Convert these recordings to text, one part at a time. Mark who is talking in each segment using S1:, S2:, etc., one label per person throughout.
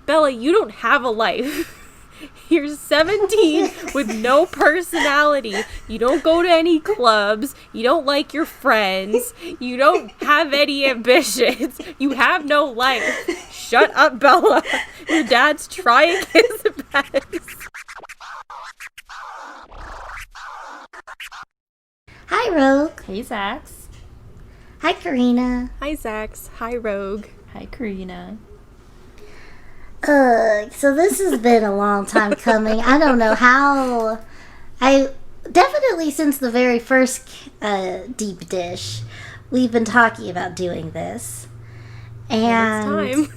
S1: Bella, you don't have a life. You're 17 with no personality. You don't go to any clubs. You don't like your friends. You don't have any ambitions. You have no life. Shut up, Bella. Your dad's trying his best.
S2: Hi, Rogue.
S3: Hey, Zax.
S2: Hi, Carina.
S1: Hi, Zax. Hi, Rogue.
S3: Hi, Carina.
S2: So this has been a long time coming. I don't know how. I definitely since the very first deep dish, we've been talking about doing this, and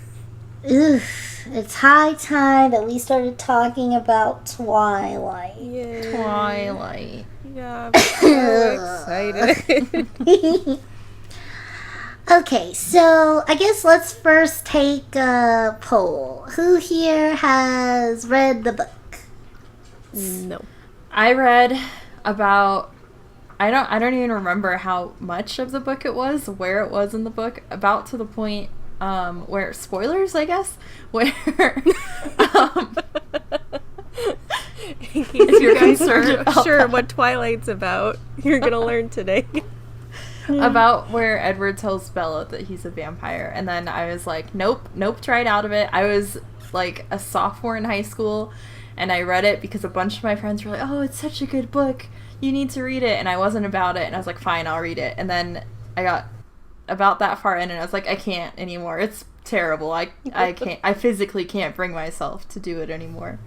S2: it's high time that we started talking about Twilight.
S1: Yay.
S3: Twilight.
S1: Yeah, I'm so excited.
S2: Okay, so I guess let's first take a poll. Who here has read the book?
S1: No.
S3: I read about I don't even remember how much of the book it was, where it was in the book, about to the point where spoilers, I guess, where
S1: if you're concerned about sure what Twilight's about, you're gonna learn today.
S3: About where Edward tells Bella that he's a vampire, and then I was like, nope, tried out of it. I was like a sophomore in high school, and I read it because a bunch of my friends were like, oh, it's such a good book, you need to read it, and I wasn't about it, and I was like, fine, I'll read it. And then I got about that far in, and I was like, I can't anymore, it's terrible. I can't, I physically can't bring myself to do it anymore.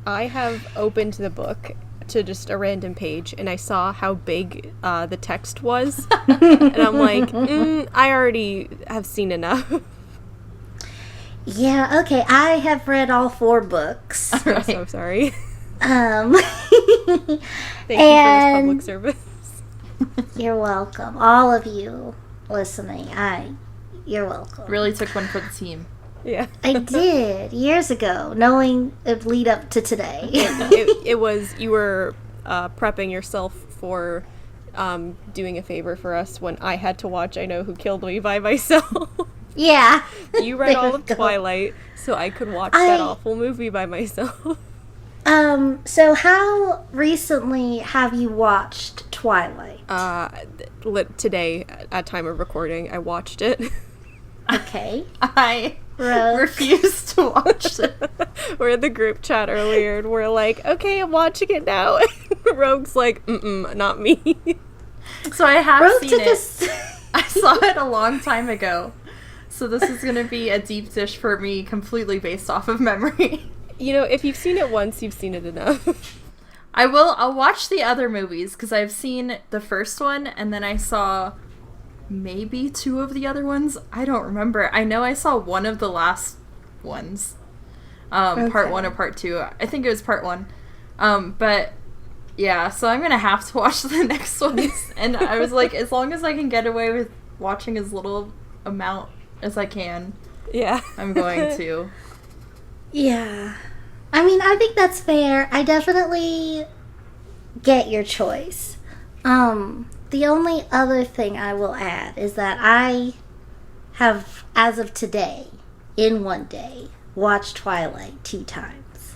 S1: I have opened the book to just a random page, and I saw how big the text was, and I'm like, I already have seen enough.
S2: Yeah, okay, I have read all 4 books.
S1: Right. I'm so sorry.
S2: Thank
S1: you for this public service.
S2: You're welcome. All of you listening, you're welcome.
S3: Really took one for the team.
S1: Yeah.
S2: I did, years ago, knowing it lead up to today.
S1: It was, you were prepping yourself for doing a favor for us when I had to watch I Know Who Killed Me by myself.
S2: Yeah.
S1: You read all of Twilight, so I could watch that awful movie by myself.
S2: So how recently have you watched Twilight?
S1: Today, at time of recording, I watched it.
S2: Okay.
S3: I
S2: Rogue
S3: refused to watch it.
S1: We're in the group chat earlier, and we're like, okay, I'm watching it now. And Rogue's like, not me.
S3: So I have
S2: Rogue
S3: seen it. I saw it a long time ago. So this is going to be a deep dish for me, completely based off of memory.
S1: You know, if you've seen it once, you've seen it enough.
S3: I'll watch the other movies, because I've seen the first one, and then I saw maybe 2 of the other ones. I don't remember. I know I saw one of the last ones. Part 1 or part 2. I think it was part 1. But yeah, so I'm gonna have to watch the next ones. And I was like, as long as I can get away with watching as little amount as I can,
S1: yeah,
S3: I'm going to.
S2: Yeah. I mean, I think that's fair. I definitely get your choice. The only other thing I will add is that I have, as of today, in one day, watched Twilight 2 times.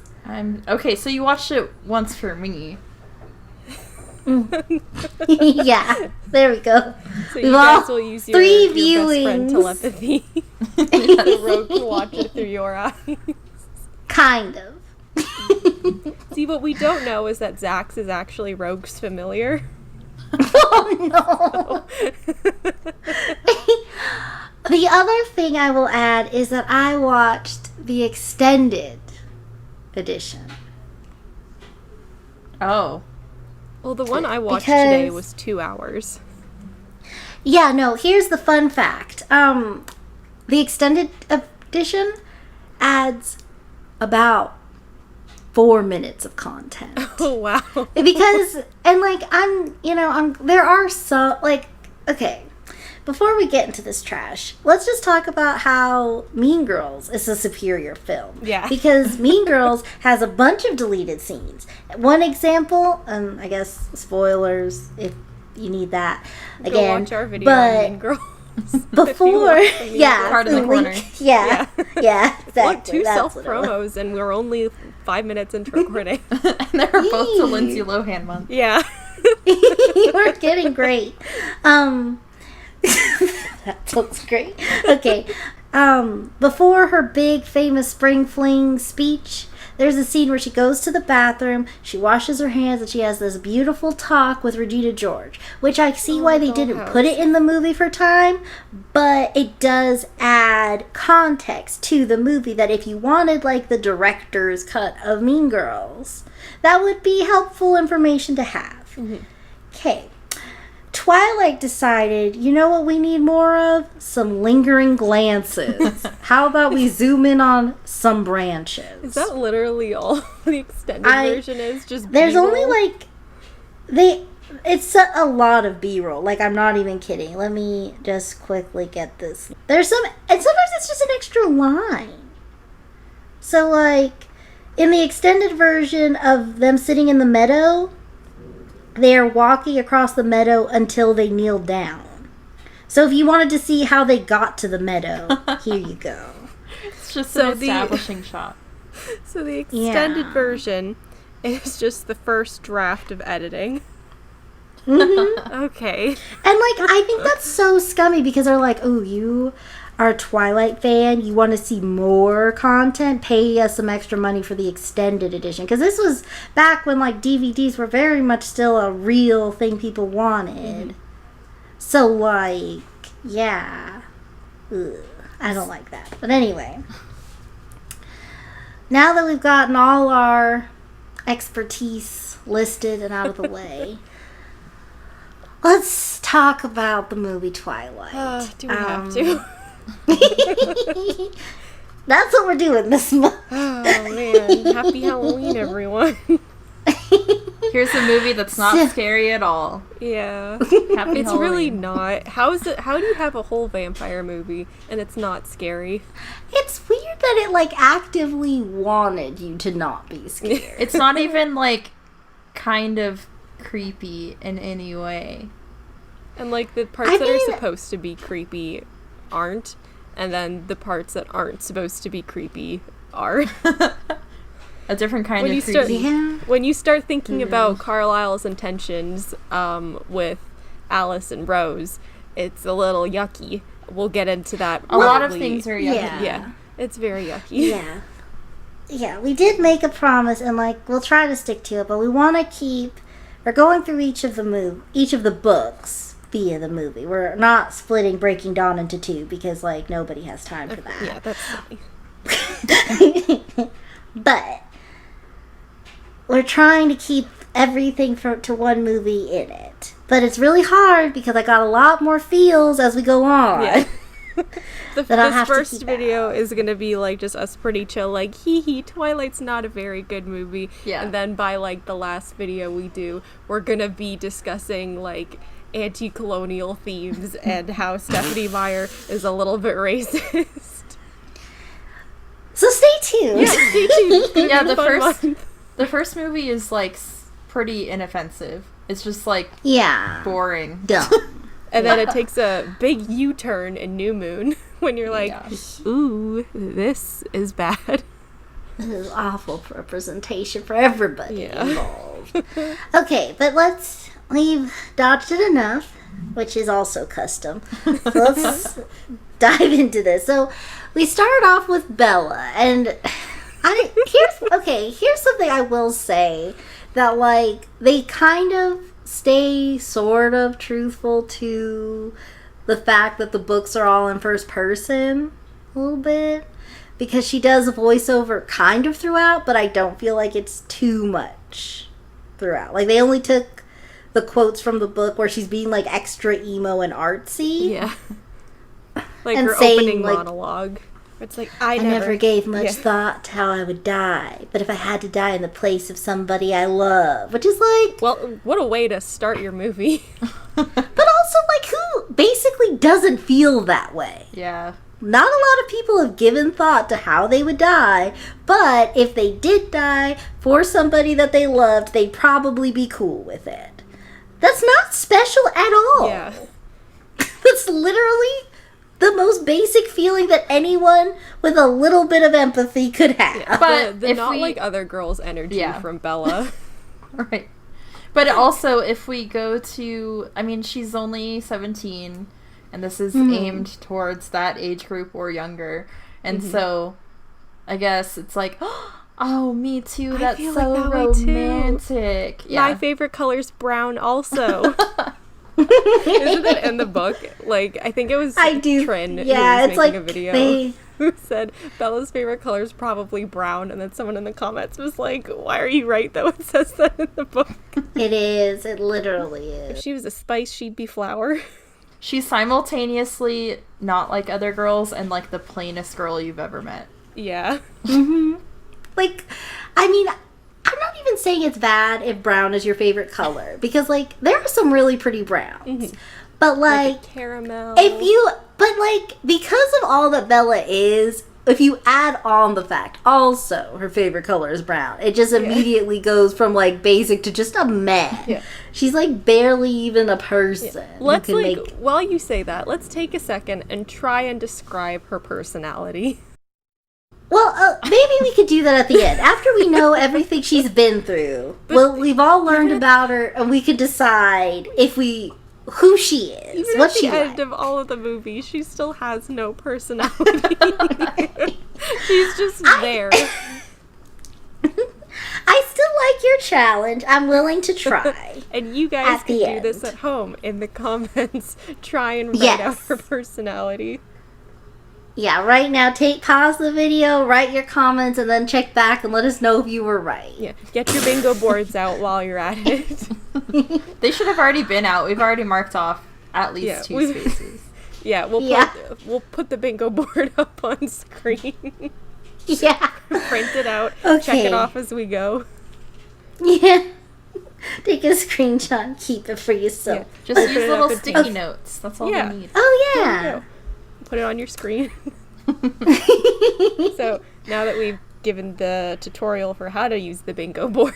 S3: Okay, so you watched it once for me.
S2: Yeah, there we go.
S1: So you guys will use your
S2: 3
S1: your best friend
S2: viewings.
S1: telepathy. The Rogue can watch it through your eyes.
S2: Kind of.
S1: See, what we don't know is that Zax is actually Rogue's familiar.
S2: Oh, no. The other thing I will add is that I watched the extended edition.
S3: Oh.
S1: Well, the one I watched today was 2 hours.
S2: Yeah, no, here's the fun fact. The extended edition adds about 4 minutes of content.
S1: Oh, wow.
S2: Because, and like, there are so, like, okay, before we get into this trash, let's just talk about how Mean Girls is a superior film.
S1: Yeah.
S2: Because Mean Girls has a bunch of deleted scenes. One example, I guess spoilers if you need that.
S1: Go
S2: Again,
S1: watch our video on Mean Girls.
S2: before, yeah,
S3: Card in the corner.
S2: yeah, exactly.
S1: Look, two
S2: That's what it was.
S1: self-promos, and we're only 5 minminutes into recording.
S3: And they were both to Lindsay Lohan month.
S1: Yeah.
S2: We're getting great. That looks great. Okay. Before her big famous spring fling speech, there's a scene where she goes to the bathroom, she washes her hands, and she has this beautiful talk with Regina George, which I see why they didn't put it in the movie for time, but it does add context to the movie that if you wanted like the director's cut of Mean Girls, that would be helpful information to have. Okay. Twilight decided, you know what we need more of? Some lingering glances. How about we zoom in on some branches?
S1: Is that literally all the extended version is? Just
S2: there's
S1: B-roll?
S2: only like it's a lot of B-roll. Like, I'm not even kidding. Let me just quickly get this. There's some, and sometimes it's just an extra line. So like in the extended version of them sitting in the meadow, they are walking across the meadow until they kneel down. So if you wanted to see how they got to the meadow, here you go.
S3: It's just an establishing shot.
S1: So the extended version is just the first draft of editing. Okay.
S2: And like, I think that's so scummy because they're like, oh, you are a Twilight fan, you want to see more content, pay us some extra money for the extended edition. Because this was back when like DVDs were very much still a real thing people wanted. So like, yeah. Ugh, I don't like that. But anyway. Now that we've gotten all our expertise listed and out of the way, let's talk about the movie Twilight.
S1: Do we have to?
S2: That's what we're doing this month.
S1: Oh man, happy Halloween, everyone.
S3: Here's a movie that's not scary at all.
S1: Yeah.
S3: Happy
S1: It's
S3: Halloween.
S1: really not. How do you have a whole vampire movie and it's not scary?
S2: It's weird that it like actively wanted you to not be scared.
S3: It's not even like kind of creepy in any way.
S1: And like the parts that are supposed to be creepy aren't, and then the parts that aren't supposed to be creepy are.
S3: A different kind of
S1: Start,
S3: creepy.
S1: when you start thinking about Carlisle's intentions with Alice and Rose, it's a little yucky. We'll get into that.
S3: A lot of things are yucky.
S1: Yeah, it's very yucky.
S2: Yeah. Yeah, we did make a promise, and like we'll try to stick to it, but we want to keep. We're going through each of the books via the movie. We're not splitting Breaking Dawn into two because like nobody has time for that.
S1: Yeah, that's silly.
S2: But we're trying to keep everything to one movie in it. But it's really hard because I got a lot more feels as we go on.
S1: Yeah. This first
S2: keep
S1: video is going to be like just us pretty chill, like hee hee, Twilight's not a very good movie.
S3: Yeah.
S1: And then by like the last video we do, we're going to be discussing like anti-colonial themes and how Stephanie Meyer is a little bit racist.
S2: So stay tuned.
S1: Yeah, stay tuned.
S3: Yeah,
S1: Fun
S3: the first movie is like pretty inoffensive. It's just like boring.
S2: Dumb.
S1: And then it takes a big U-turn in New Moon when you're like, ooh, this is bad.
S2: This is awful representation for everybody
S1: Yeah.
S2: involved. Okay, but we've dodged it enough, which is also custom. So let's dive into this. So we start off with Bella, and here's something I will say, that like they kind of stay sort of truthful to the fact that the books are all in first person a little bit, because she does a voiceover kind of throughout, but I don't feel like it's too much throughout. Like they only took the quotes from the book where she's being like extra emo and artsy.
S1: Yeah. Like
S2: And
S1: her
S2: saying,
S1: opening
S2: like,
S1: monologue. It's like,
S2: I never gave much thought to how I would die, but if I had to die in the place of somebody I love, which is like...
S1: Well, what a way to start your movie.
S2: But also, like, who basically doesn't feel that way?
S3: Yeah.
S2: Not a lot of people have given thought to how they would die, but if they did die for somebody that they loved, they'd probably be cool with it. That's not special at all.
S1: Yeah.
S2: That's literally the most basic feeling that anyone with a little bit of empathy could have.
S1: Yeah,
S3: But
S1: the
S3: if
S1: not
S3: we-
S1: like other girls energy
S3: Yeah.
S1: from Bella.
S3: Right. But also, if we go to... I mean, she's only 17, and this is aimed towards that age group or younger. And so, I guess it's like, oh, me too, that's
S1: feel
S3: so
S1: like that way too.
S3: romantic. Yeah.
S1: My favorite color's brown also. Isn't it in the book? Like, I think it was
S2: I do.
S1: Trin
S2: Yeah,
S1: who was
S2: it's
S1: making
S2: like
S1: a video
S2: they.
S1: who said Bella's favorite color is probably brown, and then someone in the comments was like, why are you right though? It says that in the book.
S2: It is. It literally
S1: If
S2: is.
S1: she was a spice, she'd be flour.
S3: She's simultaneously not like other girls and like the plainest girl you've ever met.
S1: Yeah.
S2: Like, I mean, I'm not even saying it's bad if brown is your favorite color, because like there are some really pretty browns, but
S1: Like
S2: like
S1: a caramel.
S2: but like because of all that Bella is, if you add on the fact also her favorite color is brown, it just immediately goes from like basic to just a meh.
S1: Yeah.
S2: She's like barely even a person. who
S1: Let's
S2: can
S1: like, while you say that, let's take a second and try and describe her personality.
S2: Well, maybe we could do that at the end. After we know everything she's been through. Well, we've all learned about her, and we could decide who she is,
S1: Even
S2: what
S1: at the
S2: she
S1: end
S2: like.
S1: of all of the movies, she still has no personality. She's just there.
S2: I still like your challenge. I'm willing to try.
S1: And you guys
S2: At
S1: can
S2: the
S1: do this
S2: end.
S1: at home in the comments. Try and write
S2: Yes.
S1: out her personality.
S2: Yeah, right now, pause the video, write your comments, and then check back and let us know if you were right.
S1: Yeah, get your bingo boards out while you're at it.
S3: They should have already been out. We've already marked off at least
S1: Yeah,
S3: 2
S1: we've-
S3: spaces.
S1: Yeah,
S2: Yeah.
S1: we'll put the bingo board up on screen.
S2: Yeah.
S1: Print it out. Check
S2: Okay.
S1: it off as we go.
S2: Yeah. Take a screenshot and keep it for yourself.
S3: Just
S1: Open
S3: use
S1: it
S3: little
S1: up and
S3: sticky
S1: paste.
S3: notes. That's all
S1: Yeah.
S3: we need.
S2: Oh,
S1: There
S2: yeah.
S1: you go. Put it on your screen. So now that we've given the tutorial for how to use the bingo board.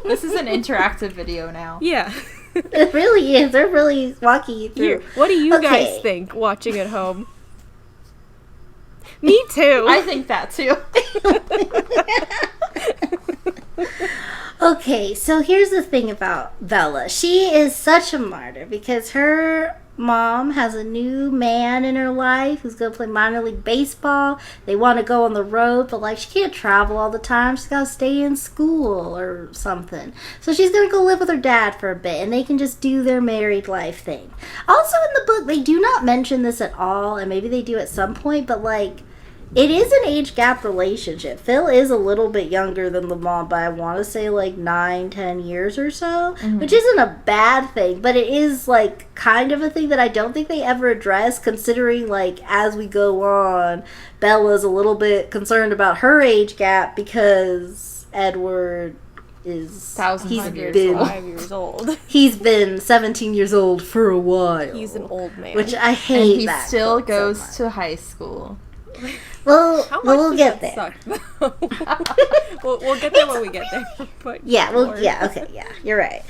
S3: This is an interactive video now.
S1: Yeah.
S2: It really is. They're really walking you through.
S1: Here, what do you
S2: Okay.
S1: guys think watching at home? Me too.
S3: I think that too.
S2: Okay, so here's the thing about Bella. She is such a martyr because her mom has a new man in her life who's going to play minor league baseball. They want to go on the road, but like she can't travel all the time. She's got to stay in school or something. So she's going to go live with her dad for a bit and they can just do their married life thing. Also in the book, they do not mention this at all, and maybe they do at some point, but like it is an age gap relationship. Phil is a little bit younger than the mom, but I want to say like 9-10 years or so, which isn't a bad thing, but it is like kind of a thing that I don't think they ever address, considering like as we go on, Bella's a little bit concerned about her age gap because Edward is
S3: Thousands of years
S2: been,
S3: old.
S1: 5 years old.
S2: he's been 17 years old for a while.
S1: He's an old man.
S2: Which I
S3: And
S2: hate
S3: he
S2: that.
S3: still
S2: quote so
S3: goes
S2: much.
S3: to high school.
S2: Well,
S1: How much
S2: we'll
S1: does
S2: get
S1: that
S2: there.
S1: suck, though? we'll get there when we get there. But
S2: Yeah, well,
S1: Lord.
S2: yeah, okay, yeah, you're right.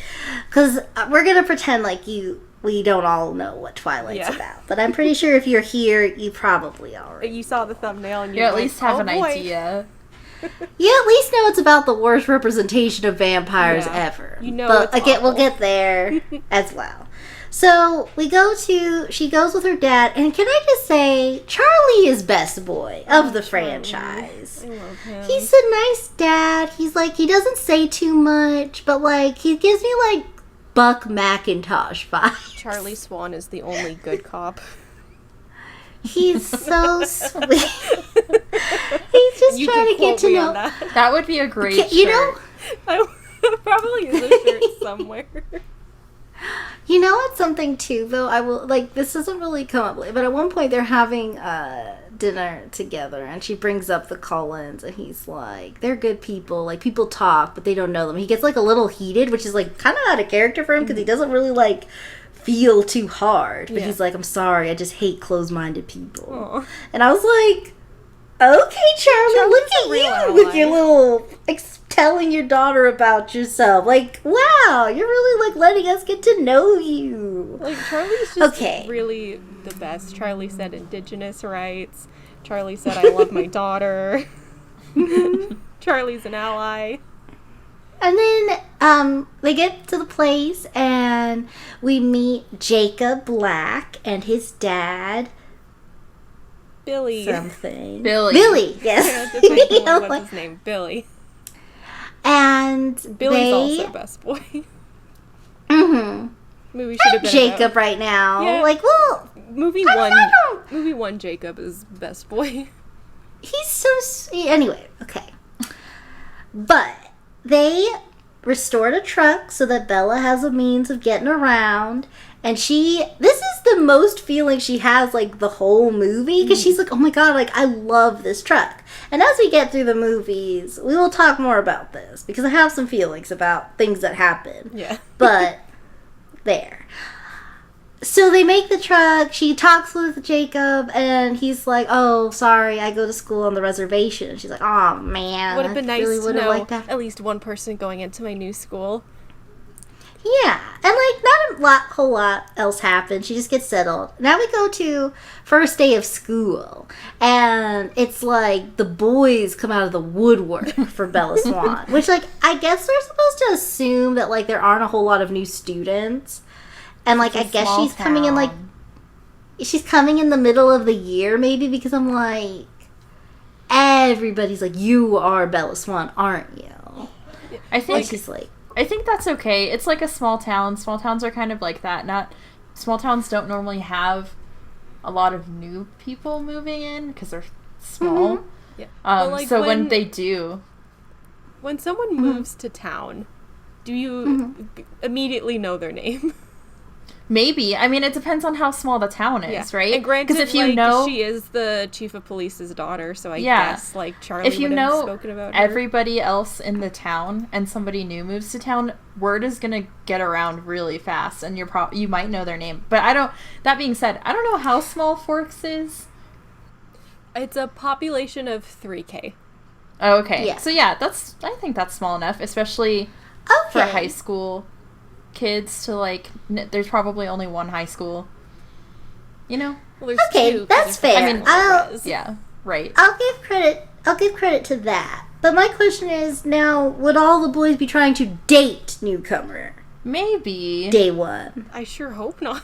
S2: Because we're going to pretend like we don't all know what Twilight's
S1: Yeah.
S2: about. But I'm pretty sure if you're here, you probably already.
S1: You saw the thumbnail and
S3: You
S1: you're
S3: at
S1: like,
S3: least have
S1: oh,
S3: an
S1: boy.
S3: idea.
S2: You at least know it's about the worst representation of vampires
S1: Yeah.
S2: ever.
S1: You know
S2: but
S1: it's
S2: again, we'll
S1: awful.
S2: get there as well. So she goes with her dad, and can I just say, Charlie is best boy of the franchise.
S1: I love him.
S2: He's a nice dad. He's like, he doesn't say too much, but like, he gives me like Buck McIntosh vibes.
S1: Charlie Swan is the only good cop.
S2: He's so sweet. He's just
S1: You
S2: trying
S1: can
S2: to get
S1: quote
S2: to
S1: me
S2: know.
S1: on that.
S3: That would be a great shirt.
S2: You know,
S1: I probably is a shirt somewhere.
S2: you know what's something too though. I will like this doesn't really come up, but at one point they're having dinner together, and she brings up the Cullens, and he's like, they're good people. Like people talk, but they don't know them. He gets like a little heated, which is like kind of out of character for him because he doesn't really like feel too hard. But
S1: Yeah.
S2: he's like, I'm sorry, I just hate closed-minded people.
S1: Aw.
S2: And I was like, okay, Charlie, look
S1: Charlie's a
S2: at
S1: real
S2: you
S1: ally.
S2: with your little telling your daughter about yourself. Like, wow, you're really like letting us get to know you.
S1: Like, Charlie's just
S2: Okay.
S1: really the best. Charlie said indigenous rights. Charlie said I love my daughter. Charlie's an ally.
S2: And then they get to the place and we meet Jacob Black and his dad.
S1: Billy.
S2: Something.
S3: Billy.
S2: Billy,
S1: Yeah,
S2: yes.
S1: just like the one, what's his name? Billy.
S2: And
S1: Billy's also best boy.
S2: Mm-hmm.
S1: Movie should have been
S2: Jacob
S1: about-
S2: right now.
S1: Yeah.
S2: Like, well,
S1: Movie
S2: I
S1: one.
S2: don't know.
S1: Movie one. Jacob is best boy.
S2: He's so sweet. Anyway, okay. But they restored a truck so that Bella has a means of getting around. And this is the most feeling she has, like, the whole movie. Because she's like, oh my god, like, I love this truck. And as we get through the movies, we will talk more about this. Because I have some feelings about things that happen.
S1: Yeah.
S2: But, there. So they make the truck, she talks with Jacob, and he's like, oh, sorry, I go to school on the reservation. And she's like, oh, man.
S1: Would have been
S2: I
S1: nice
S2: really
S1: to
S2: would've
S1: know
S2: liked that.
S1: at least one person going into my new school.
S2: Yeah, and like not a whole lot else happened. She just gets settled. Now we go to first day of school, and it's like the boys come out of the woodwork for Bella Swan, which like I guess we're supposed to assume that like there aren't a whole lot of new students, and like I guess she's coming in like she's coming in the middle of the year maybe because I'm like everybody's like you are Bella Swan, aren't you?
S3: I think
S2: And she's like.
S3: I think that's okay. It's like a small town. Small towns are kind of like that. Small towns don't normally have a lot of new people moving in because they're small.
S2: Mm-hmm.
S1: Yeah. But, like,
S3: So when they do,
S1: when someone moves to town, do you immediately know their name?
S3: maybe. I mean, it depends on how small the town is, right?
S1: And granted,
S3: if you
S1: like,
S3: know,
S1: she is the chief of police's daughter, so I
S3: Yeah.
S1: guess like Charlie
S3: if you
S1: would have
S3: know
S1: spoken about her.
S3: everybody else in the town and somebody new moves to town, word is gonna get around really fast, and you might know their name. But I don't. That being said, I don't know how small Forks is.
S1: It's a population of 3K.
S3: Oh, okay.
S2: Yeah.
S3: So yeah, I think that's small enough, especially for
S2: Okay.
S3: high school kids to like. There's probably only one high school. You know?
S1: Well, there's
S2: Okay,
S1: two, 'cause
S2: that's
S1: there's
S2: fair.
S3: I mean,
S1: Perez.
S3: Yeah. Right.
S2: I'll give credit to that. But my question is now, would all the boys be trying to date newcomer
S3: Maybe.
S2: day one?
S1: I sure hope not.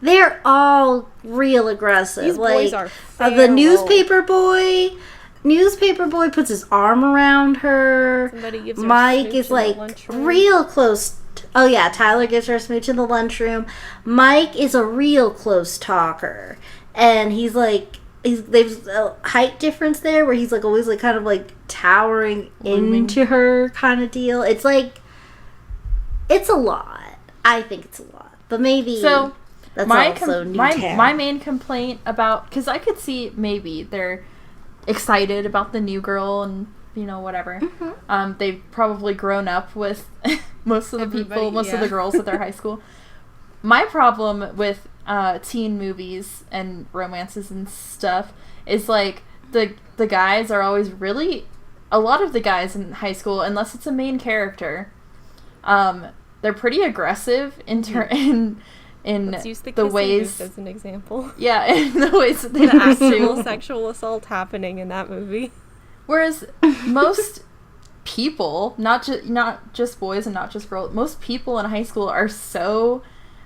S2: They're all real aggressive.
S1: These
S2: like
S1: boys are
S2: the
S1: feral.
S2: newspaper boy puts his arm around her.
S1: Somebody gives her a
S2: Mike
S1: smooch
S2: is
S1: in the
S2: like
S1: lunchroom.
S2: real close. Oh yeah, Tyler gives her a smooch in the lunchroom. Mike is a real close talker, and he's like, there's a height difference there where he's like always like kind of like towering into her kind of deal. It's like, it's a lot. I think it's a lot, but maybe
S3: So
S2: that's
S3: my
S2: also
S3: com-
S2: new
S3: my
S2: town.
S3: my main complaint about, because I could see maybe they're excited about the new girl and whatever. They've probably grown up with most of the people,
S1: Everybody,
S3: most of
S1: yeah.
S3: the girls at their high school. My problem with teen movies and romances and stuff is like the guys are always really, a lot of the guys in high school, unless it's a main character, they're pretty aggressive in
S1: Let's use the
S3: the
S1: kissing
S3: ways.
S1: booth as an example.
S3: Yeah, in the ways that they
S1: The actual
S3: pursue.
S1: sexual assault happening in that movie.
S3: Whereas most people, not just boys and not just girls, most people in high school are so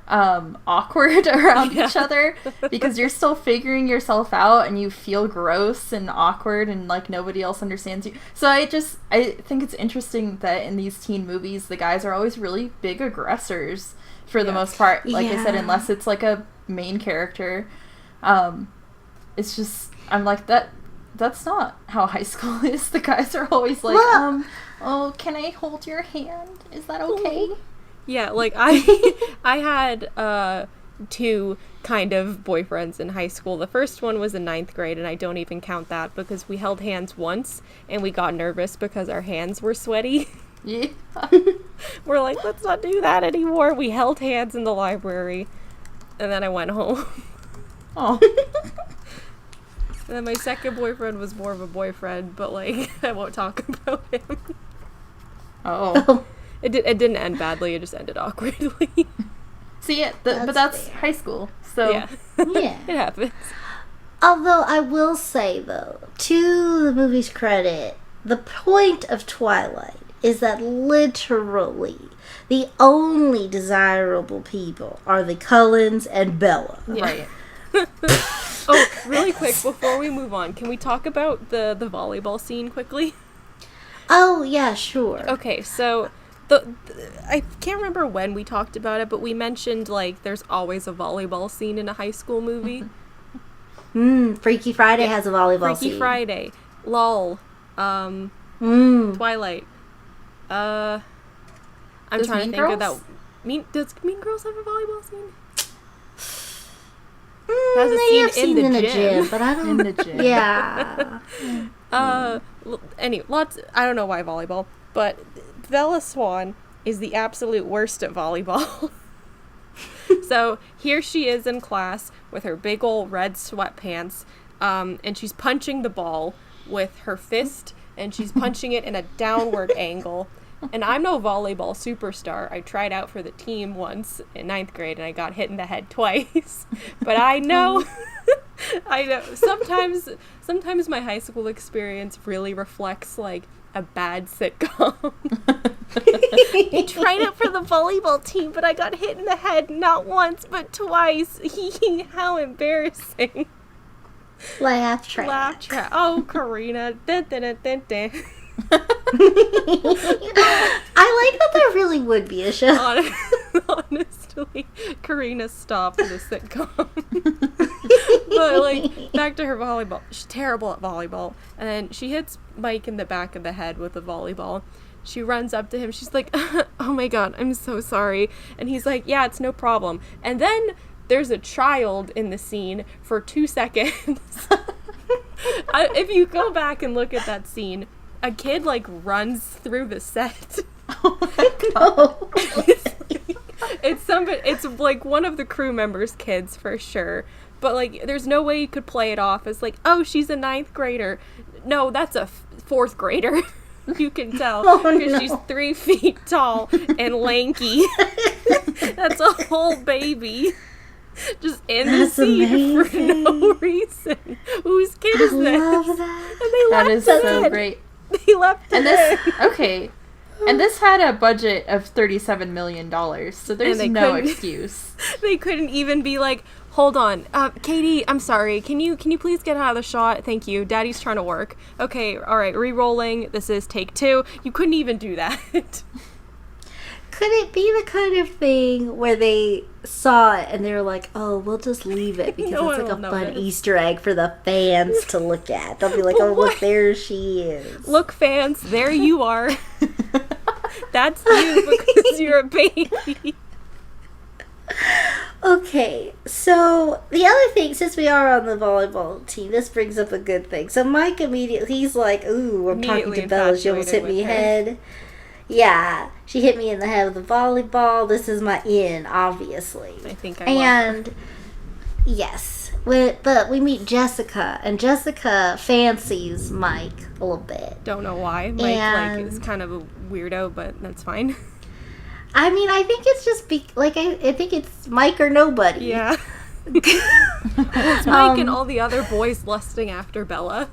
S3: awkward around each other because you're still figuring yourself out and you feel gross and awkward and like nobody else understands you. So I think it's interesting that in these teen movies the guys are always really big aggressors for the most part. Like I said,
S2: Yeah.
S3: unless it's like a main character. It's just, I'm like, that's not how high school is. The guys are always like,
S2: Well-
S3: oh, can I hold your hand? Is that okay?
S1: Yeah, like I had two kind of boyfriends in high school. The first one was in 9th grade, and I don't even count that because we held hands once and we got nervous because our hands were sweaty.
S3: Yeah.
S1: We're like, let's not do that anymore. We held hands in the library, and then I went home.
S3: Oh.
S1: And then my second boyfriend was more of a boyfriend, but, like, I won't talk about him.
S3: Oh.
S1: It didn't end badly, it just ended awkwardly.
S3: See, but that's
S2: fair.
S3: high school, so...
S1: Yeah.
S2: Yeah.
S1: It happens.
S2: Although I will say, though, to the movie's credit, the point of Twilight is that literally the only desirable people are the Cullens and Bella.
S3: Right.
S1: Oh, really quick, before we move on, can we talk about the volleyball scene quickly?
S2: Oh, yeah, sure.
S1: Okay, so I can't remember when we talked about it, but we mentioned, like, there's always a volleyball scene in a high school movie.
S2: Freaky Friday has a volleyball scene.
S1: Freaky Friday, LOL, Twilight. I'm
S3: Does
S1: trying to
S3: Mean
S1: think of
S3: Girls?
S1: that. Does Mean Girls have a volleyball scene?
S2: They have seen in the gym, but I don't...
S3: In the gym.
S2: Yeah.
S1: Anyway, I don't know why volleyball, but Bella Swan is the absolute worst at volleyball. So here she is in class with her big old red sweatpants, and she's punching the ball with her fist, and she's punching it in a downward angle. And I'm no volleyball superstar. I tried out for the team once in 9th grade, and I got hit in the head twice. But I know, Sometimes my high school experience really reflects, like, a bad sitcom. I tried out for the volleyball team, but I got hit in the head not once, but twice. How embarrassing.
S2: Laugh track.
S1: Laugh track. Oh, Carina. Dun, dun, dun, dun, dun.
S2: I like that there really would be a show.
S1: Honestly, Carina stopped the sitcom. But, like, back to her volleyball. She's terrible at volleyball. And then she hits Mike in the back of the head with a volleyball. She runs up to him. She's like, oh my god, I'm so sorry. And he's like, yeah, it's no problem. And then there's a child in the scene for 2 seconds. If you go back and look at that scene, a kid, like, runs through the set.
S3: Oh my god.
S1: It's like one of the crew members' kids for sure. But, like, there's no way you could play it off as, like, oh, she's a 9th grader. No, that's a 4th grader. You can tell. Because she's 3 feet tall and lanky. That's a whole baby. Just in the scene for no reason. Whose kid is this?
S2: Love that.
S1: And they
S3: That
S1: left
S3: is
S1: it
S3: so
S1: in.
S3: great.
S1: They left
S3: And
S1: it
S3: this,
S1: in.
S3: okay. And this had a budget of $37 million, so there's
S1: they
S3: no
S1: couldn't-
S3: excuse.
S1: They couldn't even be like, hold on, Katie, I'm sorry. Can you please get out of the shot? Thank you. Daddy's trying to work. Okay, all right, re-rolling. This is take 2. You couldn't even do that.
S2: Could it be the kind of thing where they saw it and they were like, oh, we'll just leave it because
S1: No
S2: it's
S1: one
S2: like a
S1: will
S2: fun
S1: notice.
S2: Easter egg for the fans to look at? They'll be like, oh, look, there she is.
S1: Look, fans, there you are. That's you because you're a baby.
S2: Okay, so the other thing, since we are on the volleyball team, this brings up a good thing. So Mike immediately, he's like, ooh, I'm talking
S1: Immediately
S2: to Bella, she almost hit
S1: infatuated
S2: me
S1: with her.
S2: head. Yeah, she hit me in the head with the volleyball. This is my in, obviously.
S1: I think I love
S2: And, yes, but we meet Jessica, and Jessica fancies Mike a little bit.
S1: Don't know why. Mike, like, is
S2: And-
S1: kind of a weirdo, but that's fine.
S2: I mean, I think it's just, I think it's Mike or nobody.
S1: Yeah. It's Mike and all the other boys lusting after Bella.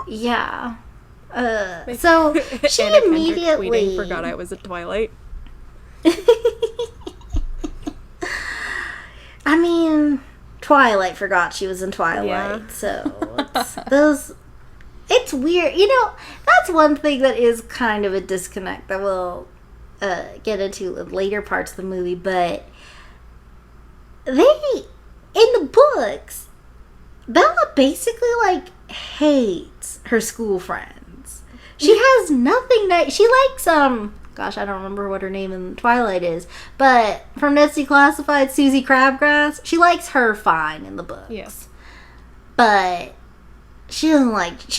S2: Yeah. So she
S1: Anna Kendrick
S2: immediately
S1: tweeting, forgot I was at Twilight.
S2: I mean, Twilight forgot she was in Twilight.
S1: Yeah.
S2: So it's weird. You know, that's one thing that is kind of a disconnect that we'll get into in later parts of the movie. But in the books, Bella basically, like, hates her school friends. She has nothing that she likes. Gosh, I don't remember what her name in Twilight is, but from Ned's Declassified, Susie Crabgrass. She likes her fine in the books.
S1: Yes.
S2: But she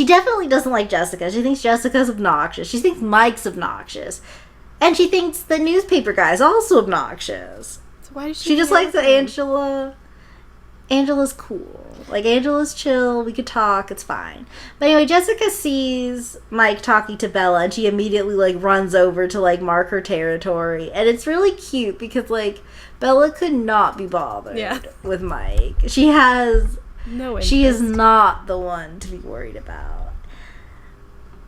S2: definitely doesn't like Jessica. She thinks Jessica's obnoxious. She thinks Mike's obnoxious, and she thinks the newspaper guy's also obnoxious.
S1: So why does
S2: She just likes Angela Angela's cool. Like, Angela's chill. We could talk. It's fine. But anyway, Jessica sees Mike talking to Bella, and she immediately, like, runs over to, like, mark her territory. And it's really cute because, like, Bella could not be bothered with Mike. She has...
S1: No interest.
S2: She is not the one to be worried about.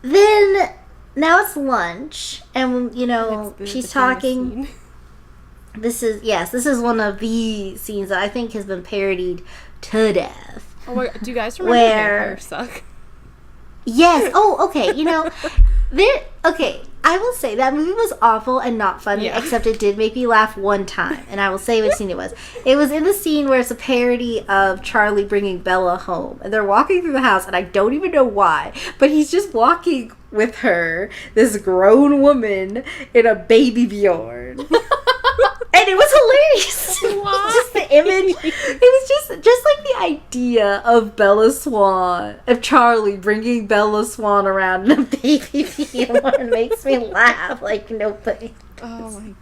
S2: Then, now it's lunch. And, you know, she's talking... This is one of the scenes that I think has been parodied to death.
S1: Oh my God. Do you guys remember Vampire Suck?
S2: Yes. Oh, okay. You know, I will say that movie was awful and not funny, except it did make me laugh one time. And I will say what scene it was. It was in the scene where it's a parody of Charlie bringing Bella home. And they're walking through the house, and I don't even know why, but he's just walking with her, this grown woman, in a baby Bjorn. And it was hilarious.
S1: Why?
S2: Just the image. It was just like the idea of Bella Swan, of Charlie bringing Bella Swan around in a baby Bjorn makes me laugh like nobody.
S1: Oh my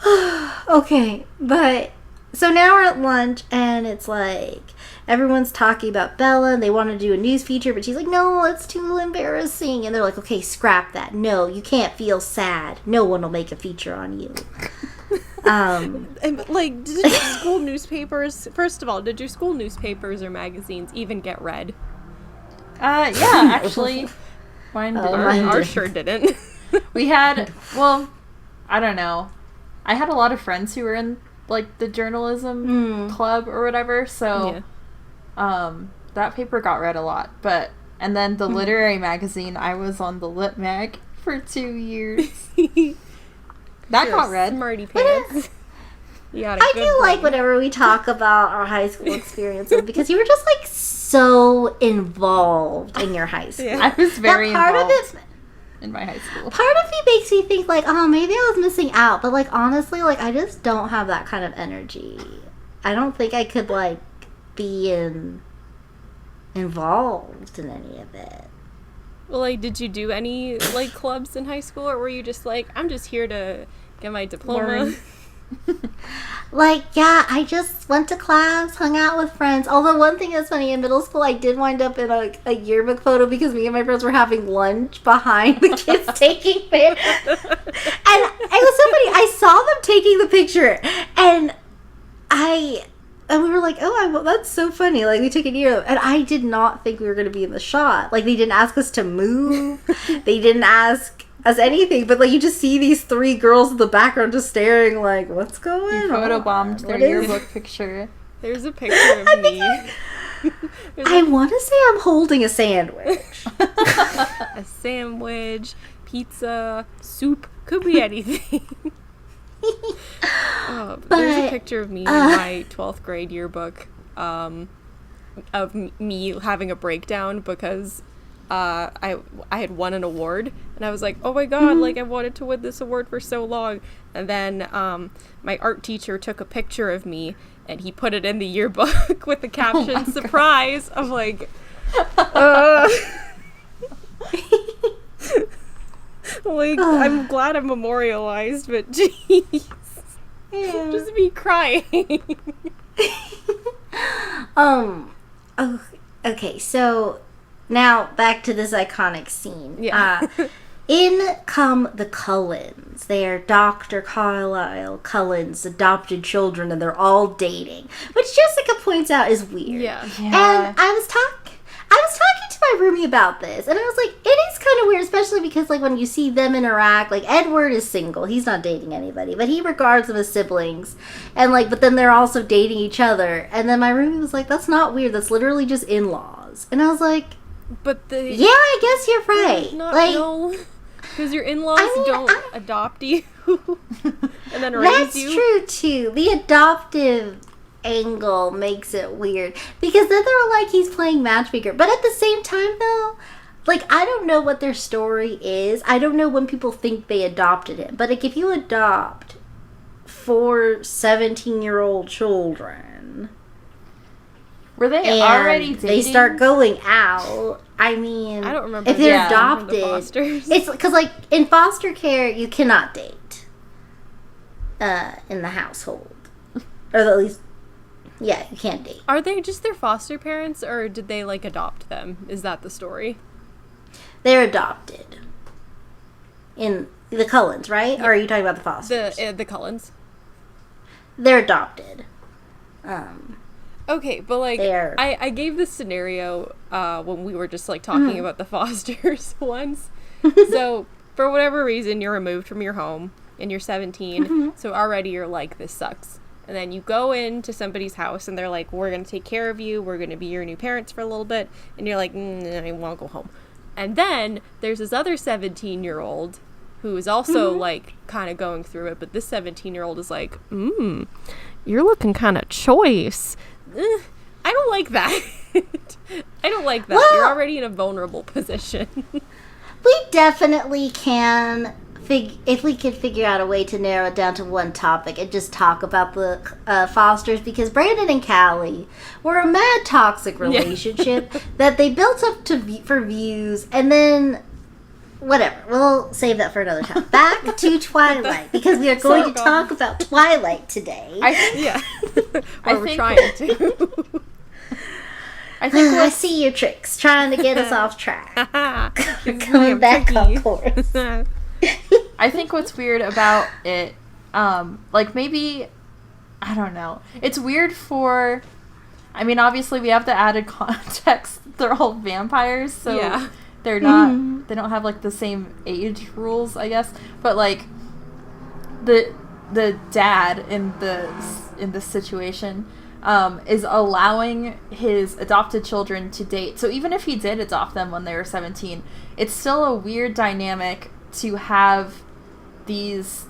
S1: God.
S2: Okay, but so now we're at lunch, and it's like everyone's talking about Bella, and they want to do a news feature, but she's like, no, it's too embarrassing. And they're like, okay, scrap that. No, you can't feel sad. No one will make a feature on you.
S1: And, like, did your school newspapers, first of all, did your school newspapers or magazines even get read?
S3: Yeah, actually. Mine did.
S1: Ours sure didn't.
S3: We had, well, I don't know. I had a lot of friends who were in, like, the journalism club or whatever, so... that paper got read a lot, and then the literary magazine, I was on the Lit Mag for 2 years. That got read.
S1: Smarty pants.
S2: I do like whenever we talk about our high school experiences because you were just like so involved in your high school.
S3: I was very involved in my high school.
S2: Part of me makes me think like, oh, maybe I was missing out, but like honestly, like I just don't have that kind of energy. I don't think I could like be involved in any of it.
S1: Well, like, did you do any, like, clubs in high school, or were you just like, I'm just here to get my diploma?
S2: Like, yeah, I just went to class, hung out with friends. Although one thing that's funny, in middle school, I did wind up in a yearbook photo because me and my friends were having lunch behind the kids taking pictures. And it was so funny. I saw them taking the picture, and we were like, oh, that's so funny. Like, we took a year. And I did not think we were going to be in the shot. Like, they didn't ask us to move. They didn't ask us anything. But, like, you just see these 3 girls in the background just staring, like, what's going on?
S3: You photobombed their yearbook picture.
S1: There's a picture of me.
S2: I want to say I'm holding a sandwich.
S1: A sandwich, pizza, soup. Could be anything. There's a picture of me in my 12th grade yearbook of me having a breakdown because I had won an award, and I was like, oh my God, like I wanted to win this award for so long. And then my art teacher took a picture of me and he put it in the yearbook with the caption surprise. I'm like, like, I'm glad I'm memorialized, but jeez. Yeah. Just me crying.
S2: Okay, so now back to this iconic scene.
S1: Yeah.
S2: In come the Cullens. They are Dr. Carlisle Cullen's adopted children, and they're all dating, which Jessica points out is weird.
S1: Yeah.
S2: And I was talking to my roomie about this, and I was like, it is kind of weird, especially because, like, when you see them interact, like, Edward is single. He's not dating anybody, but he regards them as siblings. And, like, but then they're also dating each other. And then my roomie was like, that's not weird. That's literally just in-laws. And I was like,
S1: but
S2: yeah, I guess you're right.
S1: No, because your in-laws don't adopt you and then raise you.
S2: That's true, too. The adoptive angle makes it weird because then they were like, he's playing matchmaker, but at the same time though, like, I don't know what their story is. I don't know when people think they adopted him, but like, if you adopt 4 17-year-old children,
S3: were they already dating?
S2: They start going out. I mean,
S1: I don't remember
S2: if they're adopted.
S1: It's
S2: because like in foster care you cannot date in the household, or at least Yeah, you can't date.
S1: Are they just their foster parents, or did they, like, adopt them? Is that the story?
S2: They're adopted. In the Cullens, right? Or are you talking about the Fosters?
S1: The Cullens.
S2: They're adopted.
S1: Okay, but, like, I gave this scenario when we were just, like, talking about the Fosters once. So, for whatever reason, you're removed from your home, and you're 17, so already you're like, this sucks. And then you go into somebody's house, and they're like, we're going to take care of you, we're going to be your new parents for a little bit, and you're like, I want to go home. And then there's this other 17-year-old who is also, like, kind of going through it, but this 17-year-old is like, you're looking kind of choice. I don't like that. I don't like that.
S2: Well,
S1: you're already in a vulnerable position.
S2: we definitely can, if we could figure out a way to narrow it down to one topic and just talk about the Fosters, because Brandon and Callie were a mad toxic relationship that they built up for views, and then whatever, we'll save that for another time. Back to Twilight, because we are going to talk about Twilight today.
S1: We're trying to.
S2: I see your tricks, trying to get us off track. We're coming back on course.
S3: I think what's weird about it, like, maybe, I don't know. It's weird for, I mean, obviously we have the added context. They're all vampires, so they're not, they don't have, like, the same age rules, I guess. But, like, the dad in this situation is allowing his adopted children to date. So even if he did adopt them when they were 17, it's still a weird dynamic to have these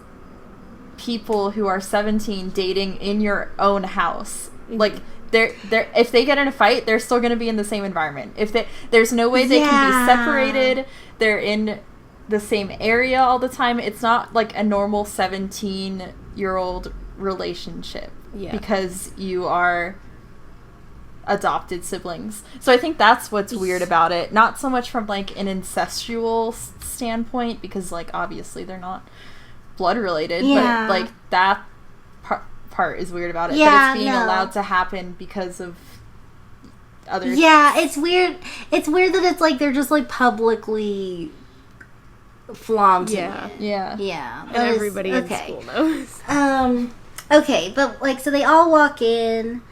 S3: people who are 17 dating in your own house. Like, they're if they get in a fight, they're still going to be in the same environment. There's no way they can be separated. They're in the same area all the time. It's not like a normal 17-year-old relationship because you are adopted siblings. So I think that's what's weird about it. Not so much from, like, an incestual standpoint, because, like, obviously they're not blood related, but, like, that part is weird about it. But it's being allowed to happen because of other.
S2: Yeah, it's weird. It's weird that it's like they're just, like, publicly flaunting it. Yeah.
S1: And everybody in school knows.
S2: Okay, but, like, so they all walk in.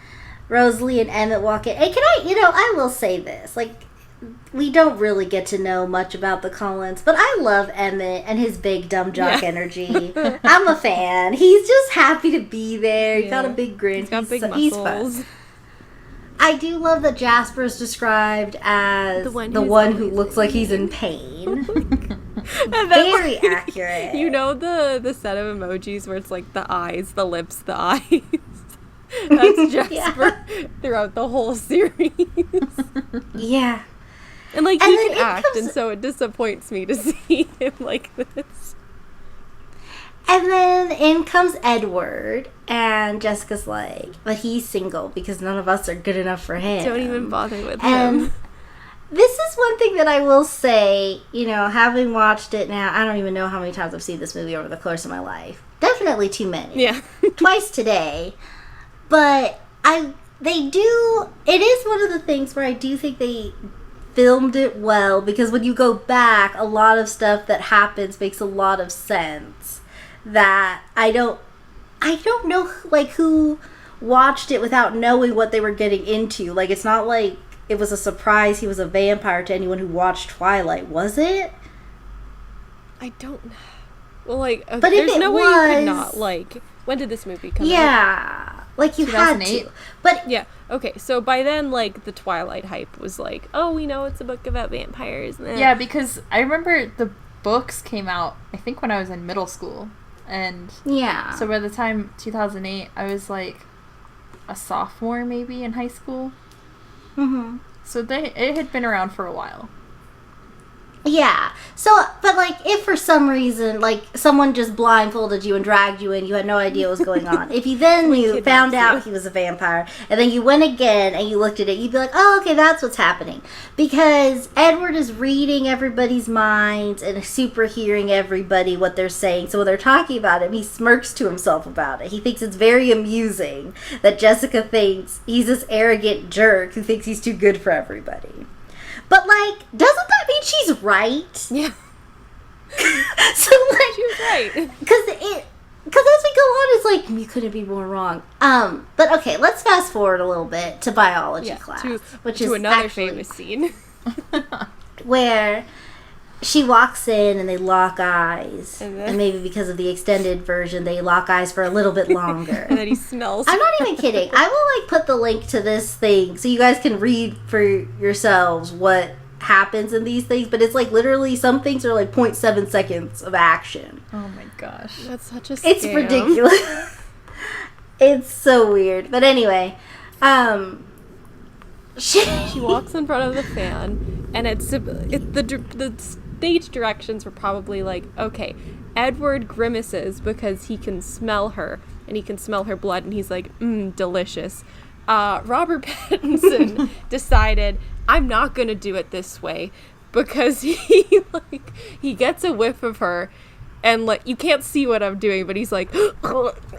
S2: Rosalie and Emmett walk in. And I will say this. Like, we don't really get to know much about the Cullens, but I love Emmett and his big dumb jock energy. I'm a fan. He's just happy to be there. He's got a big grin.
S1: He's got big muscles.
S2: He's fun. I do love that Jasper's described as the one who looks like he's in pain. Very accurate.
S1: You know the set of emojis where it's like the eyes, the lips, the eyes? That's Jasper throughout the whole series.
S2: Yeah.
S1: And, like, he can act, and so it disappoints me to see him like this.
S2: And then in comes Edward, and Jessica's like, but he's single because none of us are good enough for him.
S1: Don't even bother with
S2: him. This is one thing that I will say, having watched it now, I don't even know how many times I've seen this movie over the course of my life. Definitely too many.
S1: Yeah.
S2: Twice today. But it is one of the things where I do think they filmed it well, because when you go back, a lot of stuff that happens makes a lot of sense that I don't know, like, who watched it without knowing what they were getting into. Like, it's not like it was a surprise he was a vampire to anyone who watched Twilight, was it?
S1: I don't know. Well, like,
S2: but
S1: there's no way you could not, like, when did this movie come out?
S2: Yeah. Like, you had to. But
S1: yeah, okay, so by then, like, the Twilight hype was like, oh, we know it's a book about vampires.
S3: Yeah, because I remember the books came out, I think, when I was in middle school. And so by the time 2008, I was, like, a sophomore, maybe, in high school.
S2: Mm-hmm.
S3: So it had been around for a while.
S2: Yeah. So, but like, if for some reason, like, someone just blindfolded you and dragged you in, you had no idea what was going on. If you then found out he was a vampire, and then you went again and you looked at it, you'd be like, oh, okay, that's what's happening. Because Edward is reading everybody's minds and super hearing everybody what they're saying. So when they're talking about him, he smirks to himself about it. He thinks it's very amusing that Jessica thinks he's this arrogant jerk who thinks he's too good for everybody. But, like, doesn't that mean she's right?
S1: Yeah.
S2: So, like...
S1: She was right.
S2: Because as we go on, it's like, you couldn't be more wrong. But, okay, let's fast forward a little bit to biology class.
S1: Which is another famous scene.
S2: Where she walks in and they lock eyes. And maybe because of the extended version, they lock eyes for a little bit longer.
S1: And then he smells.
S2: I'm not even kidding. I will, like, put the link to this thing so you guys can read for yourselves what happens in these things. But it's, like, literally some things are, like, 0.7 seconds of action.
S3: Oh, my gosh.
S1: That's such a scam.
S2: It's ridiculous. It's so weird. But anyway,
S1: she walks in front of the fan, and the stage directions were probably like, okay, Edward grimaces because he can smell her, and he can smell her blood, and he's like, delicious. Robert Pattinson decided, I'm not gonna do it this way, because he gets a whiff of her, and like, you can't see what I'm doing, but he's like,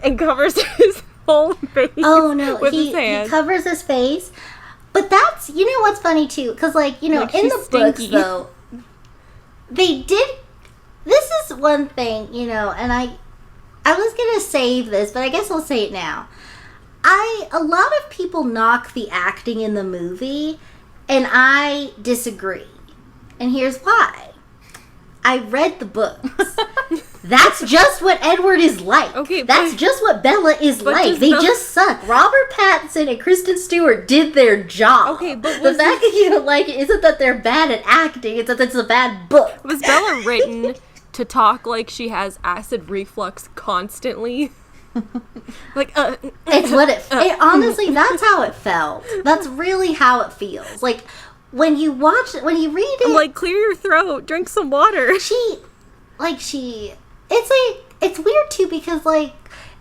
S1: and covers his whole face.
S2: Oh no,
S1: with his hand.
S2: He covers his face. But that's, you know what's funny too, because like, you know,
S1: like,
S2: in the
S1: stinky.
S2: books though, they did, this is one thing, you know, and I was gonna save this, but I guess I'll say it now. A lot of people knock the acting in the movie, and I disagree. And here's why. I read the books. That's just what Edward is like.
S1: Okay,
S2: that's just what Bella is like. They
S1: Bella
S2: just suck. Robert Pattinson and Kristen Stewart did their job.
S1: Okay, but
S2: the fact that you don't like it isn't that they're bad at acting, it's that it's a bad book.
S1: Was Bella written to talk like she has acid reflux constantly? Like,
S2: it's what it honestly, that's how it felt. That's really how it feels. Like, when you read it,
S1: I'm like, clear your throat, drink some water.
S2: It's weird too, because like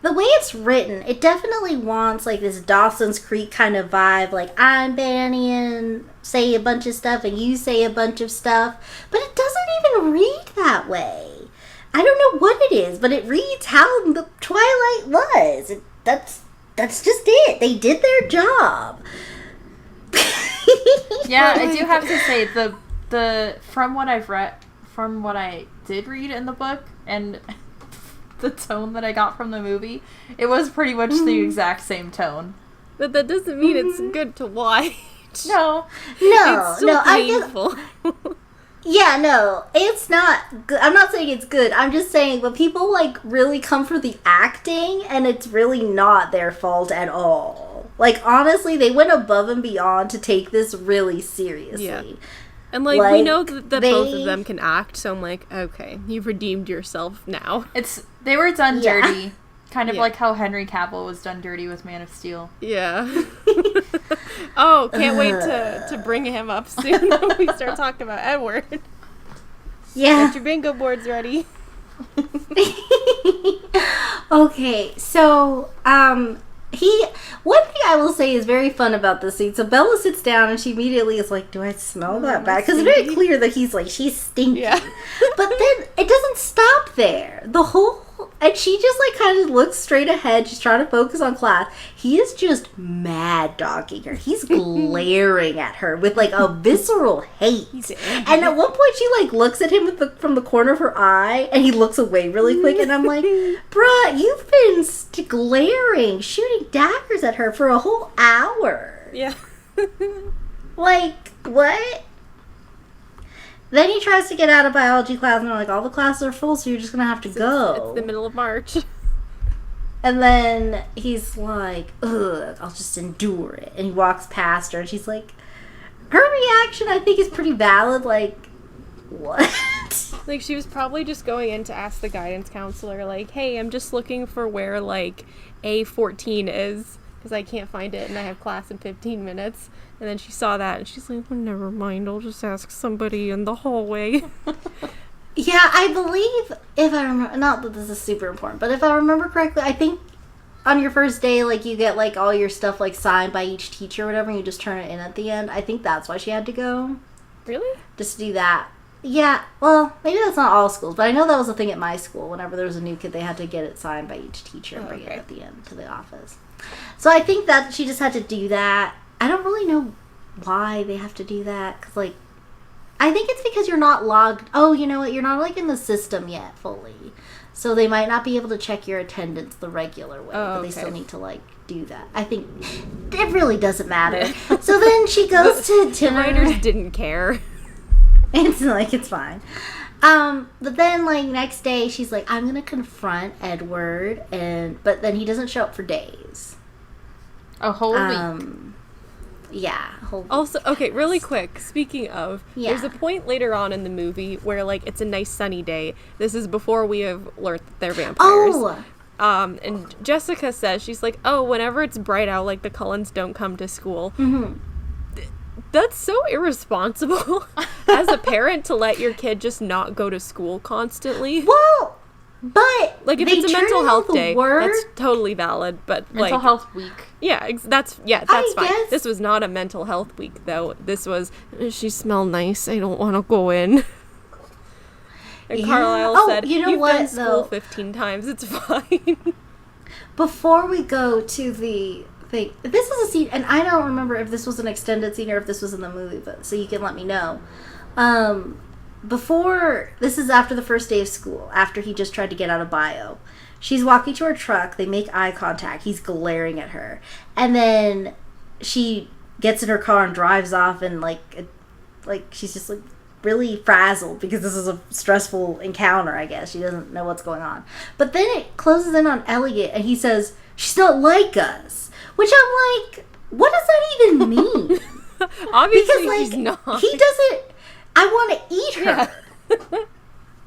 S2: the way it's written, it definitely wants like this Dawson's Creek kind of vibe. Like, I'm Banny and say a bunch of stuff and you say a bunch of stuff, but it doesn't even read that way. I don't know what it is, but it reads how the Twilight was. That's just it. They did their job.
S3: Yeah, I do have to say the from what I did read in the book and the tone that I got from the movie, it was pretty much the exact same tone.
S1: But that doesn't mean it's good to watch.
S3: No,
S1: it's so
S2: no,
S1: painful.
S2: Yeah, no, it's not good. I'm not saying it's good. I'm just saying, but people like really come for the acting, and it's really not their fault at all. Like, honestly, they went above and beyond to take this really seriously. Yeah.
S1: And like we know that both of them can act, so I'm like, okay, you've redeemed yourself now.
S3: They were done dirty. Kind of like how Henry Cavill was done dirty with Man of Steel.
S1: Yeah. Oh, can't wait to bring him up soon when we start talking about Edward.
S2: Yeah.
S1: Get your bingo boards ready.
S2: Okay, so, one thing I will say is very fun about this scene. So Bella sits down and she immediately is like, do I smell that bad? Because it's very clear that he's like, she's stinky.
S1: Yeah.
S2: But then it doesn't stop there. And she just like kind of looks straight ahead. She's trying to focus on class. He is just mad dogging her. He's glaring at her with like a visceral hate. And at one point she like looks at him from the corner of her eye, and he looks away really quick. And I'm like, bruh, you've been glaring, shooting daggers at her for a whole hour.
S1: Yeah.
S2: Like, what? Then he tries to get out of biology class, and they're like, all the classes are full, so you're just going to have to go.
S1: It's the middle of March.
S2: And then he's like, ugh, I'll just endure it. And he walks past her, and she's like, her reaction, I think, is pretty valid. Like, what?
S1: Like, she was probably just going in to ask the guidance counselor, like, hey, I'm just looking for where, like, A14 is. because I can't find it and I have class in 15 minutes. And then she saw that and she's like, oh, never mind, I'll just ask somebody in the hallway.
S2: Yeah, I believe, if I remember, not that this is super important, but if I remember correctly, I think on your first day, like, you get, like, all your stuff, like, signed by each teacher or whatever, and you just turn it in at the end. I think that's why she had to go.
S1: Really?
S2: Just to do that. Yeah, well, maybe that's not all schools, but I know that was a thing at my school. Whenever there was a new kid, they had to get it signed by each teacher and bring it at the end to the office. So I think that she just had to do that. I don't really know why they have to do that, because, like, I think it's because you're not logged. Oh, you know what? You're not, like, in the system yet fully. So they might not be able to check your attendance the regular way, but they still need to, like, do that. I think it really doesn't matter. So then she goes to dinner.
S1: The writers didn't care.
S2: It's like, it's fine. But then, like, next day, she's like, I'm going to confront Edward, but then he doesn't show up for days.
S3: A whole week.
S2: Yeah.
S1: Also, okay, really quick, speaking of, there's a point later on in the movie where, like, it's a nice sunny day. This is before we have learned that they're vampires.
S2: Oh!
S1: And Jessica says, she's like, oh, whenever it's bright out, like, the Cullens don't come to school.
S2: Mm-hmm.
S1: That's so irresponsible as a parent to let your kid just not go to school constantly.
S2: Well, but
S1: like, if it's a mental health day, that's totally valid. But
S3: mental health week.
S1: Yeah, that's fine.
S2: Guess.
S1: This was not a mental health week, though. This was, she smelled nice, I don't want to go in. And Carlisle said,
S2: you know
S1: you've
S2: what,
S1: done school 15 times, it's fine.
S2: Before we go to the thing, this is a scene, and I don't remember if this was an extended scene or if this was in the movie, but so you can let me know. This is after the first day of school, after he just tried to get out of bio. She's walking to her truck, they make eye contact, he's glaring at her, and then she gets in her car and drives off, and like she's just like really frazzled because this is a stressful encounter, I guess. She doesn't know what's going on. But then it closes in on Elliot, and he says, she's not like us. Which I'm like, what does that even mean?
S1: Obviously,
S2: because, like,
S1: he's not.
S2: He doesn't, I want to eat her. Yeah.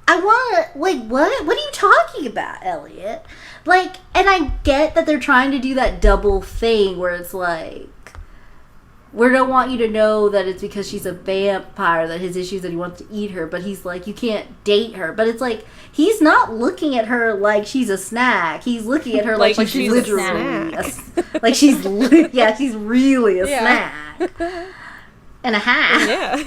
S2: I want to, like, what? What are you talking about, Elliot? Like, and I get that they're trying to do that double thing where it's like, we don't want you to know that it's because she's a vampire, that his issue is that he wants to eat her, but he's like, you can't date her. But it's like, he's not looking at her like she's a snack. He's looking at her like she's literally like she's really a snack. And a half.
S1: Yeah.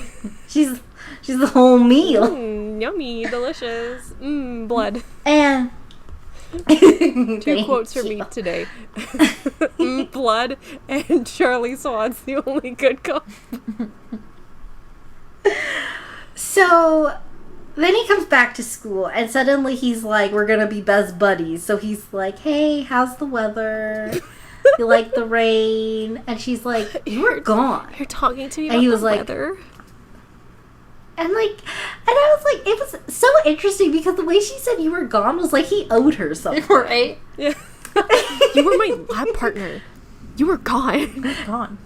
S2: She's the whole meal.
S1: Yummy, delicious. Blood.
S2: And
S1: two quotes from me today. Blood and Charlie Swan's the only good cop.
S2: So then he comes back to school and suddenly he's like, we're gonna be best buddies. So he's like, hey, how's the weather? You like the rain? And she's like, you were gone.
S1: You're talking to me
S2: and
S1: about
S2: he was
S1: the
S2: like,
S1: weather?
S2: And I was like, it was so interesting because the way she said you were gone was like he owed her something.
S3: Right?
S1: Yeah. You were my lab partner. You were gone.
S3: You were gone.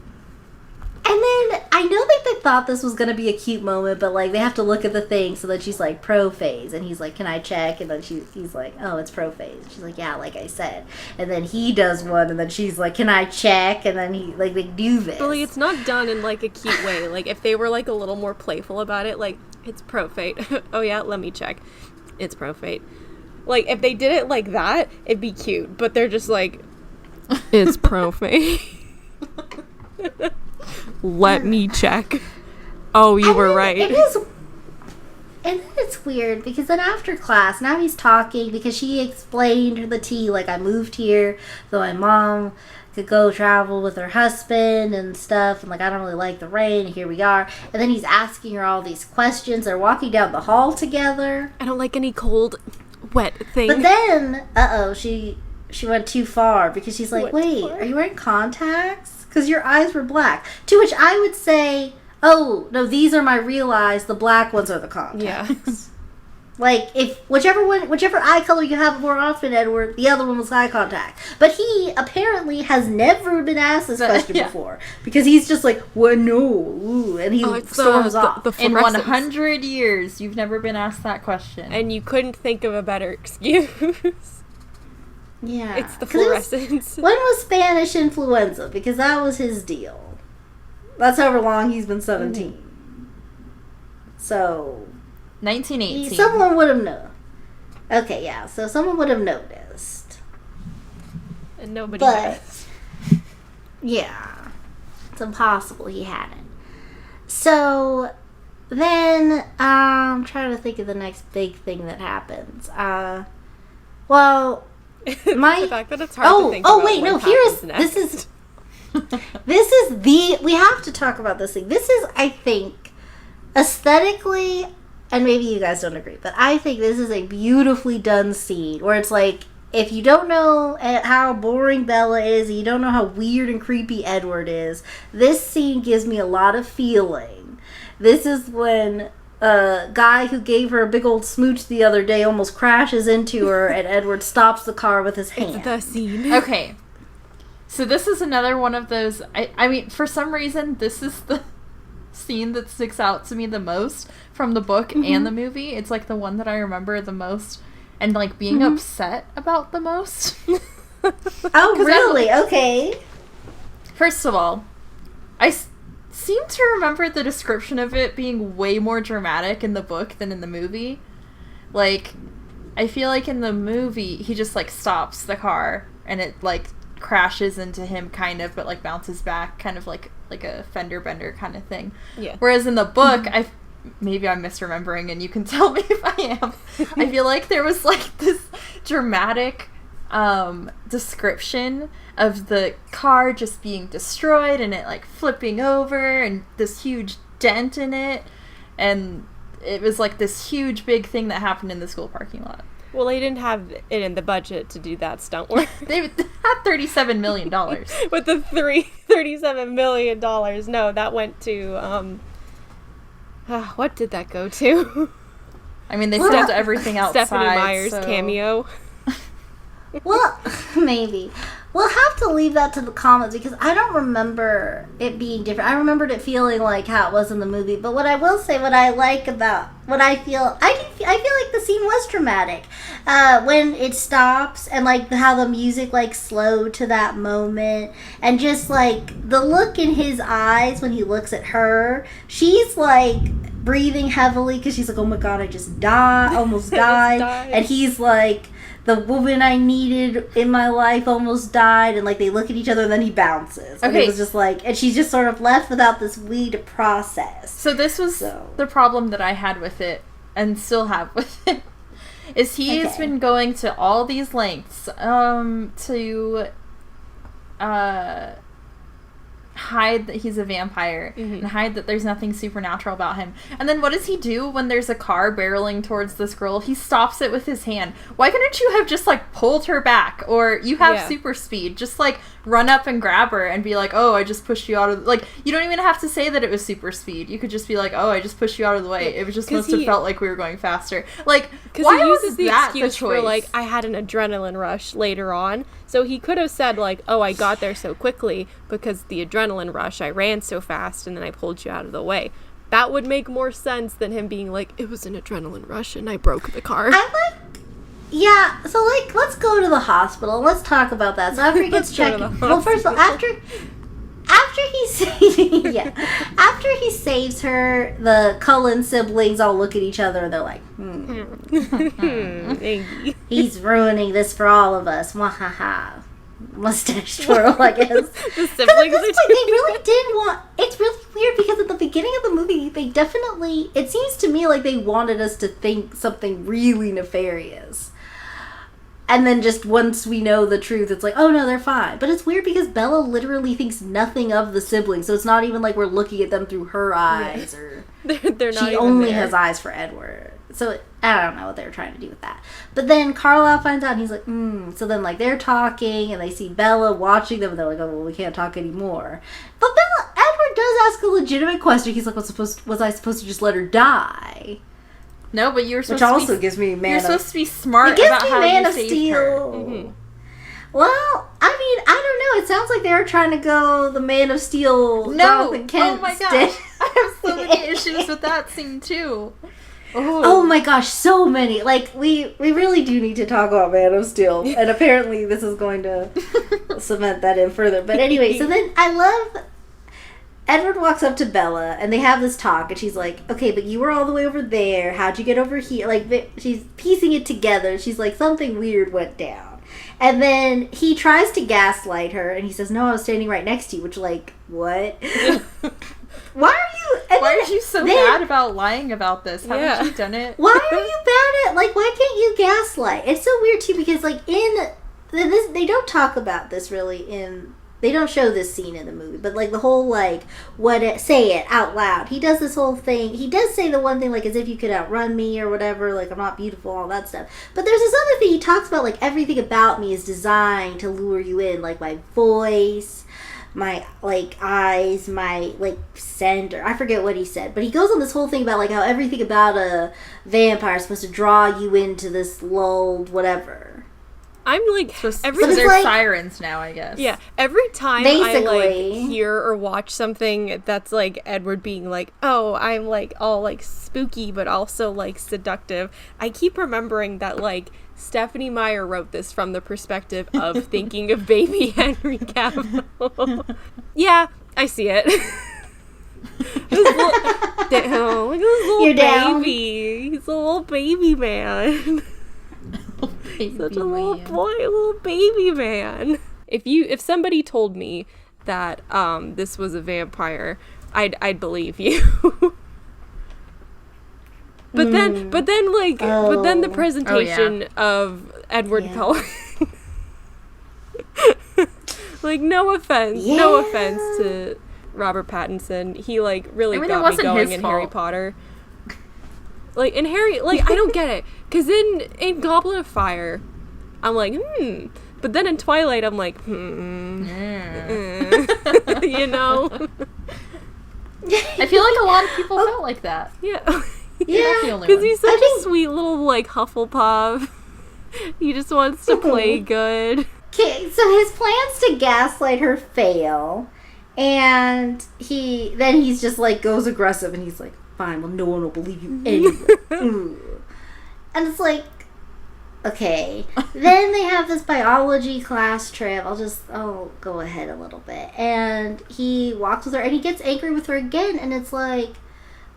S2: And then I know that they thought this was going to be a cute moment, but like they have to look at the thing. So then she's like, pro-phase. And he's like, can I check? And then he's like, oh, it's pro-phase. She's like, yeah, like I said. And then he does one. And then she's like, can I check? And then they do this.
S1: But like, it's not done in like a cute way. Like if they were like a little more playful about it, like it's pro-fate. Oh yeah, let me check. It's pro-fate. Like if they did it like that, it'd be cute. But they're just like, it's pro-fate. Let me check. Oh, you were right.
S2: And then it's weird because then after class, now he's talking because she explained the tea. Like, I moved here so my mom could go travel with her husband and stuff. And, like, I don't really like the rain. Here we are. And then he's asking her all these questions. They're walking down the hall together.
S1: I don't like any cold, wet thing.
S2: But then, she went too far because she's like, wait, are you wearing contacts? Because your eyes were black. To which I would say, oh, no, these are my real eyes. The black ones are the contacts.
S1: Yeah.
S2: Like, if whichever eye color you have more often, Edward, the other one was eye contact. But he apparently has never been asked this question before. Because he's just like, well, no. Ooh, and he storms off.
S3: In 100 years, you've never been asked that question.
S1: And you couldn't think of a better excuse.
S2: Yeah.
S1: It's the
S2: 'Cause it was-
S1: fluorescence.
S2: When was Spanish influenza? Because that was his deal. That's however long he's been 17. So
S3: 1918.
S2: someone would have known. Okay, yeah. So someone would have noticed.
S1: And nobody
S2: But
S1: has.
S2: yeah, it's impossible he hadn't. So then I'm trying to think of the next big thing that happens. Well,
S1: The fact that it's hard to think about
S2: wait, no.
S1: what
S2: Here's
S1: happens next.
S2: this is the we have to talk about this thing. This is, I think, aesthetically, and maybe you guys don't agree, but I think this is a beautifully done scene where it's like, if you don't know how boring Bella is, and you don't know how weird and creepy Edward is, this scene gives me a lot of feeling. This is when a guy who gave her a big old smooch the other day almost crashes into her, and Edward stops the car with his hand.
S1: It's the scene.
S3: Okay. So this is another one of those, I mean, for some reason, this is the scene that sticks out to me the most from the book and the movie. It's like the one that I remember the most and like being upset about the most.
S2: Oh, really? Okay.
S3: First of all, I seem to remember the description of it being way more dramatic in the book than in the movie. Like, I feel like in the movie, he just like stops the car and it like crashes into him kind of, but like bounces back, kind of like a fender bender kind of thing.
S1: Yeah.
S3: Whereas in the book, maybe I'm misremembering and you can tell me if I am. I feel like there was like this dramatic description of the car just being destroyed and it like flipping over and this huge dent in it, and it was like this huge big thing that happened in the school parking lot.
S1: Well, they didn't have it in the budget to do that stunt work.
S3: They had $37 million.
S1: With the $37 million. No, that went to, what did that go to?
S3: I mean, they filmed everything outside.
S1: Stephanie Meyer's cameo.
S2: Well, maybe. We'll have to leave that to the comments because I don't remember it being different. I remembered it feeling like how it was in the movie. But what I will say, what I like about, what I feel, I feel like the scene was dramatic. When it stops and like how the music like slowed to that moment. And just like the look in his eyes when he looks at her. She's like breathing heavily because she's like, oh my God, I just almost died. And he's like, the woman I needed in my life almost died, and like they look at each other and then he bounces. And it was just like, and she's just sort of left without this way to process.
S3: So this was the problem that I had with it, and still have with it, is he has been going to all these lengths to hide that he's a vampire and hide that there's nothing supernatural about him. And then what does he do when there's a car barreling towards this girl? He stops it with his hand. Why couldn't you have just like pulled her back? Or you have super speed. Just like run up and grab her and be like, oh, I just pushed you out of... Like, you don't even have to say that it was super speed. You could just be like, oh, I just pushed you out of the way. It was just must have felt like we were going faster. Like, why
S1: he uses
S3: was
S1: the
S3: that
S1: excuse
S3: the choice?
S1: for like, I had an adrenaline rush later on. So he could have said like, oh, I got there so quickly because the adrenaline rush, I ran so fast and then I pulled you out of the way. That would make more sense than him being like, it was an adrenaline rush and I broke the car.
S2: Yeah, so like, let's go to the hospital. Let's talk about that. So after he gets checked, well, first of all, after he saves her, the Cullen siblings all look at each other and they're like, he's ruining this for all of us. Wahaha. Mustache twirl, I guess.
S1: The siblings
S2: they really did want. It's really weird because at the beginning of the movie, they definitely. It seems to me like they wanted us to think something really nefarious. And then just once we know the truth, it's like, oh no, they're fine. But it's weird because Bella literally thinks nothing of the siblings, so it's not even like we're looking at them through her eyes, or
S1: they're not.
S2: She only has eyes for Edward. So I don't know what they were trying to do with that. But then Carlisle finds out, and he's like, So then like they're talking, and they see Bella watching them, and they're like, oh well, we can't talk anymore. But Edward does ask a legitimate question. He's like, was I supposed to just let her die?
S3: No, but you were supposed
S2: Which also gives me
S3: You're supposed to be smart about how you saved her.
S2: Mm-hmm. Well, I mean, I don't know. It sounds like they were trying to go the Man of Steel.
S3: No,
S2: Jonathan Kent
S3: oh my
S2: instead.
S3: gosh, I have so many issues with that scene too.
S2: Oh my gosh, so many. Like, we really do need to talk about Man of Steel. And apparently this is going to cement that in further. But anyway, so then I love... Edward walks up to Bella, and they have this talk, and she's like, okay, but you were all the way over there. How'd you get over here? Like, she's piecing it together. She's like, something weird went down. And then he tries to gaslight her, and he says, no, I was standing right next to you, which, like, what? Why are you
S3: so bad about lying about this? Haven't you done it?
S2: Why are you bad at, like, why can't you gaslight? It's so weird, too, because, like, they don't talk about this really they don't show this scene in the movie, but, like, the whole, like, say it out loud. He does this whole thing. He does say the one thing, like, as if you could outrun me or whatever, like, I'm not beautiful, all that stuff. But there's this other thing he talks about, like, everything about me is designed to lure you in, like, my voice, my, like, eyes, my, like, scent, or I forget what he said. But he goes on this whole thing about, like, how everything about a vampire is supposed to draw you into this lulled whatever.
S1: I'm like,
S3: so they're like, sirens now, I guess.
S1: Yeah, every time I like hear or watch something that's like Edward being like, oh, I'm like all like spooky but also like seductive, I keep remembering that like Stephanie Meyer wrote this from the perspective of thinking of baby Henry Cavill. Yeah, I see it. Look at this little
S2: You're down.
S1: baby. He's a little baby man. Such a little boy, little baby man. If somebody told me that this was a vampire, I'd believe you. But then the presentation of Edward Cullen. Like, no offense to Robert Pattinson. He like really got me going in Harry Potter. Like, in Harry, like, I don't get it. Because in Goblet of Fire, I'm like, But then in Twilight, I'm like, you know?
S3: I feel like a lot of people felt like that.
S1: Yeah.
S2: Yeah.
S1: Because he's such a sweet little, like, Hufflepuff. He just wants to play good.
S2: Okay, so his plans to gaslight her fail. And he's just, like, goes aggressive, and he's like, fine, well, no one will believe you anyway. And it's like, okay. Then they have this biology class trip. I'll go ahead a little bit. And he walks with her, and he gets angry with her again, and it's like,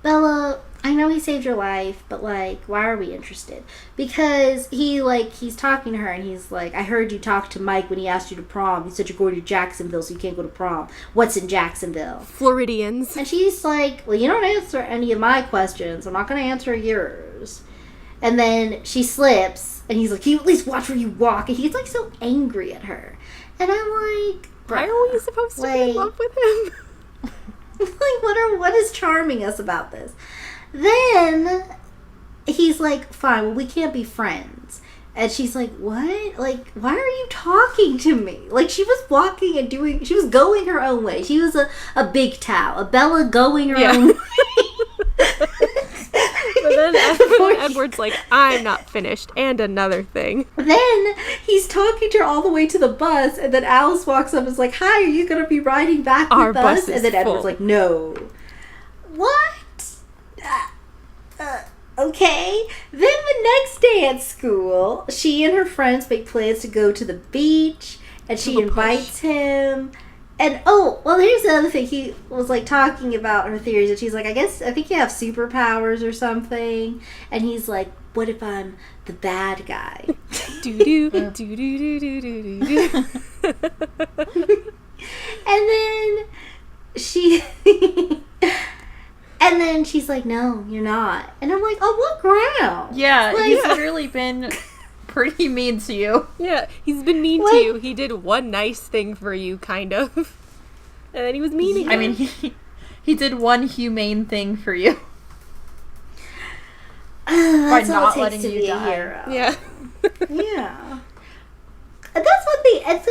S2: Bella, I know he saved your life, but, like, why are we interested? Because he's talking to her, and he's like, I heard you talk to Mike when he asked you to prom. He said you're going to Jacksonville, so you can't go to prom. What's in Jacksonville?
S1: Floridians. And
S2: she's like, well, you don't answer any of my questions. I'm not going to answer yours. And then she slips, and he's like, can you at least watch where you walk? And he gets, like, so angry at her. And I'm like,
S1: why are we supposed to be in love with him?
S2: Like, what is charming us about this? Then he's like, fine, well, we can't be friends. And she's like, what? Like, why are you talking to me? Like, she was walking and she was going her own way. She was a big Tao, a Bella going her own way.
S1: But then Edward's like, I'm not finished, and another thing.
S2: Then he's talking to her all the way to the bus, and then Alice walks up and is like, hi, are you going to be riding back
S1: Our
S2: with us?
S1: bus is
S2: And then Edward's
S1: full.
S2: like, no. What? Okay. Then the next day at school, she and her friends make plans to go to the beach, and she invites him. And, here's the other thing. He was, like, talking about her theories, and she's like, I think you have superpowers or something. And he's like, what if I'm the bad guy?
S1: Do-do, do-do-do-do-do-do.
S2: And then and then she's like, no, you're not. And I'm like, on what ground?
S3: Yeah,
S2: like,
S3: he's literally been pretty mean to you.
S1: Yeah, he's been mean to you. He did one nice thing for you, kind of. And then he was mean again.
S3: I mean, he did one humane thing for you.
S2: That's
S3: by
S2: all
S3: not
S2: it
S3: letting
S2: takes to
S3: you
S2: be
S3: die.
S2: a hero.
S1: Yeah.
S2: Yeah. And that's what they... And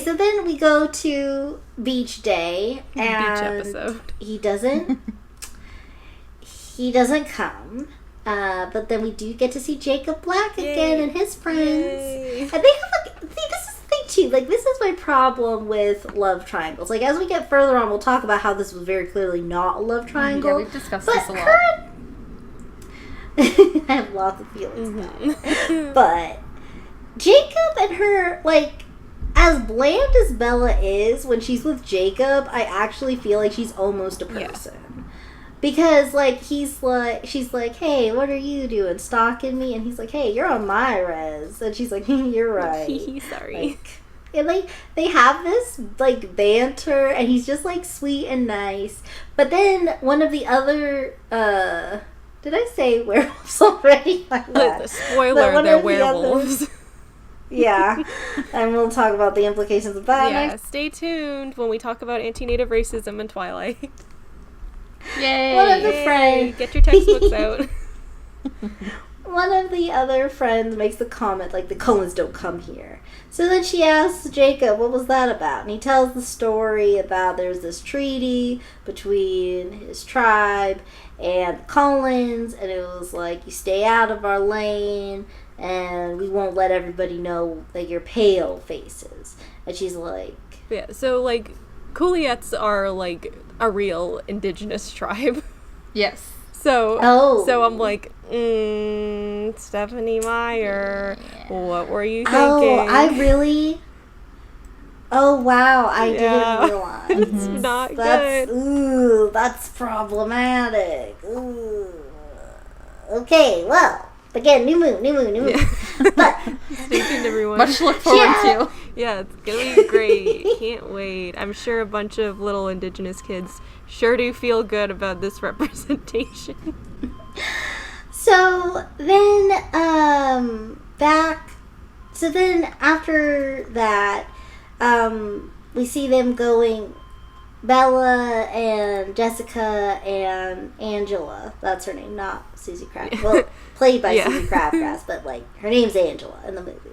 S2: so then we go to beach day. And
S1: beach episode.
S2: He doesn't come. But then we do get to see Jacob Black again and his friends.
S1: Yay.
S2: And they have, like... See, this is the thing, too. Like, this is my problem with love triangles. Like, as we get further on, we'll talk about how this was very clearly not a love triangle.
S3: Yeah, we've discussed this a lot.
S2: I have lots of feelings about it. But Jacob and her, like, as bland as Bella is, when she's with Jacob, I actually feel like she's almost a person. Yeah. Because, like, she's like, hey, what are you doing, stalking me? And he's like, hey, you're on my res. And she's like, you're right.
S1: Sorry.
S2: Like, and, like, they have this, like, banter, and he's just, like, sweet and nice. But then one of the other, did I say werewolves already?
S1: Spoiler, they're werewolves.
S2: Yeah, and we'll talk about the implications of that.
S1: Yeah, stay tuned when we talk about anti-native racism in Twilight.
S3: Yay!
S2: One of the friends,
S1: get your textbooks out.
S2: One of the other friends makes the comment, like, the Coens don't come here. So then she asks Jacob, what was that about? And he tells the story about there's this treaty between his tribe and the Cullens, and it was like, you stay out of our lane, and we won't let everybody know that you're pale faces. And she's like...
S1: Yeah, so, like, Cooliettes are, like, a real indigenous tribe.
S3: Yes.
S1: So I'm like, Stephanie Meyer, what were you thinking?
S2: Oh, wow, I didn't realize.
S1: It's not good.
S2: Ooh, that's problematic. Ooh. Okay, well, again, new moon.
S1: Yeah.
S2: But
S1: stay tuned, everyone.
S3: Much to look forward to.
S1: Yeah, it's gonna be great. Can't wait. I'm sure a bunch of little indigenous kids sure do feel good about this representation.
S2: So then, after that, we see them going, Bella and Jessica and Angela. That's her name, not Susie Crabgrass. Well, played by Susie Crabgrass, but, like, her name's Angela in the movie.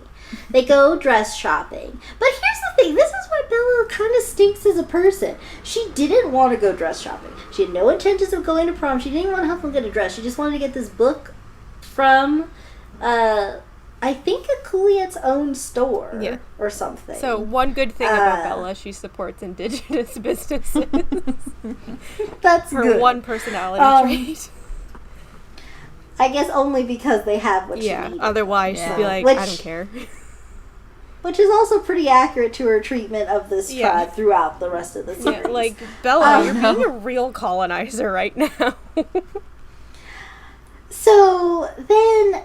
S2: They go dress shopping. But here's the thing. This is why Bella kind of stinks as a person. She didn't want to go dress shopping. She had no intentions of going to prom. She didn't want to help them get a dress. She just wanted to get this book from, I think, a Cooliette's own store or something.
S1: So one good thing about Bella, she supports indigenous businesses.
S2: That's
S1: her one personality trait.
S2: I guess only because they have what she needed.
S1: Otherwise she'd be like, I don't care.
S2: Which is also pretty accurate to her treatment of this tribe throughout the rest of the series.
S1: Yeah, like, Bella, you're being a real colonizer right now.
S2: So then,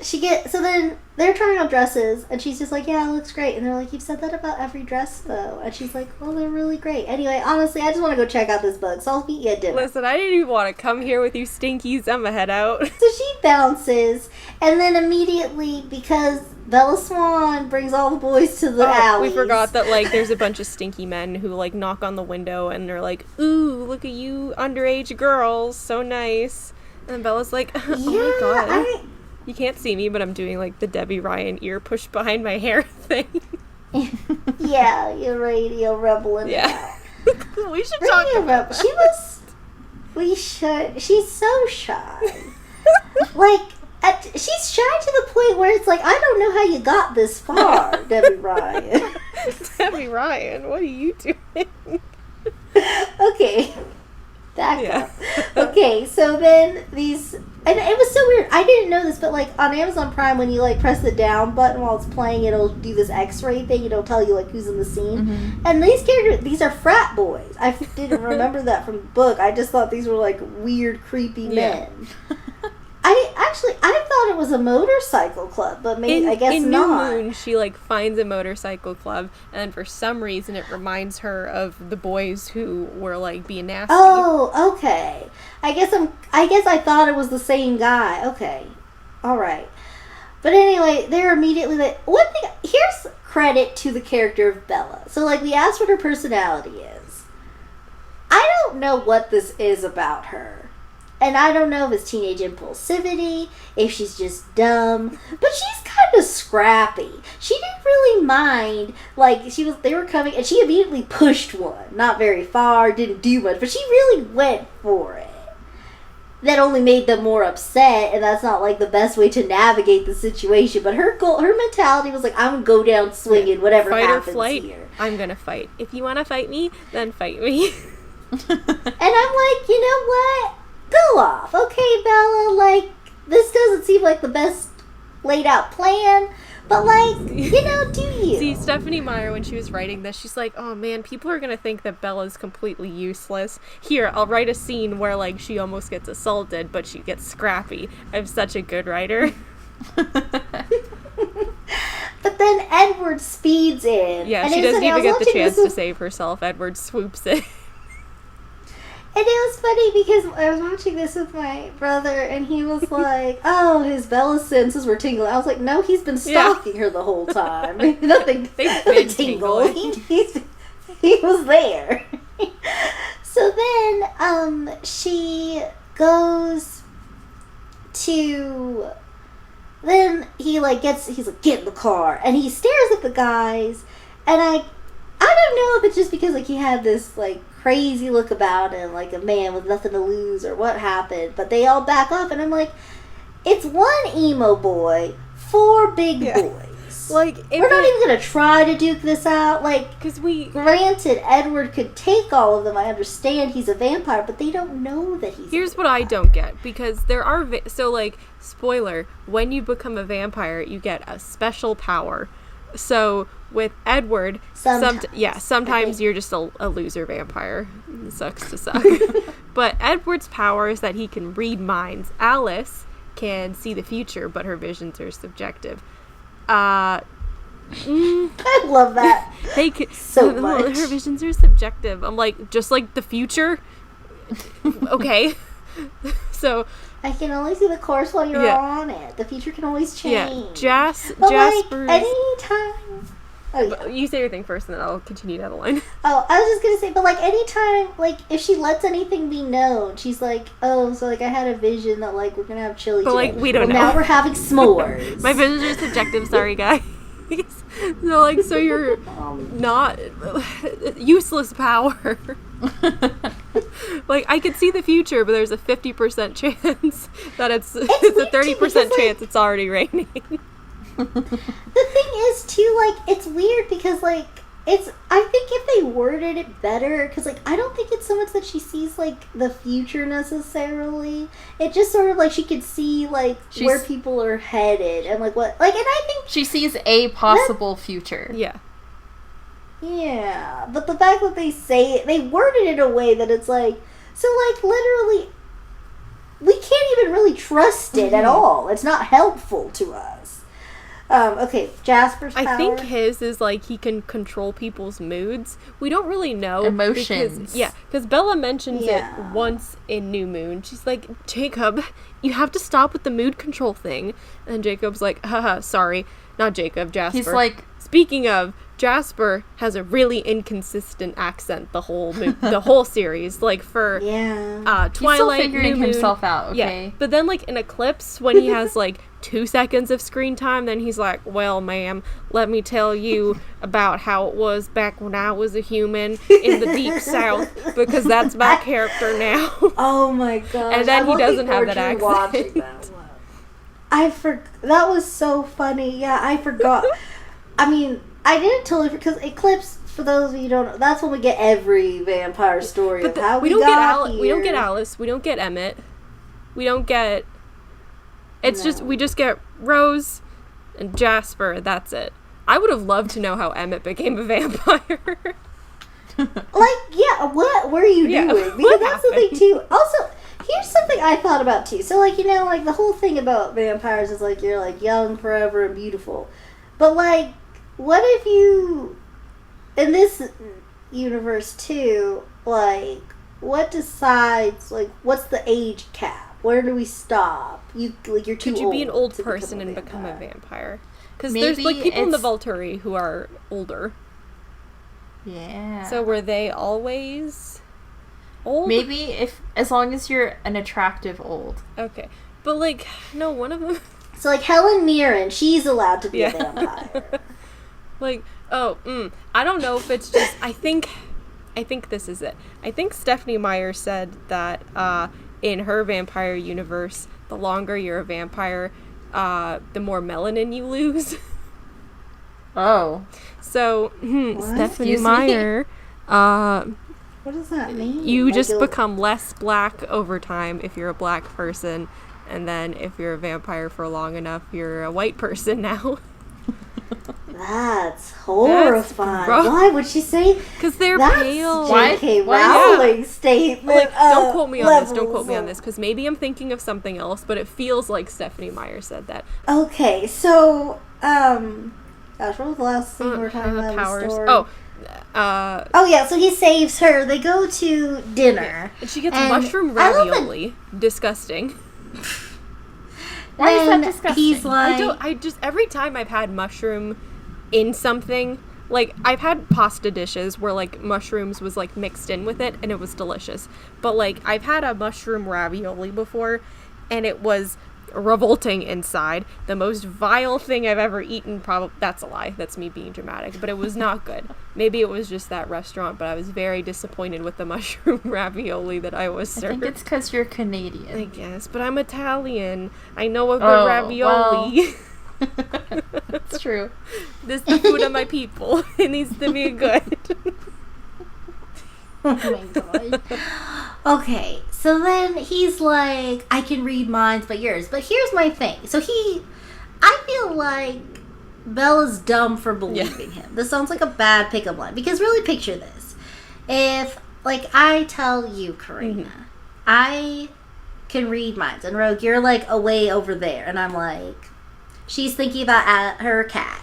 S2: so then they're trying on dresses, and she's just like, yeah, it looks great. And they're like, you've said that about every dress, though. And she's like, well, they're really great. Anyway, honestly, I just want to go check out this book, so I'll meet you at dinner.
S1: Listen, I didn't even want to come here with you stinkies. I'm head out.
S2: So she bounces, and then immediately, because Bella Swan brings all the boys to the alleys.
S1: We forgot that, like, there's a bunch of stinky men who, like, knock on the window, and they're like, ooh, look at you underage girls, so nice. And Bella's like, oh my god. You can't see me, but I'm doing, like, the Debbie Ryan ear push behind my hair thing.
S2: Yeah, you're radio rebel.
S1: Yeah. We should talk about that.
S2: We should. She's so shy. Like, she's shy to the point where it's like, I don't know how you got this far, Debbie Ryan.
S1: Debbie Ryan, what are you doing?
S2: Okay. Back up. Okay, so then and it was so weird. I didn't know this, but, like, on Amazon Prime, when you, like, press the down button while it's playing, it'll do this X-ray thing. It'll tell you, like, who's in the scene. Mm-hmm. And these characters, these are frat boys. I didn't remember that from the book. I just thought these were, like, weird, creepy men. I thought it was a motorcycle club, but maybe I guess not.
S1: In New Moon, she, like, finds a motorcycle club, and for some reason it reminds her of the boys who were, like, being nasty.
S2: Oh, okay. I guess I thought it was the same guy. Okay, all right. But anyway, they're immediately like, one thing. Here's credit to the character of Bella. So, like, we asked what her personality is. I don't know what this is about her. And I don't know if it's teenage impulsivity, if she's just dumb, but she's kind of scrappy. She didn't really mind, like, they were coming, and she immediately pushed one. Not very far, didn't do much, but she really went for it. That only made them more upset, and that's not, like, the best way to navigate the situation, but her mentality was like, I'm gonna go down swinging, whatever
S1: fight
S2: happens
S1: or flight,
S2: here.
S1: I'm gonna fight. If you want to fight me, then fight me.
S2: And I'm like, you know what? go off. Okay, Bella, like, this doesn't seem like the best laid out plan, but, like, do you?
S1: See, Stephanie Meyer, when she was writing this, she's like, oh man, people are gonna think that Bella's completely useless. Here, I'll write a scene where, like, she almost gets assaulted, but she gets scrappy. I'm such a good writer.
S2: But then Edward speeds in.
S1: Yeah,
S2: and
S1: she doesn't even get the chance
S2: this
S1: to save herself. Edward swoops in.
S2: And it was funny because I was watching this with my brother, and he was like, oh, his Bella senses were tingling. I was like, no, he's been stalking her the whole time. Nothing tingled. He was there. So then she goes to... Then he's like, get in the car. And he stares at the guys, and I don't know if it's just because, like, he had this, like, crazy look about him, like a man with nothing to lose or what happened, but they all back off, and I'm like, it's one emo boy, 4 big boys.
S1: Like,
S2: we're not even gonna try to duke this out. Like,
S1: because
S2: granted, Edward could take all of them. I understand he's a vampire, but they don't know that he's.
S1: Here's what I don't get, because there are so, like, spoiler: when you become a vampire, you get a special power. So with Edward, sometimes you're just a loser vampire. It sucks to suck. But Edward's power is that he can read minds. Alice can see the future, but her visions are subjective.
S2: I love that. So much.
S1: Her visions are subjective. I'm like, just like the future? Okay. So...
S2: I can only see the course while you're on it. The future can always change.
S1: Yeah,
S2: but
S1: Jasper's...
S2: like, anytime... Oh, yeah.
S1: You say your thing first, and then I'll continue down the line.
S2: Oh, I was just gonna say, but, like, anytime, like, if she lets anything be known, she's like, oh, so, like, I had a vision that, like, we're gonna have chili.
S1: But, like, we don't know.
S2: Now we're having s'mores.
S1: My visions are subjective, sorry, guys. No, like, so you're not... useless power. Like, I could see the future, but there's a 50% chance that it's a 30% chance it's already raining.
S2: The thing is, too, like, it's weird because, like, I think if they worded it better, because, like, I don't think it's so much that she sees, like, the future necessarily. It just sort of, like, she could see, like, where people are headed and, like, what, like, and I think...
S3: She sees a possible future.
S1: Yeah.
S2: Yeah, but the fact that they say it, they worded it in a way that it's like, so, like, literally, we can't even really trust it at all. It's not helpful to us. Okay, Jasper's power.
S1: I think his is, like, he can control people's moods. We don't really know.
S3: Emotions.
S1: Because Bella mentions it once in New Moon. She's like, Jacob, you have to stop with the mood control thing. And Jacob's like, haha, sorry. Not Jacob, Jasper.
S3: He's like...
S1: Speaking of, Jasper has a really inconsistent accent the whole series. Like, for Twilight,
S3: he's still figuring
S1: New Moon,
S3: himself out, okay?
S1: Yeah, but then, like, in Eclipse, when he has, like, 2 seconds of screen time, then he's like, well, ma'am, let me tell you about how it was back when I was a human in the Deep South, because that's my character now.
S2: Oh my gosh.
S1: And then he doesn't have that accent.
S2: Watching that one. That was so funny. Yeah, I forgot. I mean, I didn't totally, because Eclipse, for those of you who don't know, that's when we get every vampire story of how we got here.
S1: We don't get Alice. We don't get Emmett. We don't get... we just get Rose and Jasper. That's it. I would have loved to know how Emmett became a vampire.
S2: Like, yeah, what were you doing? Because that's the thing, too. Also, here's something I thought about, too. So, like, like, the whole thing about vampires is, like, you're, like, young forever and beautiful. But, like, what if you, in this universe, too, like, what decides, like, what's the age cap? Where do we stop? You're too old.
S1: Could you be an old person and become a vampire? Because there's, like, people in the Volturi who are older.
S3: Yeah.
S1: So were they always old?
S3: Maybe as long as you're an attractive old.
S1: Okay. But, like, no, one of them...
S2: So, like, Helen Mirren, she's allowed to be a vampire.
S1: Like, I don't know if it's just... I think this is it. I think Stephanie Meyer said that in her vampire universe, the longer you're a vampire, the more melanin you lose.
S3: Oh.
S1: So, Stephanie Meyer
S2: What does that mean?
S1: You
S2: Like,
S1: just
S2: you'll-
S1: become less black over time if you're a black person, and then if you're a vampire for long enough, you're a white person now.
S2: That's horrifying.
S1: gross.
S2: Why would she say
S1: Because they're
S2: that's
S1: pale.
S2: J.K.
S3: Why?
S2: Rowling statement?
S1: Like, don't quote me on this. Don't
S2: levels
S1: quote me on
S2: of-
S1: this, because maybe I'm thinking of something else, but it feels like Stephanie Meyer said that.
S2: Okay, so gosh, what was the last thing we were talking about? in the
S1: Powers.
S2: story?
S1: Oh,
S2: Yeah, so he saves her. They go to dinner.
S1: and she gets
S2: And
S1: mushroom
S2: I love that-
S1: ravioli. Disgusting.
S3: Why is that
S2: And
S3: disgusting?
S2: He's like,
S1: I just every time I've had mushroom in something, like I've had pasta dishes where like mushrooms was like mixed in with it and it was delicious. But like I've had a mushroom ravioli before and it was revolting inside. The most vile thing I've ever eaten. Probably that's a lie. That's me being dramatic, but it was not good. Maybe it was just that restaurant, but I was very disappointed with the mushroom ravioli that I was
S3: I
S1: served.
S3: think it's because you're Canadian.
S1: I guess, but I'm Italian. I know a good
S3: Oh,
S1: ravioli.
S3: That's true.
S1: This is the food of my people. It needs to be good.
S2: oh my god. Okay, so then he's like, I can read minds but yours. But here's my thing. So I feel like Bella's dumb for believing him. This sounds like a bad pickup line. Because really picture this. If, like, I tell you, Carina, I can read minds. And Rogue, you're like away over there. And I'm like, she's thinking about her cat.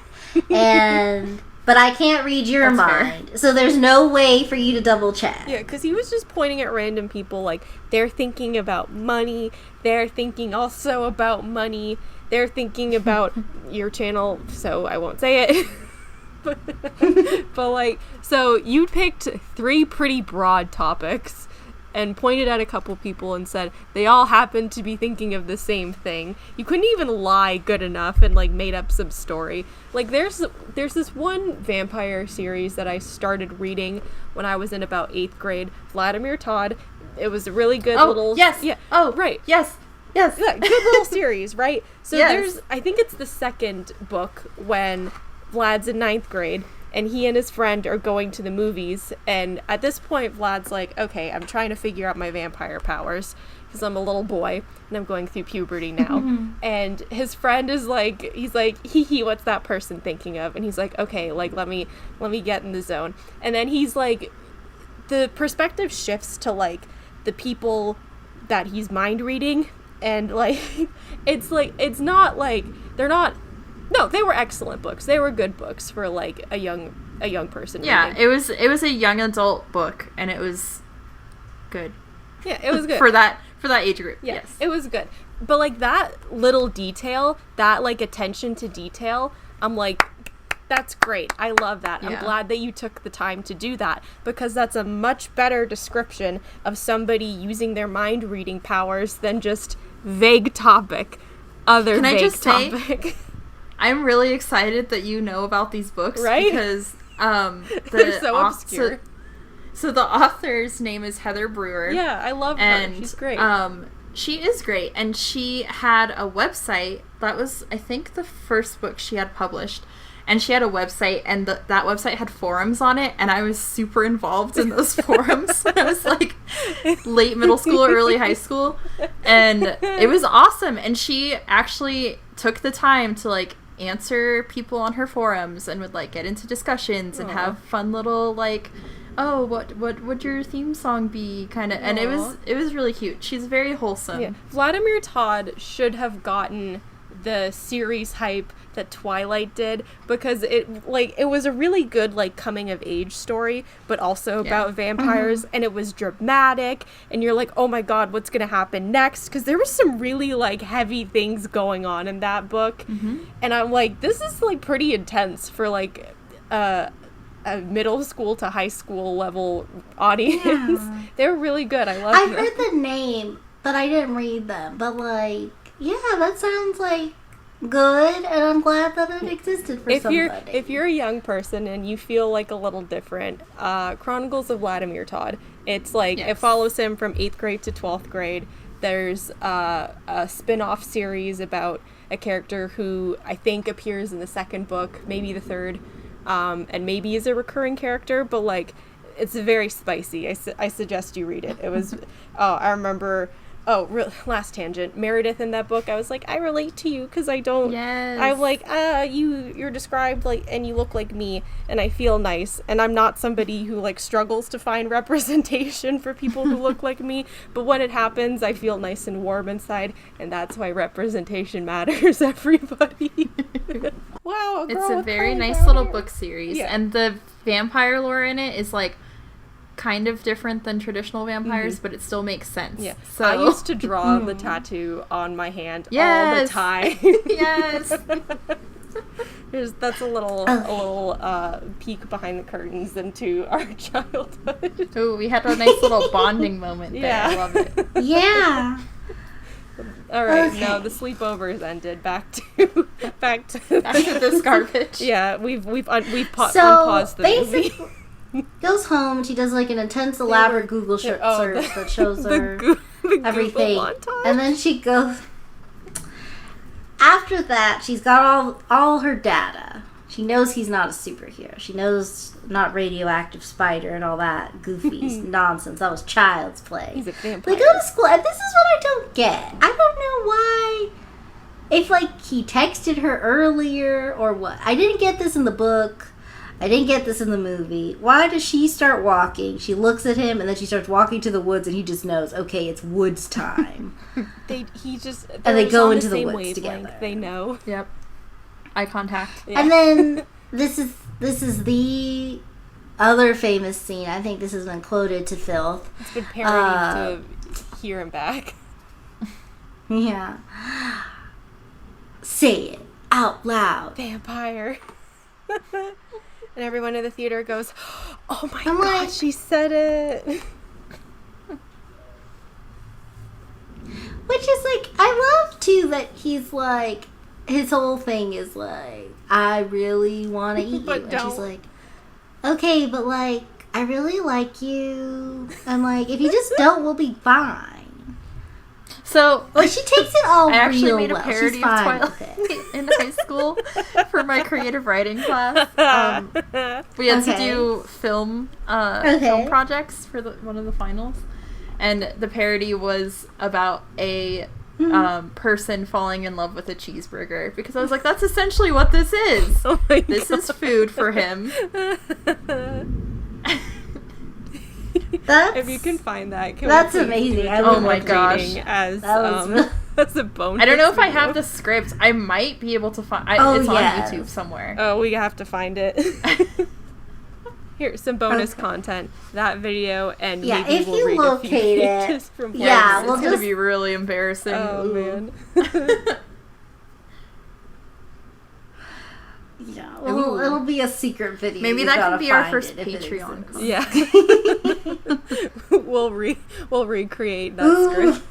S2: And... But I can't read your
S3: That's fair.
S2: mind. So there's no way for you to double check.
S1: Yeah, because he was just pointing at random people like, they're thinking about money, they're thinking also about money, they're thinking about your channel, so I won't say it. but like, so you picked 3 pretty broad topics and pointed at a couple people and said they all happen to be thinking of the same thing. You couldn't even lie good enough and like made up some story. Like there's this one vampire series that I started reading when I was in about 8th grade, Vladimir Todd. It was a really good little
S3: yes.
S1: yeah.
S3: Oh,
S1: right.
S3: Yes.
S1: Yeah, good little series, right? So
S3: Yes.
S1: I think it's the second book when Vlad's in 9th grade and he and his friend are going to the movies, and at this point Vlad's like, okay, I'm trying to figure out my vampire powers because I'm a little boy and I'm going through puberty now. And his friend is like, he's like, hee, what's that person thinking of? And he's like, okay, like let me get in the zone. And then he's like, the perspective shifts to like the people that he's mind reading, and like it's not like they're not. No, they were excellent books. They were good books for like a young person.
S3: Yeah,
S1: reading.
S3: it was a young adult book, and it was good.
S1: Yeah, it was good
S3: for that age group.
S1: Yeah,
S3: Yes,
S1: it was good. But like that little detail, that like attention to detail, I'm like, that's great. I love that. I'm
S3: Yeah.
S1: glad that you took the time to do that, because that's a much better description of somebody using their mind reading powers than just vague topic.
S3: Can I
S1: Vague
S3: just say-
S1: topic.
S3: I'm really excited that you know about these books,
S1: Right?
S3: Because
S1: They're so obscure.
S3: So the author's name is Heather Brewer.
S1: Yeah, I love her.
S3: And
S1: She's great.
S3: she is great, and she had a website that was, I think, the first book she had published. And she had a website, and that website had forums on it, and I was super involved in those forums when I was like late middle school, early high school, and it was awesome. And she actually took the time to like answer people on her forums and would like get into discussions and have fun little like, oh, what would your theme song be kind of, and it was really cute. She's very wholesome.
S1: Yeah. Vladimir Todd should have gotten the series hype that Twilight did, because it was a really good like coming of age story, but also about vampires, and it was dramatic, and you're like, oh my god, what's gonna happen next? Because there was some really like heavy things going on in that book, and I'm like, this is like pretty intense for like a middle school to high school level audience.
S2: Yeah.
S1: They were really good. I love
S2: I
S1: them.
S2: heard the name, but I didn't read them. But like, yeah, that sounds like good, and I'm glad that it existed for somebody.
S1: If you're a young person and you feel like a little different, Chronicles of Vladimir Todd. It's like it follows him from 8th grade to 12th grade. There's a spin-off series about a character who I think appears in the second book, maybe the third, and maybe is a recurring character, but like It's very spicy. I suggest you read it. It was, I remember, last tangent. Meredith in that book, I was like, I relate to you because I don't, I'm like, you're described like, and you look like me, and I feel nice, and I'm not somebody who like struggles to find representation for people who look like me, but when it happens, I feel nice and warm inside, and that's why representation matters, everybody. Wow,
S3: it's a very nice little book series, and the vampire lore in it is like kind of different than traditional vampires, but it still makes sense.
S1: Yeah.
S3: So
S1: I used to draw the tattoo on my hand all the time.
S3: Yes.
S1: That's a little peek behind the curtains into our childhood.
S3: Oh, we had a nice little bonding moment there.
S1: Yeah.
S3: I love it.
S2: Yeah.
S1: All right,
S2: Okay.
S1: no, the sleepovers ended. Back to
S3: this garbage.
S1: Yeah, we've
S2: So
S1: unpaused the movie.
S2: basically, goes home. She does like an intense, elaborate Google search that shows her
S1: the
S2: everything,
S1: Google montage.
S2: and then she goes. After that, she's got all her data. She knows he's not a superhero. She knows not radioactive spider and all that goofy nonsense. That was child's play.
S1: He's a vampire.
S2: They go to school, and this is what I don't get. I don't know why. If, like, he texted her earlier or what. I didn't get this in the book. I didn't get this in the movie. Why does she start walking? She looks at him, and then she starts walking to the woods, and he just knows, okay, it's woods time.
S1: And they
S2: go
S1: on
S2: into the
S1: same
S2: woods
S1: wavelength.
S2: together.
S1: They know.
S3: Yep. Eye contact.
S1: Yeah.
S2: And then this is the other famous scene. I think this has been quoted to filth.
S1: It's been parodied to hear him back.
S2: Yeah. Say it out loud.
S1: Vampire. And everyone in the theater goes, oh my
S2: I'm
S1: god,
S2: like-
S1: she said it.
S2: Which is like, I love too that he's like, his whole thing is like, I really want to eat you.
S1: But
S2: And
S1: don't.
S2: she's like, okay, but like, I really like you. I'm like, if you just don't, we'll be fine.
S3: So
S2: Well, she takes it all
S3: I actually
S2: real
S3: made a
S2: well.
S3: parody
S2: She's
S3: of
S2: fine
S3: Twilight
S2: with it.
S3: in high school for my creative writing class. We had to
S2: Okay.
S3: do film projects for one of the finals, and the parody was about a person falling in love with a cheeseburger, because I was like, that's essentially what this is.
S1: Oh my
S3: This
S1: god.
S3: is food for him.
S2: That's,
S1: If you can find that, can
S2: That's
S1: we please
S2: amazing.
S1: do a
S2: I
S3: would
S1: joint
S3: like to.
S1: reading as
S2: That was really-
S1: as a bonus.
S3: I don't know if I have
S1: video?
S3: the script. I might be able to find.
S2: Oh,
S3: It's
S2: yes.
S3: on YouTube somewhere.
S1: Oh, we have to find it. Here's some bonus
S2: Okay.
S1: content. That video, and
S2: Yeah,
S1: maybe
S2: if
S1: we'll
S2: you
S1: read a few
S2: locate it,
S1: pages from
S2: yeah,
S1: Wales.
S2: we'll
S3: It's gonna
S2: just-
S3: be really embarrassing.
S1: Oh
S3: Ooh.
S1: man.
S2: Yeah, well,
S3: Ooh.
S2: it'll be a secret video.
S3: Maybe
S2: You
S3: that
S2: gotta
S3: can be our
S2: find
S3: first
S2: it if it
S3: Patreon
S2: exists.
S1: Yeah. we'll recreate that
S2: Ooh.
S1: script.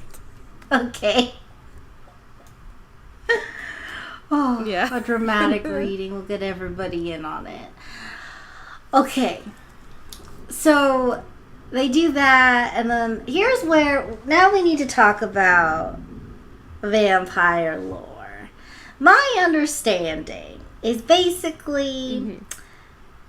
S2: Okay. Oh,
S1: Yeah.
S2: a dramatic reading. We'll get everybody in on it. Okay. So, they do that, and then here's where, now we need to talk about vampire lore. My understanding is basically,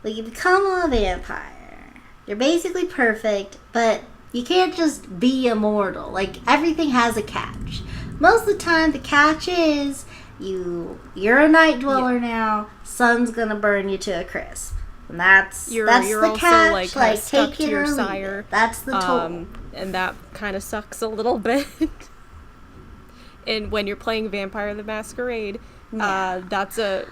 S2: when you become a vampire, you're basically perfect, but you can't just be immortal. Like, everything has a catch. Most of the time, the catch is you're a night dweller now. Sun's gonna burn you to a crisp, and that's
S1: You're
S2: the
S1: also
S2: catch.
S1: like, kinda stuck
S2: take
S1: to
S2: it
S1: your
S2: or leave
S1: sire.
S2: it. That's the toll.
S1: And that kind of sucks a little bit. And when you're playing Vampire the Masquerade,
S2: Yeah.
S1: that's a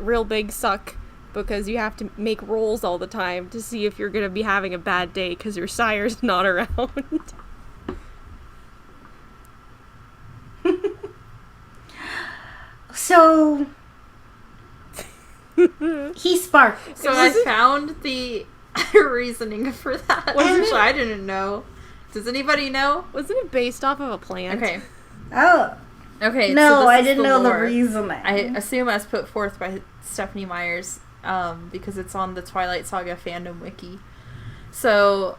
S1: real big suck, because you have to make rolls all the time to see if you're going to be having a bad day because your sire's not around.
S2: So he sparkles.
S3: So I found the reasoning for that,
S1: Wasn't
S3: which
S1: it-
S3: I didn't know. Does anybody know?
S1: Wasn't it based off of a plant?
S3: Okay.
S2: Oh
S3: Okay.
S2: no,
S3: so this
S2: I
S3: is
S2: didn't know the
S3: lore.
S2: reasoning.
S3: I assume as put forth by Stephanie Myers, because it's on the Twilight Saga fandom wiki. So,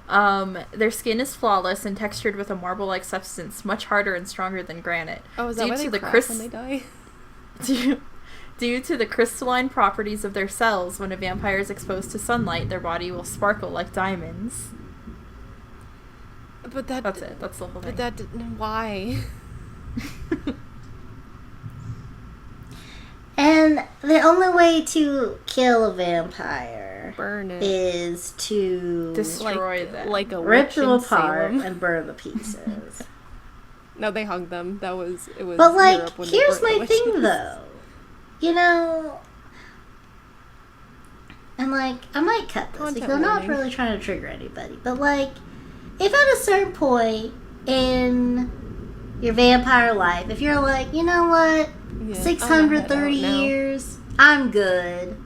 S3: their skin is flawless and textured with a marble-like substance, much harder and stronger than granite.
S1: Oh, is that
S3: Due
S1: why
S3: to
S1: they
S3: the
S1: crack
S3: crisp-
S1: when they die?
S3: Due Due to the crystalline properties of their cells, when a vampire is exposed to sunlight, their body will sparkle like diamonds.
S1: But
S3: That's it. That's the whole thing.
S1: But why?
S2: And the only way to kill a vampire
S1: Burn it.
S2: is to
S3: Destroy them.
S1: Like a
S2: rip
S1: witch
S2: them
S1: in
S2: apart
S1: Salem.
S2: and burn the pieces.
S1: No, they hung them. It was
S2: But, like,
S1: Europe when they
S2: here's
S1: burnt the
S2: my thing,
S1: witches.
S2: though. You know, and, like, I might cut this
S1: Content
S2: because I'm not
S1: warning.
S2: really trying to trigger anybody. But, like, if at a certain point in your vampire life, if you're like, you know what,
S1: Yeah,
S2: 630
S1: I'm gonna head out now.
S2: years, I'm good.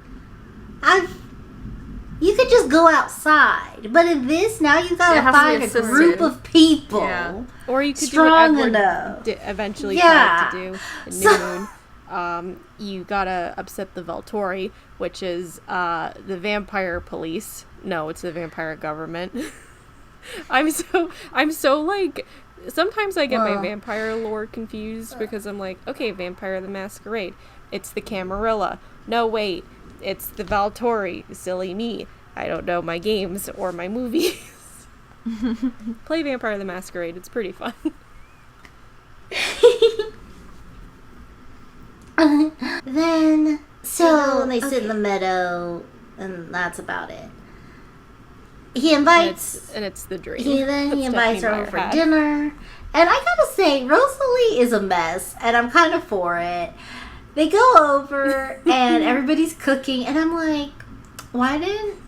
S2: You could just go outside. But in this, now you
S3: Yeah, it
S2: gotta
S3: has to be
S2: find a
S3: assisted.
S2: group of people.
S3: Yeah.
S1: Or you could
S2: strong
S1: do what Edward
S2: enough.
S1: eventually
S2: Yeah.
S1: tried to do in
S2: So-
S1: Noon. You gotta upset the Volturi, which is the vampire police. No, it's the vampire government. I'm so like, sometimes I get my
S2: Well.
S1: vampire lore confused because I'm like, okay, Vampire the Masquerade, it's the Camarilla. No, wait, it's the Volturi. Silly me. I don't know my games or my movies. Play Vampire the Masquerade. It's pretty fun.
S2: Then, so they sit in the meadow, and that's about it. He invites.
S1: And it's the dream.
S2: He
S1: that
S2: invites her
S1: Stephenie
S2: over for
S1: Meyer had.
S2: dinner, and I gotta say, Rosalie is a mess, and I'm kind of for it. They go over, and everybody's cooking, and I'm like, why didn't?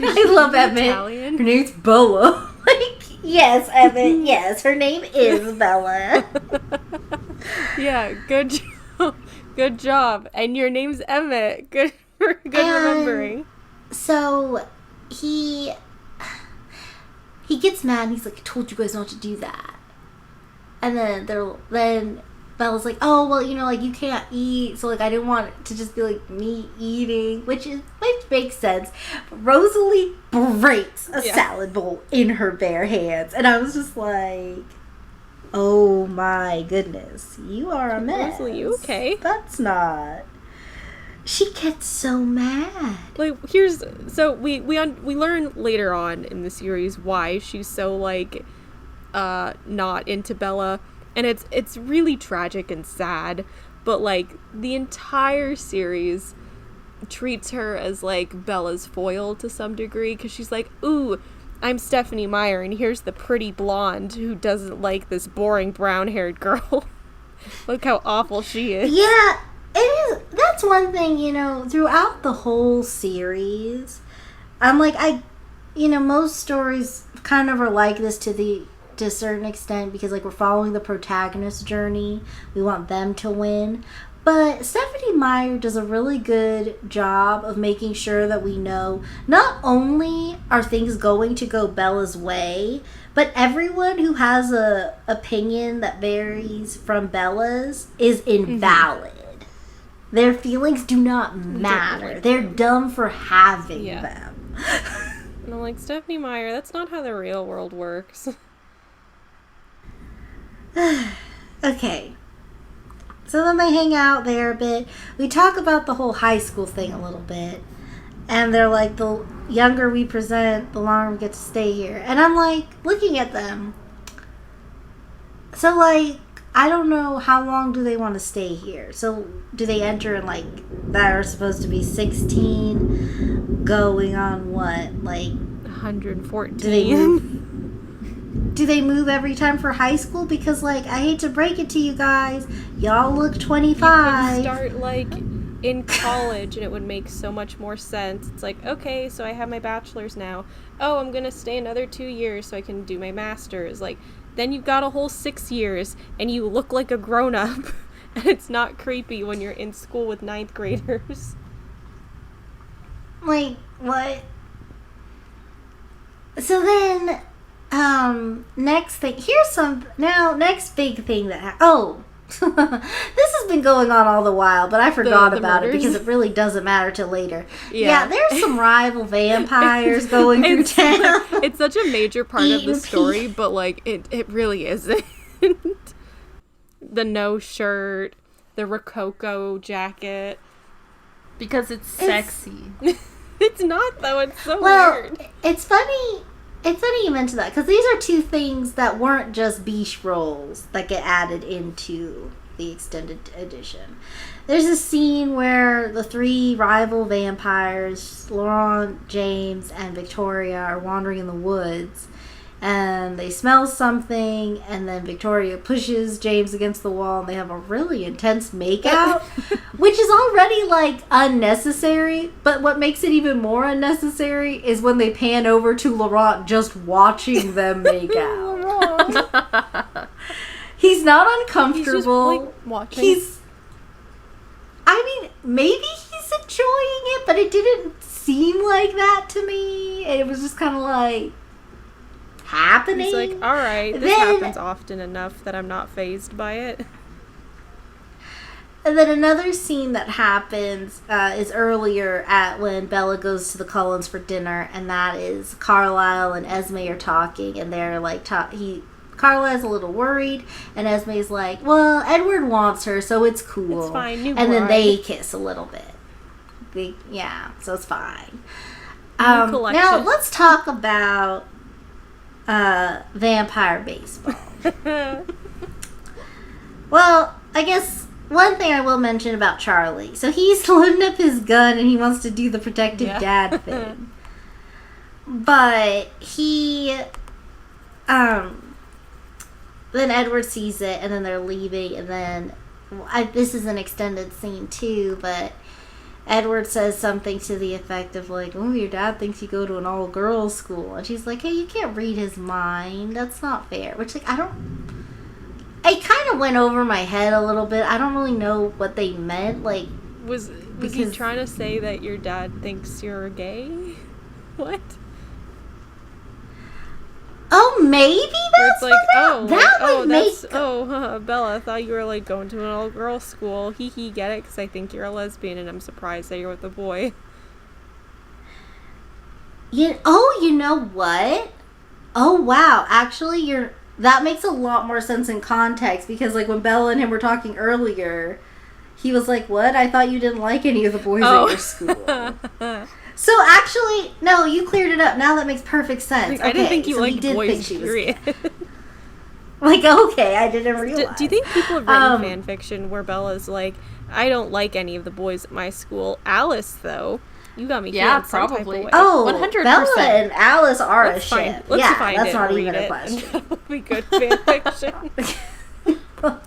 S2: I love Emmett.
S1: Italian?
S2: Her name's Bella. Like, yes, Emmett. Yes, her name is Bella.
S1: Yeah, good job. Good job. And your name's Emmett. Good remembering.
S2: So he gets mad and he's like, I told you guys not to do that. And then Bella's like, oh, well, you know, like, you can't eat, so, like, I didn't want it to just be, like, me eating, which makes sense. But Rosalie breaks a salad bowl in her bare hands, and I was just like, oh my goodness, you are a mess.
S1: Rosalie, you okay?
S2: That's not. She gets so mad.
S1: Like, so we learn later on in the series why she's so, like, not into Bella. And it's really tragic and sad, but, like, the entire series treats her as, like, Bella's foil to some degree, because she's like, ooh, I'm Stephenie Meyer, and here's the pretty blonde who doesn't like this boring brown-haired girl. Look how awful she is.
S2: Yeah, it is. That's one thing, you know, throughout the whole series, I'm like, most stories kind of are like this to a certain extent, because, like, we're following the protagonist's journey. We want them to win. But Stephenie Meyer does a really good job of making sure that we know not only are things going to go Bella's way, but everyone who has a opinion that varies from Bella's is invalid. Their feelings do not matter. They're dumb for having them.
S1: And I'm like, Stephenie Meyer, that's not how the real world works.
S2: Okay. So then they hang out there a bit. We talk about the whole high school thing a little bit. And they're like, the younger we present, the longer we get to stay here. And I'm like, looking at them. So, like, I don't know how long do they want to stay here. So do they enter in, like, that are supposed to be 16, going on what? Like,
S1: 114.
S2: do they move every time for high school? Because, like, I hate to break it to you guys, y'all look 25.
S1: You could start, like, in college and it would make so much more sense. It's like, okay, so I have my bachelor's now. Oh, I'm gonna stay another 2 years so I can do my master's. Like, then you've got a whole 6 years and you look like a grown-up. And it's not creepy when you're in school with 9th graders.
S2: Like, what? So then, next thing, next big thing that this has been going on all the while, but I forgot
S1: The
S2: about it
S1: murders?
S2: because it really doesn't matter till later.
S1: Yeah.
S2: There's some rival vampires going through town.
S1: It's such a major part of
S2: Eating
S1: the story, but, like, it really isn't. The no shirt, the Rococo jacket.
S3: Because it's sexy.
S1: It's not, though. It's so
S2: Well,
S1: weird.
S2: it's funny. It's funny you mentioned that, because these are two things that weren't just biche roles that get added into the extended edition. There's a scene where the three rival vampires, Laurent, James, and Victoria, are wandering in the woods, and they smell something, and then Victoria pushes James against the wall, and they have a really intense makeout, which is already, like, unnecessary, but what makes it even more unnecessary is when they pan over to Laurent just watching them make out. He's not uncomfortable.
S1: He's just, like, watching.
S2: I mean, maybe he's enjoying it, but it didn't seem like that to me. It was just kind of like happening.
S1: He's like, alright, this happens often enough that I'm not fazed by it.
S2: And then another scene that happens is earlier at when Bella goes to the Cullens for dinner, and that is Carlisle and Esme are talking, and they're like, Carlisle's a little worried, and Esme's like, well, Edward wants her, so it's cool.
S1: It's fine, new
S2: and then
S1: bride.
S2: they kiss a little bit. So it's fine.
S1: Collection.
S2: Now, let's talk about vampire baseball. Well, I guess one thing I will mention about Charlie. So he's loading up his gun, and he wants to do the protective dad thing. But he... Then Edward sees it, and then they're leaving, and then this is an extended scene too, but Edward says something to the effect of like, oh, your dad thinks you go to an all-girls school, and she's like, hey, you can't read his mind, that's not fair, which, like, it kind of went over my head a little bit. I don't really know what they meant, like,
S1: Was he trying to say that your dad thinks you're gay? What?
S2: Oh, maybe that's
S1: like, Bella, I thought you were, like, going to an all-girls school. Hee, get it? Because I think you're a lesbian, and I'm surprised that you're with a boy.
S2: You know what? Oh, wow. Actually, that makes a lot more sense in context, because, like, when Bella and him were talking earlier, he was like, what? I thought you didn't like any of the boys at your school. So, actually, no, you cleared it up. Now that makes perfect sense.
S1: I didn't think you
S2: so
S1: liked boys, period.
S2: Like, okay, I didn't realize.
S1: Do you think people have written fan fiction where Bella's like, I don't like any of the boys at my school. Alice, though, you got me feeling some type of way.
S2: Oh,
S3: 100%.
S2: Bella and Alice are a ship.
S1: Let's find
S2: that's
S1: it
S2: not
S1: and
S2: even
S1: read
S2: a question.
S1: That would be good fan fiction.
S2: But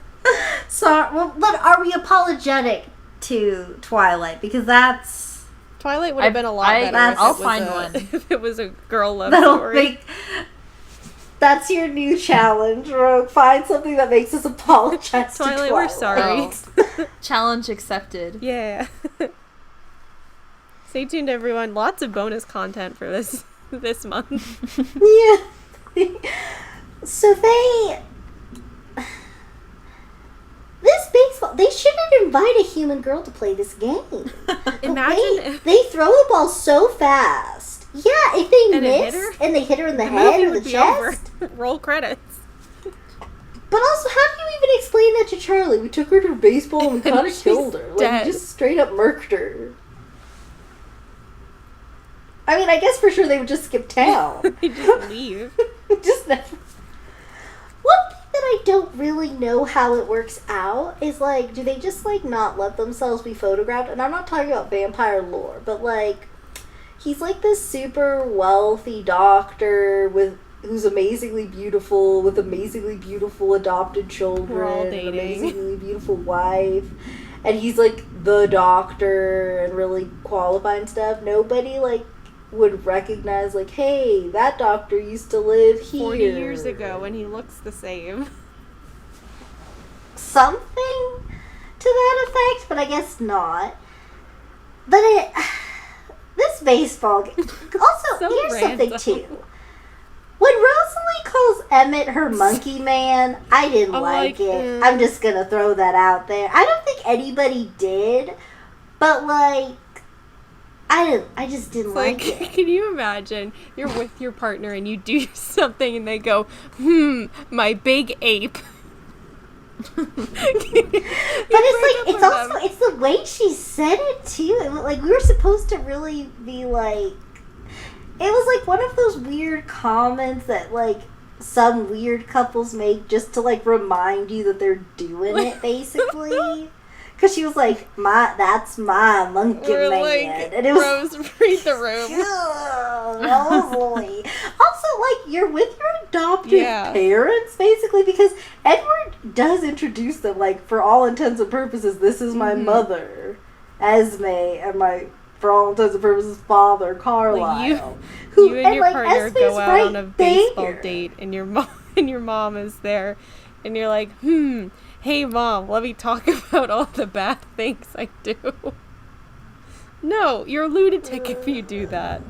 S2: are we apologetic to Twilight? Because that's...
S1: Twilight would have been a lot better if it was a girl love story.
S2: That's your new challenge, Rogue. Find something that makes us apologize to Twilight.
S1: We're sorry.
S3: Challenge accepted.
S1: Yeah. Stay tuned, everyone. Lots of bonus content for this month.
S2: Yeah. So they shouldn't invite a human girl to play this game.
S1: Imagine
S2: they throw the ball so fast. Yeah, if they miss and they hit her in the head or the chest.
S1: Roll credits.
S2: But also, how do you even explain that to Charlie? We took her to baseball and we kind of killed her. Like, we just straight up murked her. I mean, I guess for sure they would just skip town.
S1: They just leave.
S2: Just never. One thing that I don't really know how it works out is, like, do they just, like, not let themselves be photographed? And I'm not talking about vampire lore, but, like, he's, like, this super wealthy doctor who's amazingly beautiful, with amazingly beautiful adopted children, and an amazingly beautiful wife, and he's, like, the doctor and really qualified and stuff. Nobody, like, would recognize, like, hey, that doctor used to live here
S1: 40 years ago, and he looks the same.
S2: Something to that effect, but I guess not. But this baseball game. Also,
S1: So
S2: here's
S1: random.
S2: something too. When Rosalie calls Emmett her monkey man, I didn't like it. I'm just gonna throw that out there. I don't think anybody did, but, like, I just didn't like it.
S1: Can you imagine you're with your partner and you do something and they go, my big ape.
S2: it's also it's the way she said it too. It was like we were supposed to really be like. It was like one of those weird comments that like some weird couples make just to like remind you that they're doing it, basically. Because she was like, that's my monkey
S1: We're
S2: man.
S1: Like,
S2: and it was
S1: Rose, read the room.
S2: Rosalie. Also, like, you're with your adoptive parents, basically, because Edward does introduce them, like, for all intents and purposes, this is my mother, Esme, and for all intents and purposes, father, Carlisle.
S1: Like you and your partner Esme's go out on a baseball date, and your mom is there, and you're like, hey mom, let me talk about all the bad things I do. No, you're a lunatic if you do that.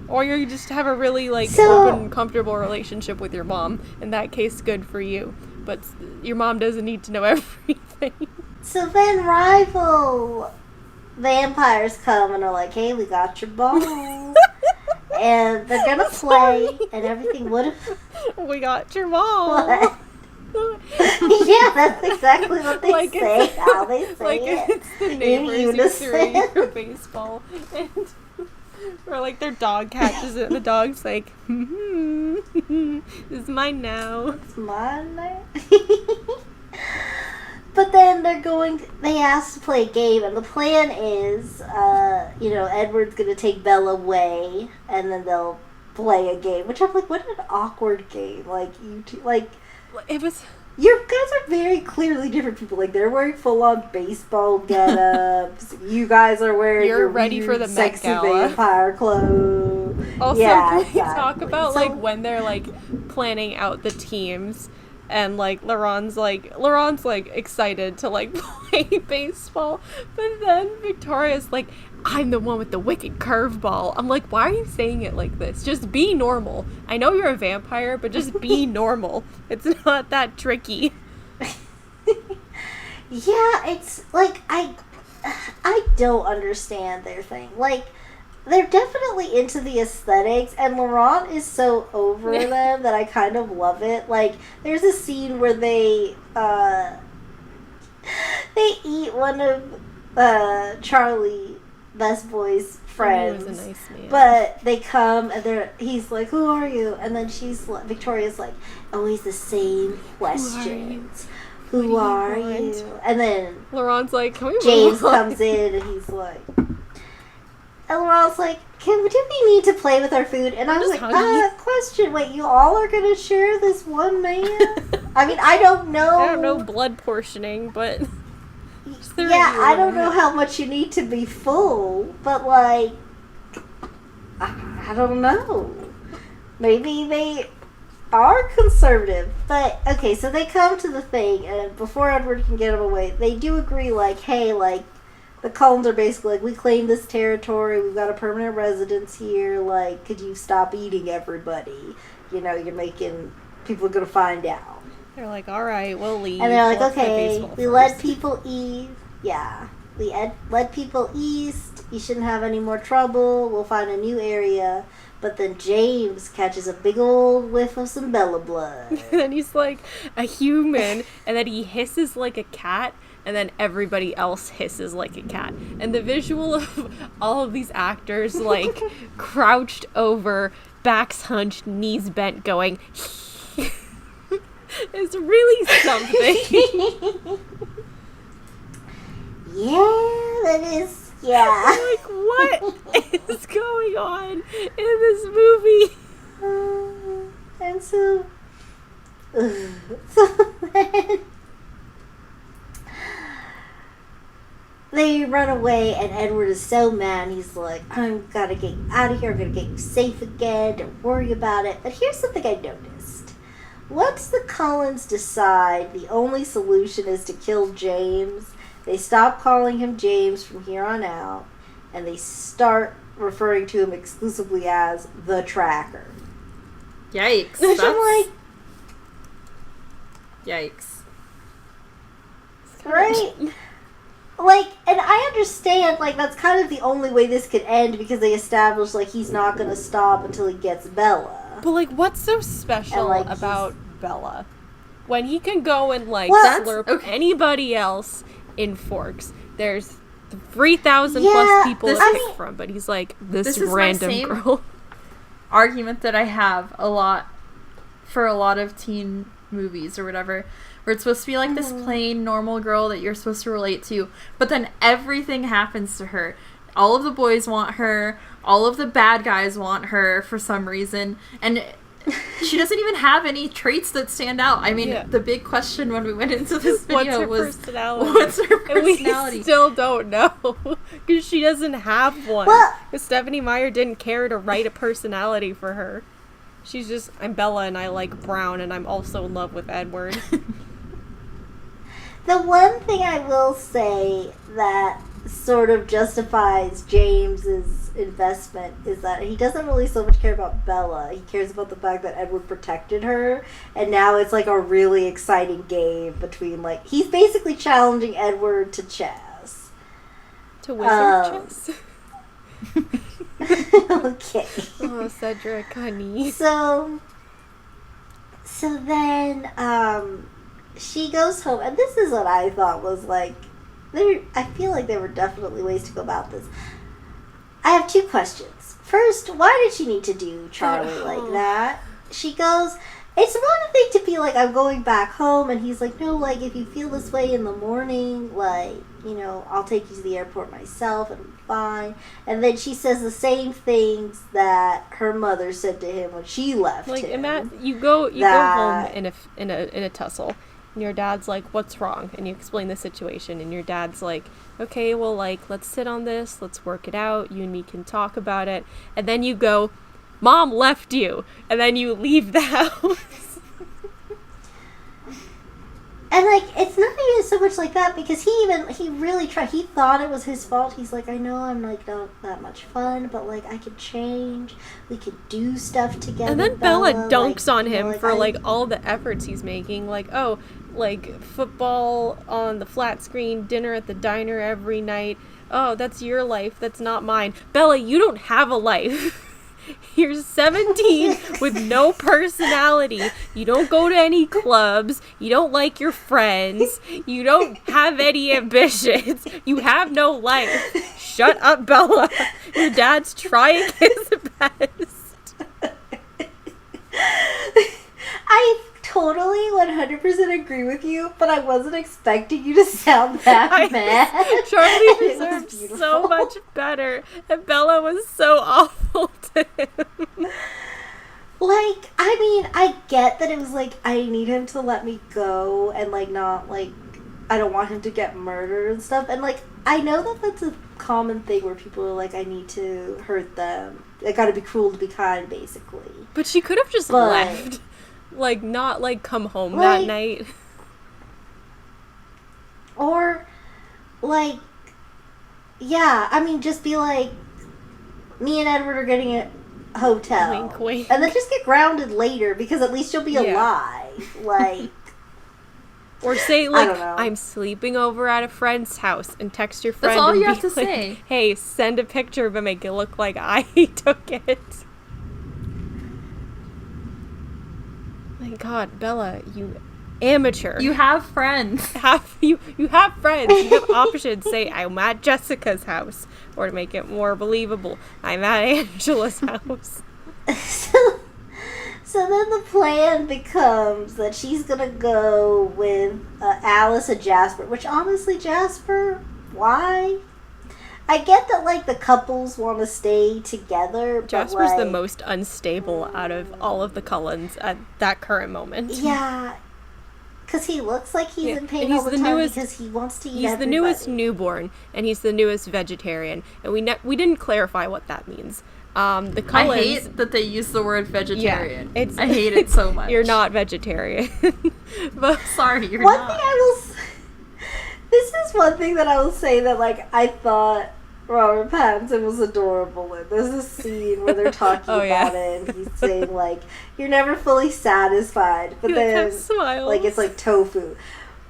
S1: Or you just have a really open, comfortable relationship with your mom. In that case, good for you. But your mom doesn't need to know everything.
S2: So then rival vampires come and are like, hey, we got your ball. And they're gonna play and everything. What if
S1: we got your ball?
S2: What? Yeah, that's exactly what they say. How they say it.
S1: It's the neighbors who threw your baseball, or like their dog catches it, and the dog's like, "This is mine now."
S2: It's mine now. But then they asked to play a game, and the plan is, Edward's gonna take Bella away, and then they'll play a game. Which I'm like, what an awkward game! Like you two, like.
S1: It was.
S2: You guys are very clearly different people. Like, they're wearing full-on baseball get-ups. You guys are wearing your
S1: ready
S2: weird,
S1: for the
S2: sexy
S1: Met Gala.
S2: vampire clothes.
S1: Also,
S2: yeah,
S1: can we talk about when they're planning out the teams, and Laurent's excited to play baseball, but then Victoria's like, I'm the one with the wicked curveball. I'm like, why are you saying it like this? Just be normal. I know you're a vampire, but just be normal. It's not that tricky.
S2: Yeah, it's like I don't understand their thing. Like, they're definitely into the aesthetics, and Laurent is so over them that I kind of love it. Like, there's a scene where they eat one of Charlie Best Boy's friends.
S1: He was a nice man.
S2: But they come and he's like, who are you? And then Victoria's like, always the same questions. Who are you? And then
S1: Laurent's like, can we
S2: James comes in and he's like, and Laurent's like, do we need to play with our food? And I was like, question, wait, you all are going to share this one man? I mean, I don't know.
S1: I don't know blood portioning, but...
S2: Yeah, I don't know how much you need to be full, but I don't know. Maybe they are conservative. But, okay, so they come to the thing, and before Edward can get them away, they do agree, hey, the Cullens are basically we claim this territory, we've got a permanent residence here, could you stop eating everybody? You're making, people are going to find out.
S1: They're like, all right, we'll leave.
S2: And they're like, okay, we let people eat. Yeah, we led people east. You shouldn't have any more trouble. We'll find a new area. But then James catches a big old whiff of some Bella blood.
S1: And then he's like a human, and then he hisses like a cat, and then everybody else hisses like a cat. And the visual of all of these actors, crouched over, backs hunched, knees bent, going... It's really something.
S2: Yeah, that is. Yeah.
S1: What is going on in this movie?
S2: And so then they run away, and Edward is so mad. He's like, I'm gotta get you out of here. I'm gonna get you safe again. Don't worry about it. But here's something I noticed. Once the Cullens decide the only solution is to kill James, they stop calling him James from here on out, and they start referring to him exclusively as the Tracker.
S3: Yikes.
S2: Which I'm like...
S3: Yikes.
S2: Right? And I understand, that's kind of the only way this could end, because they established, he's not going to stop until he gets Bella.
S1: But, what's so special about Bella? when he can go and, like,
S2: Well,
S1: slurp anybody else in forks. There's 3,000 plus people to pick from, but he's like, this random girl.
S3: Argument that I have a lot for a lot of teen movies or whatever, where it's supposed to be like this plain normal girl that you're supposed to relate to, but then everything happens to her. All of the boys want her, all of the bad guys want her for some reason, and she doesn't even have any traits that stand out. I mean, the big question when we went into this video was, what's her personality?
S1: We still don't know, because she doesn't have one. Because Stephenie Meyer didn't care to write a personality for her. She's just, I'm Bella and I like brown and I'm also in love with Edward.
S2: The one thing I will say that sort of justifies James's investment is that he doesn't really so much care about Bella. He cares about the fact that Edward protected her, and now it's like a really exciting game between, like, he's basically challenging Edward to chess.
S1: To wizard chess?
S2: Okay.
S1: Oh, Cedric, honey.
S2: So then, she goes home, and this is what I thought was, like, I feel like there were definitely ways to go about this. I have two questions. First, why did she need to do Charlie like that? She goes, it's one thing to be like, I'm going back home, and he's like, no, like, if you feel this way in the morning, like, you know, I'll take you to the airport myself, and I'm fine. And then she says the same things that her mother said to him when she left him.
S1: You go home in a tussle. And your dad's like, what's wrong? And you explain the situation. And your dad's like, okay, well, like, let's sit on this. Let's work it out. You and me can talk about it. And then you go, Mom left you. And then you leave the house.
S2: And, like, it's not even so much like that, because he really tried. He thought it was his fault. He's like, I know I'm, like, not that much fun, but, like, I could change. We could do stuff together.
S1: And then Bella dunks on him for, like, all the efforts he's making. Like, oh, like, football on the flat screen, dinner at the diner every night. Oh, that's your life. That's not mine. Bella, you don't have a life. You're 17 with no personality. You don't go to any clubs. You don't like your friends. You don't have any ambitions. You have no life. Shut up, Bella. Your dad's trying his best.
S2: I totally 100% agree with you, but I wasn't expecting you to sound that mad.
S1: Charlie deserved so much better, and Bella was so awful to him.
S2: Like, I mean, I get that it was like, I need him to let me go, and, like, not, like, I don't want him to get murdered and stuff, and, like, I know that that's a common thing where people are like, I need to hurt them. I gotta be cruel to be kind, basically.
S1: But she could have just left. Like, not, like, come home that night. Or,
S2: like, yeah, I mean, just be like, me and Edward are getting a hotel.
S1: Wink, wink.
S2: And then just get grounded later, because at least you'll be alive. Like...
S1: Or say, like, I'm sleeping over at a friend's house, and text your friend.
S3: That's all
S1: and
S3: you have to
S1: like,
S3: say.
S1: Hey, send a picture, but make it look like I took it. My God, Bella, you amateur.
S3: You have friends.
S1: You have friends. You have options. Say, I'm at Jessica's house. Or to make it more believable, I'm at Angela's house.
S2: So then the plan becomes that she's going to go with Alice and Jasper, which honestly, Jasper, why? I get that, like, the couples want to stay together, but,
S1: Jasper's
S2: like,
S1: the most unstable out of all of the Cullens at that current moment.
S2: Yeah, because he looks like he's in pain all the time because he wants to eat
S1: He's the newest newborn, and he's the newest vegetarian, and we didn't clarify what that means. The Cullens...
S3: I hate that they use the word vegetarian.
S1: Yeah,
S3: I hate it so much.
S1: You're not vegetarian. But
S3: sorry, you're not.
S2: One thing I will... This is one thing that I will say that, like, I thought Robert Pattinson was adorable in. There's a scene where they're talking about it, and he's saying, like, you're never fully satisfied. But then, like, it's like tofu.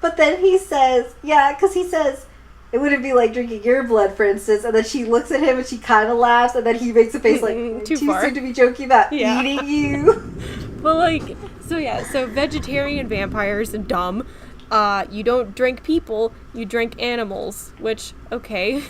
S2: But then he says, because he says, it wouldn't be like drinking your blood, for instance. And then she looks at him and she kind of laughs. And then he makes a face like, too soon to be joking about eating you.
S1: But, like, So vegetarian vampires are dumb. You don't drink people, you drink animals, which, okay.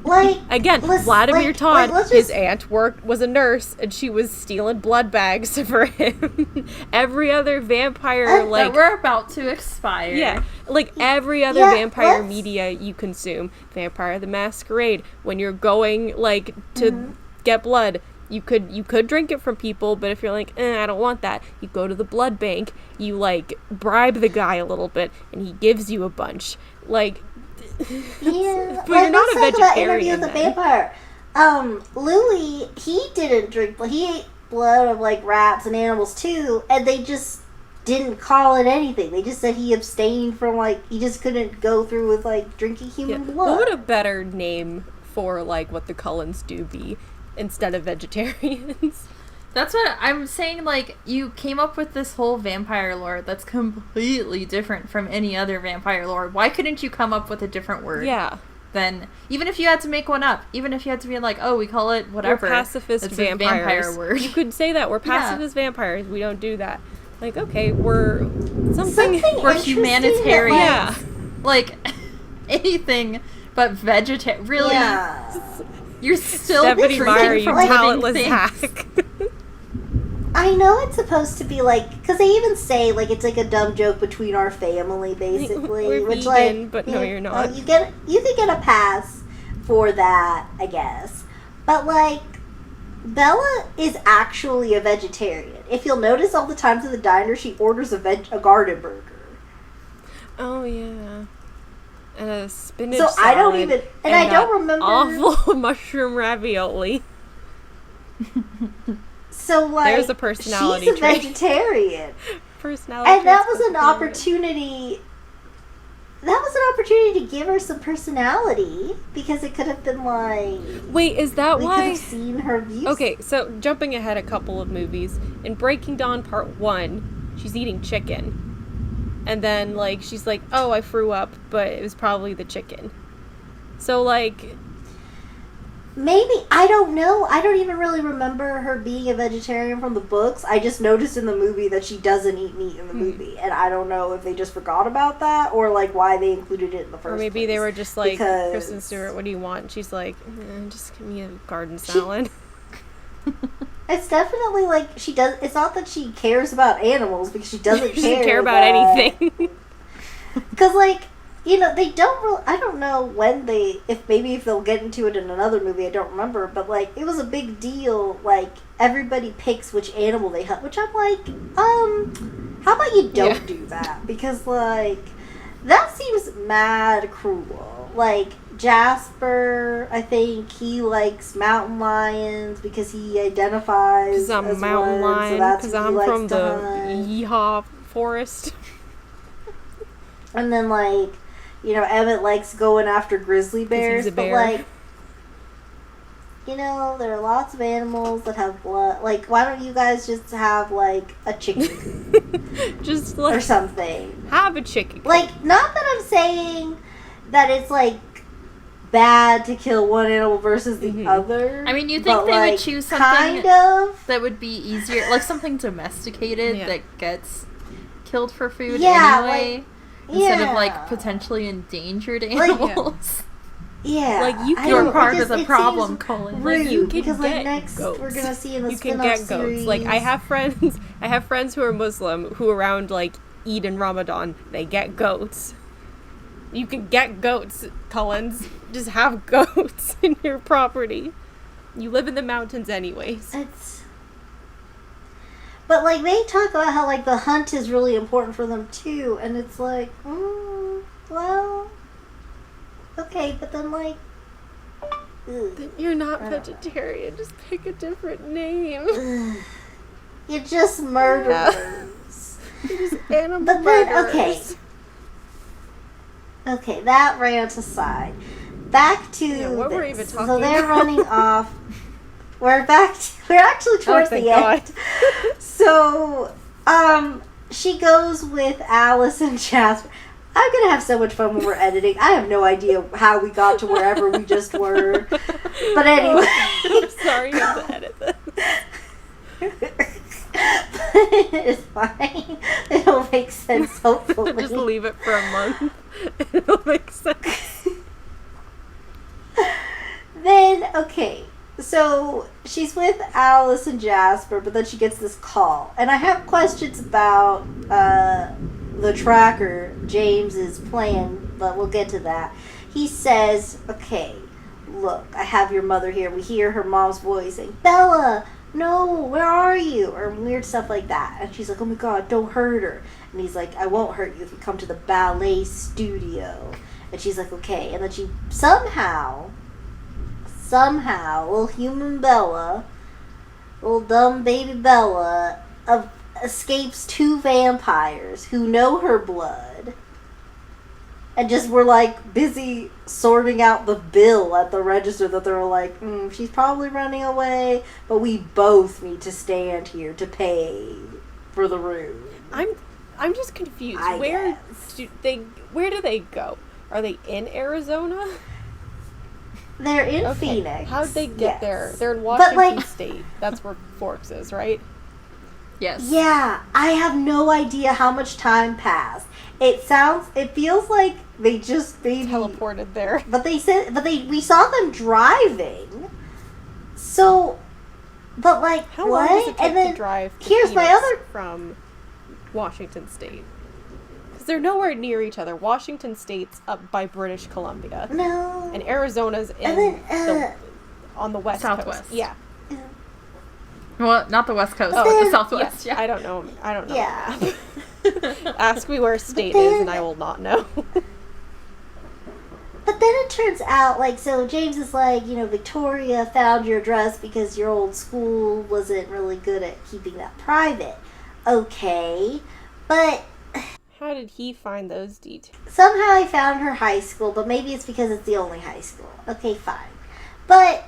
S2: Like,
S1: Again, Vladimir Todd, his aunt was a nurse, and she was stealing blood bags for him. Every other vampire,
S3: that we're about to expire.
S1: Yeah, like every other vampire media you consume. Vampire the Masquerade, when you're going, like, to get blood, you could drink it from people, but if you're like, I don't want that, you go to the blood bank, you, like, bribe the guy a little bit, and he gives you a bunch. Like...
S2: Yeah,
S1: but you're not a vegetarian.
S2: Interview with the vampire. Louis, he didn't drink, but he ate blood of like rats and animals too, and they just didn't call it anything. They just said he abstained from he just couldn't go through with like drinking human blood.
S1: What would a better name for like what the Cullens do be instead of vegetarians?
S3: That's what I'm saying, like, you came up with this whole vampire lore that's completely different from any other vampire lore. Why couldn't you come up with a different word?
S1: Yeah.
S3: Then, even if you had to make one up, even if you had to be like, we call it whatever.
S1: We're pacifist vampires.
S3: A vampire word.
S1: You could say that. We're pacifist vampires. We don't do that. Like, okay, we're we're
S3: humanitarian.
S1: Yeah.
S3: Like, anything but vegetarian. Really?
S2: Yeah.
S3: You're still
S1: Stephanie Meyer, you talentless
S3: things.
S1: hack.
S2: I know it's supposed to be like, because they even say like it's like a dumb joke between our family, basically.
S1: We're
S2: which
S1: vegan, but no, you're not.
S2: You could get a pass for that, I guess. But like, Bella is actually a vegetarian. If you'll notice, all the times in the diner, she orders a garden burger.
S1: Oh yeah. And a spinach
S2: So
S1: salad.
S2: I don't even, and I don't remember
S1: awful mushroom ravioli.
S2: So like,
S1: there's a personality
S2: she's a
S1: trait.
S2: Vegetarian.
S1: Personality.
S2: And that was an opportunity. That was an opportunity to give her some personality, because it could have been like.
S1: Wait, is that
S2: we
S1: why?
S2: We could have seen her views.
S1: Okay, so jumping ahead a couple of movies, in Breaking Dawn Part 1, she's eating chicken. And then, like, she's like, oh, I threw up, but it was probably the chicken. So, like...
S2: Maybe, I don't know. I don't even really remember her being a vegetarian from the books. I just noticed in the movie that she doesn't eat meat in the movie. And I don't know if they just forgot about that, or, like, why they included it in the first place.
S1: Or maybe they were just like, Kristen Stewart, what do you want? And she's like, just give me a garden salad.
S2: It's definitely like she does. It's not that she cares about animals, because she doesn't
S1: care about anything.
S2: Because like, you know, they don't really, I don't know when if they'll get into it in another movie, I don't remember, but like, it was a big deal, like, everybody picks which animal they hunt, which I'm like, how about you don't do that? Because like, that seems mad cruel. Like, Jasper, I think he likes mountain lions because he identifies as
S1: I'm a mountain lion, because I'm from the Yeehaw forest.
S2: And then, like, you know, Emmett likes going after grizzly bears.
S1: He's a bear.
S2: But, like, you know, there are lots of animals that have blood. Like, why don't you guys just have, like, a chicken?
S1: Just, like...
S2: Or something.
S1: Have a chicken.
S2: Like, not that I'm saying that it's, like, bad to kill one animal versus the other.
S3: I mean, you think they would choose something that would be easier, like something domesticated that gets killed for food anyway, instead of like potentially endangered animals.
S1: Like you
S3: you're part of the problem, Colin.
S2: Rude,
S1: like you can
S2: because
S1: get
S2: like next
S1: goats.
S2: we're gonna see in the
S1: you can get goats.
S2: series.
S1: Like I have friends who are Muslim who around like Eid and Ramadan they get goats. You can get goats, Collins. Just have goats in your property. You live in the mountains anyways.
S2: But, like, they talk about how, like, the hunt is really important for them, too. And it's like, well, okay, but then, like...
S1: Then you're not vegetarian. Just pick a different name.
S2: You're just murderers.
S1: You're just animal
S2: but then,
S1: murderers.
S2: Okay, that rant aside. Back to
S1: what were we even talking about?
S2: So they're running off. We're actually towards the end. So, she goes with Alice and Jasper. I'm gonna have so much fun when we're editing. I have no idea how we got to wherever we just were. But anyway.
S1: I'm sorry you have to edit this.
S2: it's fine. It'll make sense, hopefully.
S1: Just leave it for a month. It'll make sense.
S2: Then, okay, so she's with Alice and Jasper, but then she gets this call. And I have questions about the tracker, James's plan, but we'll get to that. He says, okay, look, I have your mother here. We hear her mom's voice saying, Bella, no, where are you? Or weird stuff like that. And she's like, oh my God, don't hurt her. And he's like, I won't hurt you if you come to the ballet studio. And she's like, okay. And then she somehow, little human Bella, little dumb baby Bella, escapes 2 vampires who know her blood. And just were like busy sorting out the bill at the register that they were like, she's probably running away, but we both need to stand here to pay for the room.
S1: I'm just confused. Where do they go? Are they in Arizona?
S2: They're in Phoenix.
S1: How'd they get there? They're in Washington State. That's where Forks is, right?
S3: Yes.
S2: Yeah, I have no idea how much time passed. It feels like they just
S1: teleported there.
S2: But we saw them driving. So, but like,
S1: how
S2: what?
S1: long does it take
S2: and then
S1: to drive to
S2: here's
S1: Phoenix
S2: my other
S1: from Washington State? Because they're nowhere near each other. Washington State's up by British Columbia.
S2: No.
S1: And Arizona's on the west
S3: Southwest.
S1: coast. Yeah.
S3: Well, not the west coast, but the southwest.
S1: Yeah. I don't know.
S2: Yeah.
S1: Ask me where a state is and I will not know.
S2: But then it turns out, like, so James is like, Victoria found your address because your old school wasn't really good at keeping that private. Okay, but
S1: how did he find those details?
S2: Somehow I found her high school, but maybe it's because it's the only high school. Okay, fine. But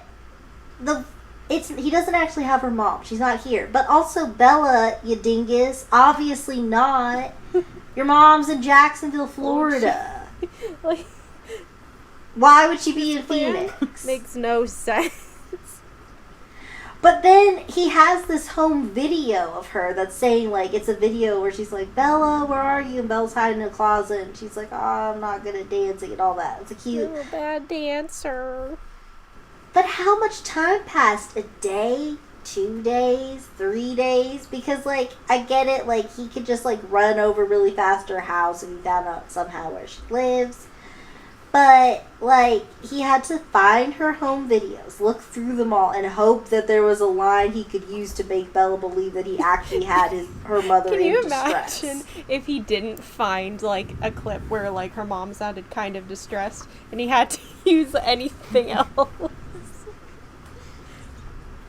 S2: he doesn't actually have her mom. She's not here. But also Bella, you dingus, obviously not. Your mom's in Jacksonville, Florida. Why would she be in Phoenix?
S1: Makes no sense.
S2: But then he has this home video of her that's saying, like, it's a video where she's like, Bella, where are you? And Bella's hiding in a closet, and she's like, oh, I'm not good at dancing and all that. It's a cute...
S1: You're a bad dancer.
S2: But how much time passed? A day? 2 days? 3 days? Because, like, I get it, like, he could just, like, run over really fast to her house and he found out somehow where she lives. But, like, he had to find her home videos, look through them all, and hope that there was a line he could use to make Bella believe that he actually had her mother in distress.
S1: Can you imagine if he didn't find, like, a clip where, like, her mom sounded kind of distressed and he had to use anything else?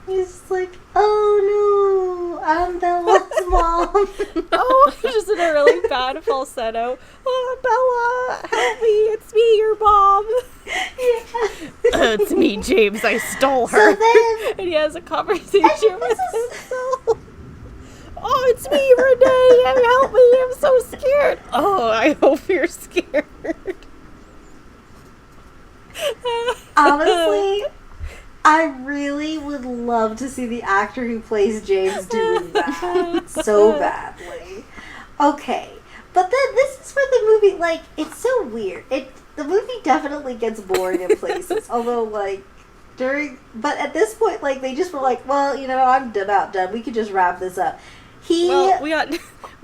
S2: He's just like, oh no, I'm Bella's mom.
S1: Oh, just in a really bad falsetto. Oh, Bella, help me, it's me, your mom. Yeah. It's me, James, I stole her.
S2: So then,
S1: and he has a conversation with himself. Oh, it's me, Renee, help me, I'm so scared. Oh, I hope you're scared.
S2: Honestly, I really would love to see the actor who plays James doing that so badly. Okay, but then this is where the movie, like, it's so weird. The movie definitely gets boring in places, although, like, but at this point, like, they just were like, well, I'm about done. We could just wrap this up.
S1: We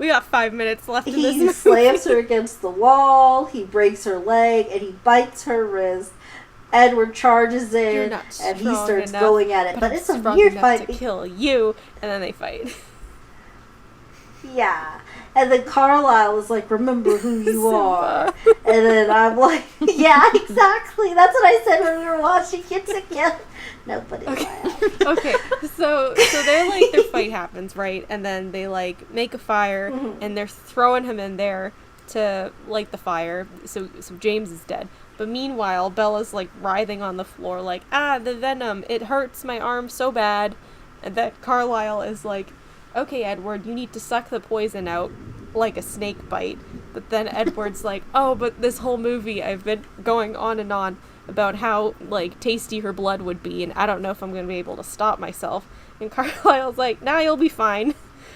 S1: got 5 minutes left in this movie.
S2: He slams her against the wall, he breaks her leg, and he bites her wrist. Edward charges in, and he starts going at it. But it's a weird fight.
S1: To kill you, and then they fight.
S2: Yeah. And then Carlisle is like, remember who you are. And then I'm like, yeah, exactly. That's what I said when we were watching it together. Nobody laughed.
S1: Okay, so they're like, their fight happens, right? And then they, like, make a fire, and they're throwing him in there to light the fire. So James is dead. But meanwhile, Bella's, like, writhing on the floor, like, the venom, it hurts my arm so bad. And then Carlisle is like, okay, Edward, you need to suck the poison out like a snake bite. But then Edward's like, oh, but this whole movie I've been going on and on about how, like, tasty her blood would be, and I don't know if I'm going to be able to stop myself. And Carlisle's like, nah, you'll be fine.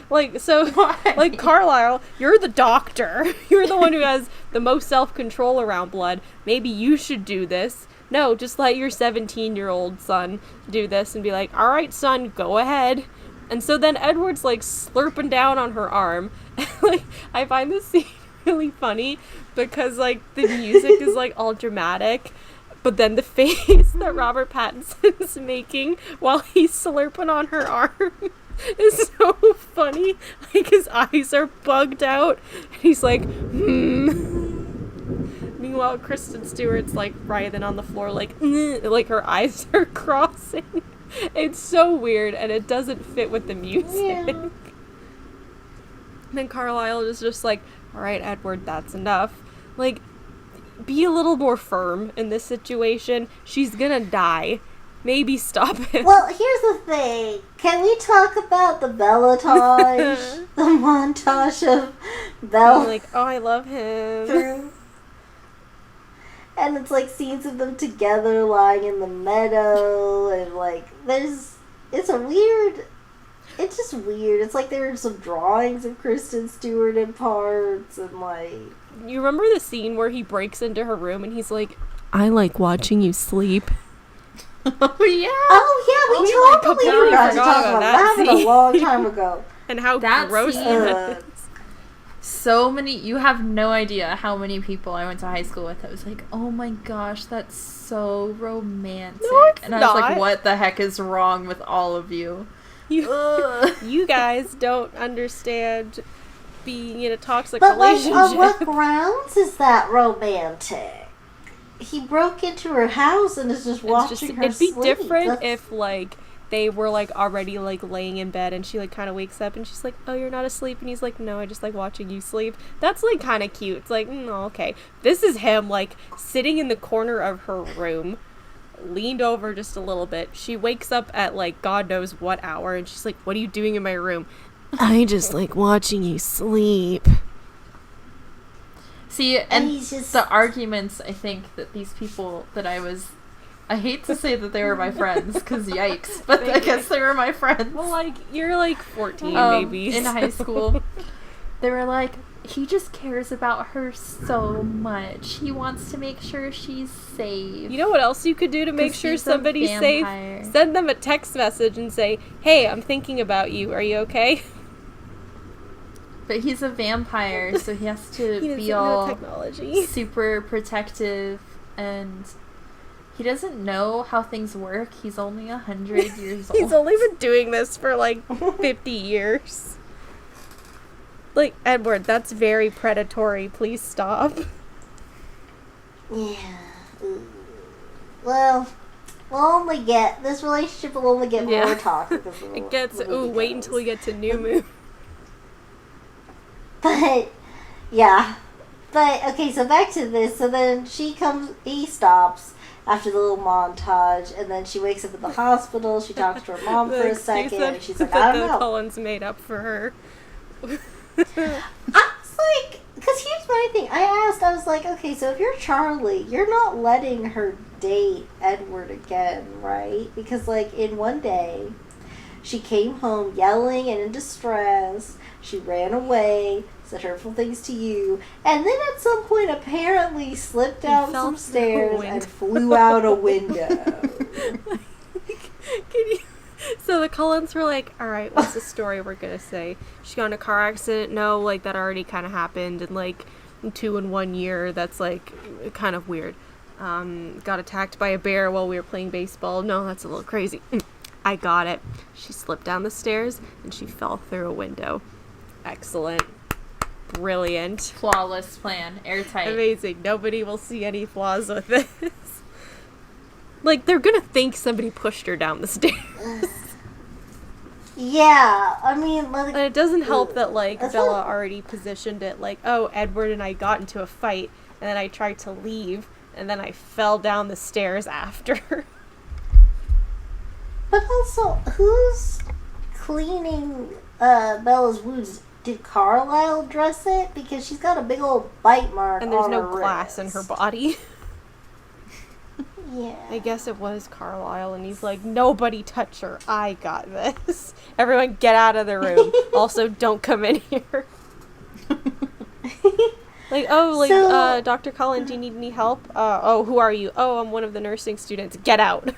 S1: Like, so,
S3: Why?
S1: like, Carlisle, you're the doctor. You're the one who has the most self-control around blood. Maybe you should do this. No, just let your 17-year-old son do this and be like, all right, son, go ahead. And so then Edward's, like, slurping down on her arm. And, like, I find this scene really funny because, like, the music is, like, all dramatic. But then the face that Robert Pattinson's making while he's slurping on her arm is so funny. Like, his eyes are bugged out. And he's like, Meanwhile, Kristen Stewart's, like, writhing on the floor, like her eyes are crossing. It's so weird, and it doesn't fit with the music.
S2: Yeah.
S1: Then Carlisle is just like, all right, Edward, that's enough. Like, be a little more firm in this situation. She's gonna die. Maybe stop it.
S2: Well, here's the thing. Can we talk about the Bellatage? The montage of Bella
S1: Like, oh, I love him.
S2: through. And it's like scenes of them together lying in the meadow. And like, it's just weird. It's like there are some drawings of Kristen Stewart in parts. And like,
S1: You remember the scene where he breaks into her room and he's like, I like watching you sleep.
S3: Oh, yeah.
S2: oh yeah, we
S1: completely
S2: forgot to
S1: forgot
S2: talk
S1: about
S2: about
S1: that
S2: that a
S1: scene.
S2: long time ago.
S1: And how
S3: That
S1: gross
S3: scene-
S1: that is.
S3: So many, you have no idea how many people I went to high school with. I was like, oh my gosh, that's so romantic.
S1: No, it's
S3: and I was like,
S1: not.
S3: what the heck is wrong with all of you? Ugh.
S1: You guys don't understand being in a toxic
S2: But like,
S1: relationship.
S2: on what grounds is that romantic? He broke into her house and is just watching her
S1: it'd be
S2: sleep.
S1: different
S2: That's-
S1: if, like, they were, like, already, like, laying in bed and she, like, kind of wakes up and she's like, oh, you're not asleep? And he's like, no, I just like watching you sleep. That's, like, kind of cute. It's like, okay. This is him, like, sitting in the corner of her room, leaned over just a little bit. She wakes up at, like, God knows what hour, and she's like, what are you doing in my room? I just like watching you sleep.
S3: See, and
S2: he's just-
S3: the arguments, I think, that these people that I hate to say that they were my friends, because yikes, but I guess they were my friends.
S1: Well, like, you're, like, 14, maybe.
S3: In
S1: so-
S3: high school. They were like, he just cares about her so much. He wants to make sure she's safe.
S1: You know what else you could do to make
S3: 'Cause
S1: sure
S3: he's a
S1: somebody's safe?
S3: vampire.
S1: Send them a text message and say, hey, I'm thinking about you. Are you okay?
S3: But he's a vampire, so he has to
S1: He doesn't
S3: be
S1: know
S3: all
S1: technology.
S3: super protective, and he doesn't know how things work. He's only 100 years old.
S1: He's only been doing this for, like, 50 years. Like, Edward, that's very predatory. Please stop.
S2: Yeah. Ooh. Well, this relationship will only get
S1: Yeah.
S2: more toxic. as the
S1: It gets,
S2: movie
S1: wait
S2: goes.
S1: until we get to New Moon.
S2: But, yeah. But, okay, so back to this. So then he stops after the little montage, and then she wakes up at the hospital. She talks to her mom for a second, and she's like, I don't know.
S1: Cullen's made up for her.
S2: I was like, because here's my thing. I was like, okay, so if you're Charlie, you're not letting her date Edward again, right? Because, like, in one day, she came home yelling and in distress. She ran away, said hurtful things to you, and then at some point apparently slipped down
S1: fell
S2: some
S1: through a
S2: stairs
S1: window.
S2: and flew out a window.
S1: Can you... So the Cullens were like, alright, what's the story we're gonna say? She got in a car accident? No, like, that already kind of happened, and, like, 2 in 1 year, that's, like, kind of weird. Got attacked by a bear while we were playing baseball? No, that's a little crazy. I got it. She slipped down the stairs, and she fell through a window. Excellent. Brilliant.
S3: Flawless plan. Airtight.
S1: Amazing. Nobody will see any flaws with this. Like, they're gonna think somebody pushed her down the stairs.
S2: Yeah, I mean, like,
S1: And it doesn't help that, like,
S2: That's
S1: Bella
S2: not-
S1: already positioned it like, oh, Edward and I got into a fight, and then I tried to leave, and then I fell down the stairs after.
S2: but also, who's cleaning Bella's wounds? Did Carlisle dress it? Because she's got a big old bite mark
S1: And there's
S2: on
S1: no
S2: her
S1: glass in her
S2: wrist.
S1: body.
S2: Yeah.
S1: I guess it was Carlisle, and he's like, nobody touch her. I got this. Everyone get out of the room. Also, don't come in here. Dr. Cullen, do you need any help? Who are you? Oh, I'm one of the nursing students. Get out.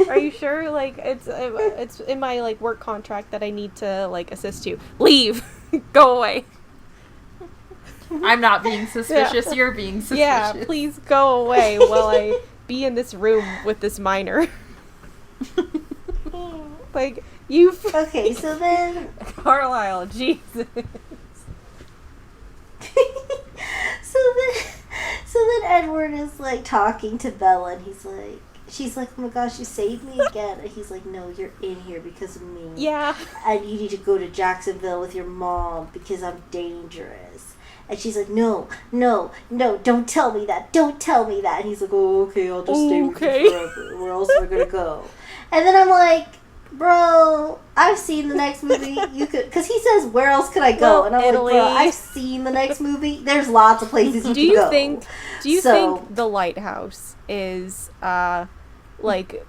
S1: Are you sure? Like, it's in my, like, work contract that I need to, like, assist you. Leave. Go away.
S3: I'm not being suspicious.
S1: Yeah.
S3: You're being suspicious.
S1: Yeah, please go away while I be in this room with this minor. Like, you...
S2: Okay, so then...
S1: Carlisle, Jesus.
S2: So then Edward is like talking to Bella, and she's like, oh my gosh, you saved me again. And he's like, no, you're in here because of me.
S1: Yeah.
S2: And you need to go to Jacksonville with your mom because I'm dangerous. And she's like, no, don't tell me that. Don't tell me that. And he's like, oh, okay, I'll just stay with you forever. Where else am I going to go? And then I'm like, bro, I've seen the next movie. You could, because he says, where else could I go?
S1: Well,
S2: and I'm
S1: Italy.
S2: like, bro, I've seen the next movie. There's lots of places you can go.
S1: Do you think the lighthouse is, like,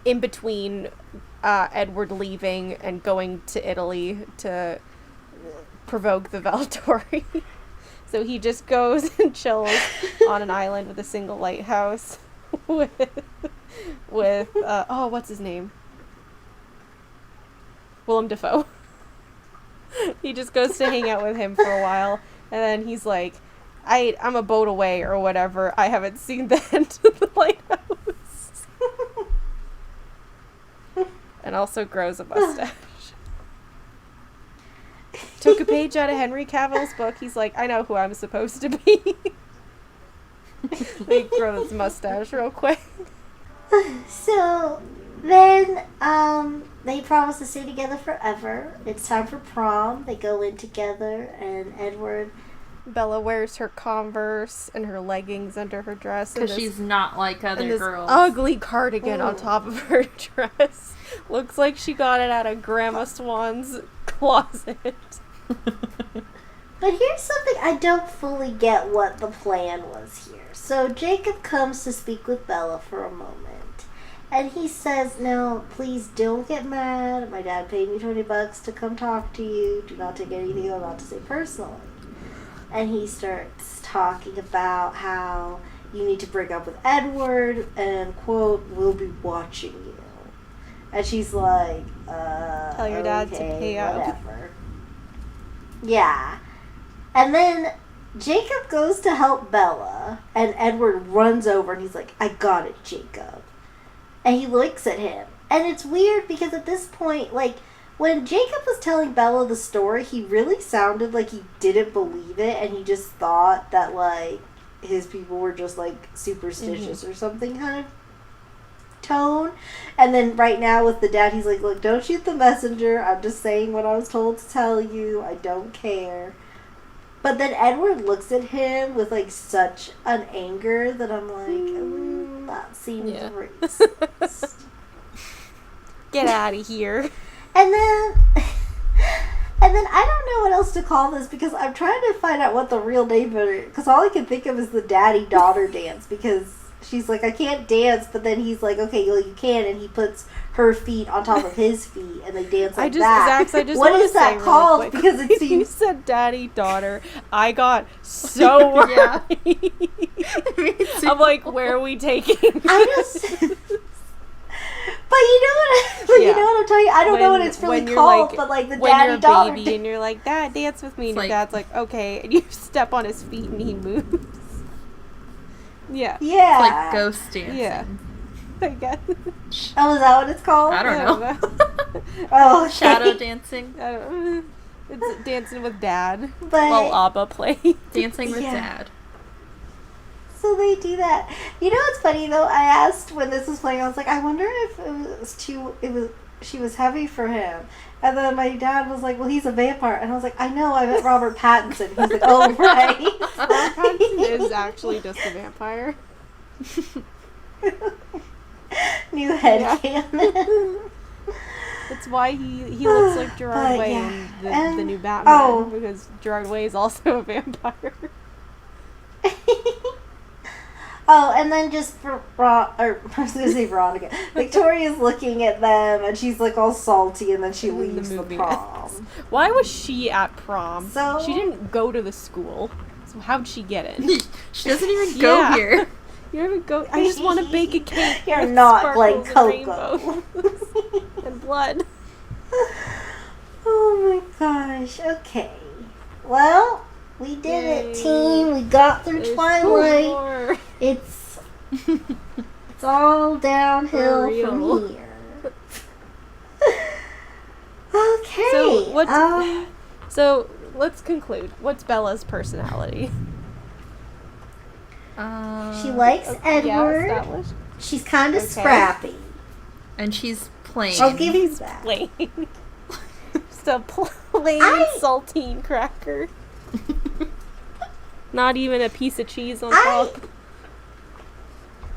S1: in between Edward leaving and going to Italy to provoke the Valtori? So he just goes and chills on an island with a single lighthouse with what's his name? Willem Dafoe. He just goes to hang out with him for a while, and then he's like, I'm a boat away or whatever. I haven't seen the end of the lighthouse. And also grows a mustache. Took a page out of Henry Cavill's book. He's like, I know who I'm supposed to be. He grows his mustache real quick.
S2: So then they promise to stay together forever. It's time for prom. They go in together, and
S1: Bella wears her Converse and her leggings under her dress.
S3: Because she's not like other
S1: and this
S3: girls.
S1: ugly cardigan on top of her dress. Looks like she got it out of Grandma Swan's closet.
S2: But here's something I don't fully get what the plan was here. So Jacob comes to speak with Bella for a moment. And he says, no, please don't get mad. My dad paid me $20 to come talk to you. Do not take anything I'm about to say personally. And he starts talking about how you need to break up with Edward and, quote, we'll be watching you. And she's like,
S1: tell your dad to pay up.
S2: Whatever. Yeah. And then Jacob goes to help Bella, and Edward runs over, and he's like, I got it, Jacob. And he looks at him. And it's weird because at this point, like, when Jacob was telling Bella the story, he really sounded like he didn't believe it, and he just thought that, like, his people were just, like, superstitious or something kind of tone. And then right now with the dad, he's like, look, don't shoot the messenger. I'm just saying what I was told to tell you. I don't care. But then Edward looks at him with, like, such an anger that I'm like, that seems racist.
S1: Get out of here.
S2: And then I don't know what else to call this because I'm trying to find out what the real name of it, because all I can think of is the daddy-daughter dance, because she's like, I can't dance, but then he's like, okay, well, you can, and he puts her feet on top of his feet, and they dance like that.
S1: Zax, I just
S2: what is that called?
S1: Really
S2: because it seems...
S1: You said daddy-daughter. I got so worried.
S3: Me too.
S1: I'm like, where are we taking
S2: I just... But you know what I'm telling you? I don't know what it's really called, but like the daddy-daughter...
S1: When you're a baby and you're like, Dad, dance with me, and
S3: it's
S1: your dad's like, okay, and you step on his feet and he moves. Yeah.
S2: Yeah.
S3: It's like ghost dancing.
S1: Yeah. I guess.
S2: Oh, is that what it's called?
S3: I don't know.
S2: Oh, okay.
S3: Shadow dancing.
S1: I don't know. It's dancing with Dad
S2: But,
S1: while Abba plays.
S3: Dancing with Dad.
S2: So they do that. You know what's funny though? I asked when this was playing, I was like, I wonder if she was heavy for him. And then my dad was like, well, he's a vampire. And I was like, I know, I meant Robert Pattinson. He's like, oh, right.
S1: Robert Pattinson is actually just a vampire.
S2: New headcanon.
S1: That's why he looks like Gerard Way in the new Batman. Because Gerard Way is also a vampire.
S2: Oh, and then just I was gonna say Veronica. Victoria's looking at them, and she's like all salty, and then she leaves the
S1: movie
S2: prom.
S1: Why was she at prom?
S2: So-
S1: She didn't go to the school. So how'd she get in?
S3: She doesn't even go
S1: Yeah.
S3: here.
S1: You don't even go. I just want to bake a cake.
S2: You're
S1: with
S2: not playing
S1: sparkles
S2: Coco.
S1: and rainbows and blood.
S2: Oh my gosh. Okay. Well, we did it, team. We got through
S1: There's
S2: Twilight.
S1: more.
S2: It's all downhill
S1: For
S2: from
S1: real.
S2: here. Okay.
S1: So what? So let's conclude. What's Bella's personality?
S2: She likes
S1: Yeah,
S2: Edward.
S1: established.
S2: She's kind of
S1: Okay.
S2: scrappy.
S3: And she's plain.
S2: I'll give you that.
S1: Plain. Just a plain saltine cracker. Not even a piece of cheese on top.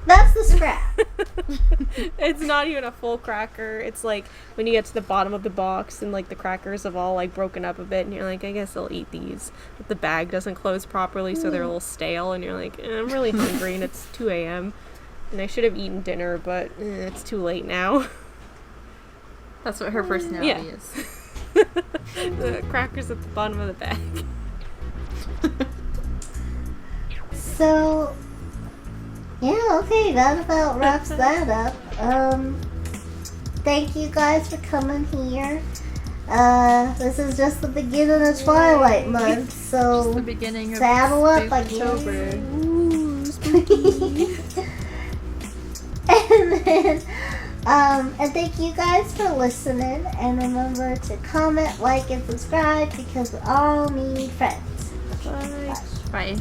S2: That's the scrap.
S1: It's not even a full cracker. It's like when you get to the bottom of the box and like the crackers have all like broken up a bit and you're like, I guess I'll eat these. But the bag doesn't close properly, so they're a little stale and you're like, I'm really hungry and it's 2 a.m. and I should have eaten dinner, but it's too late now.
S3: That's what her personality is.
S1: The crackers at the bottom of the bag.
S2: So, yeah, okay, that about wraps that up. Thank you guys for coming here. This is just the beginning of Twilight month, so
S3: Just the beginning of
S2: saddle up, I
S3: Spooktober.
S2: and then, and thank you guys for listening. And remember to comment, like, and subscribe because we all need friends.
S1: Bye.
S3: Bye.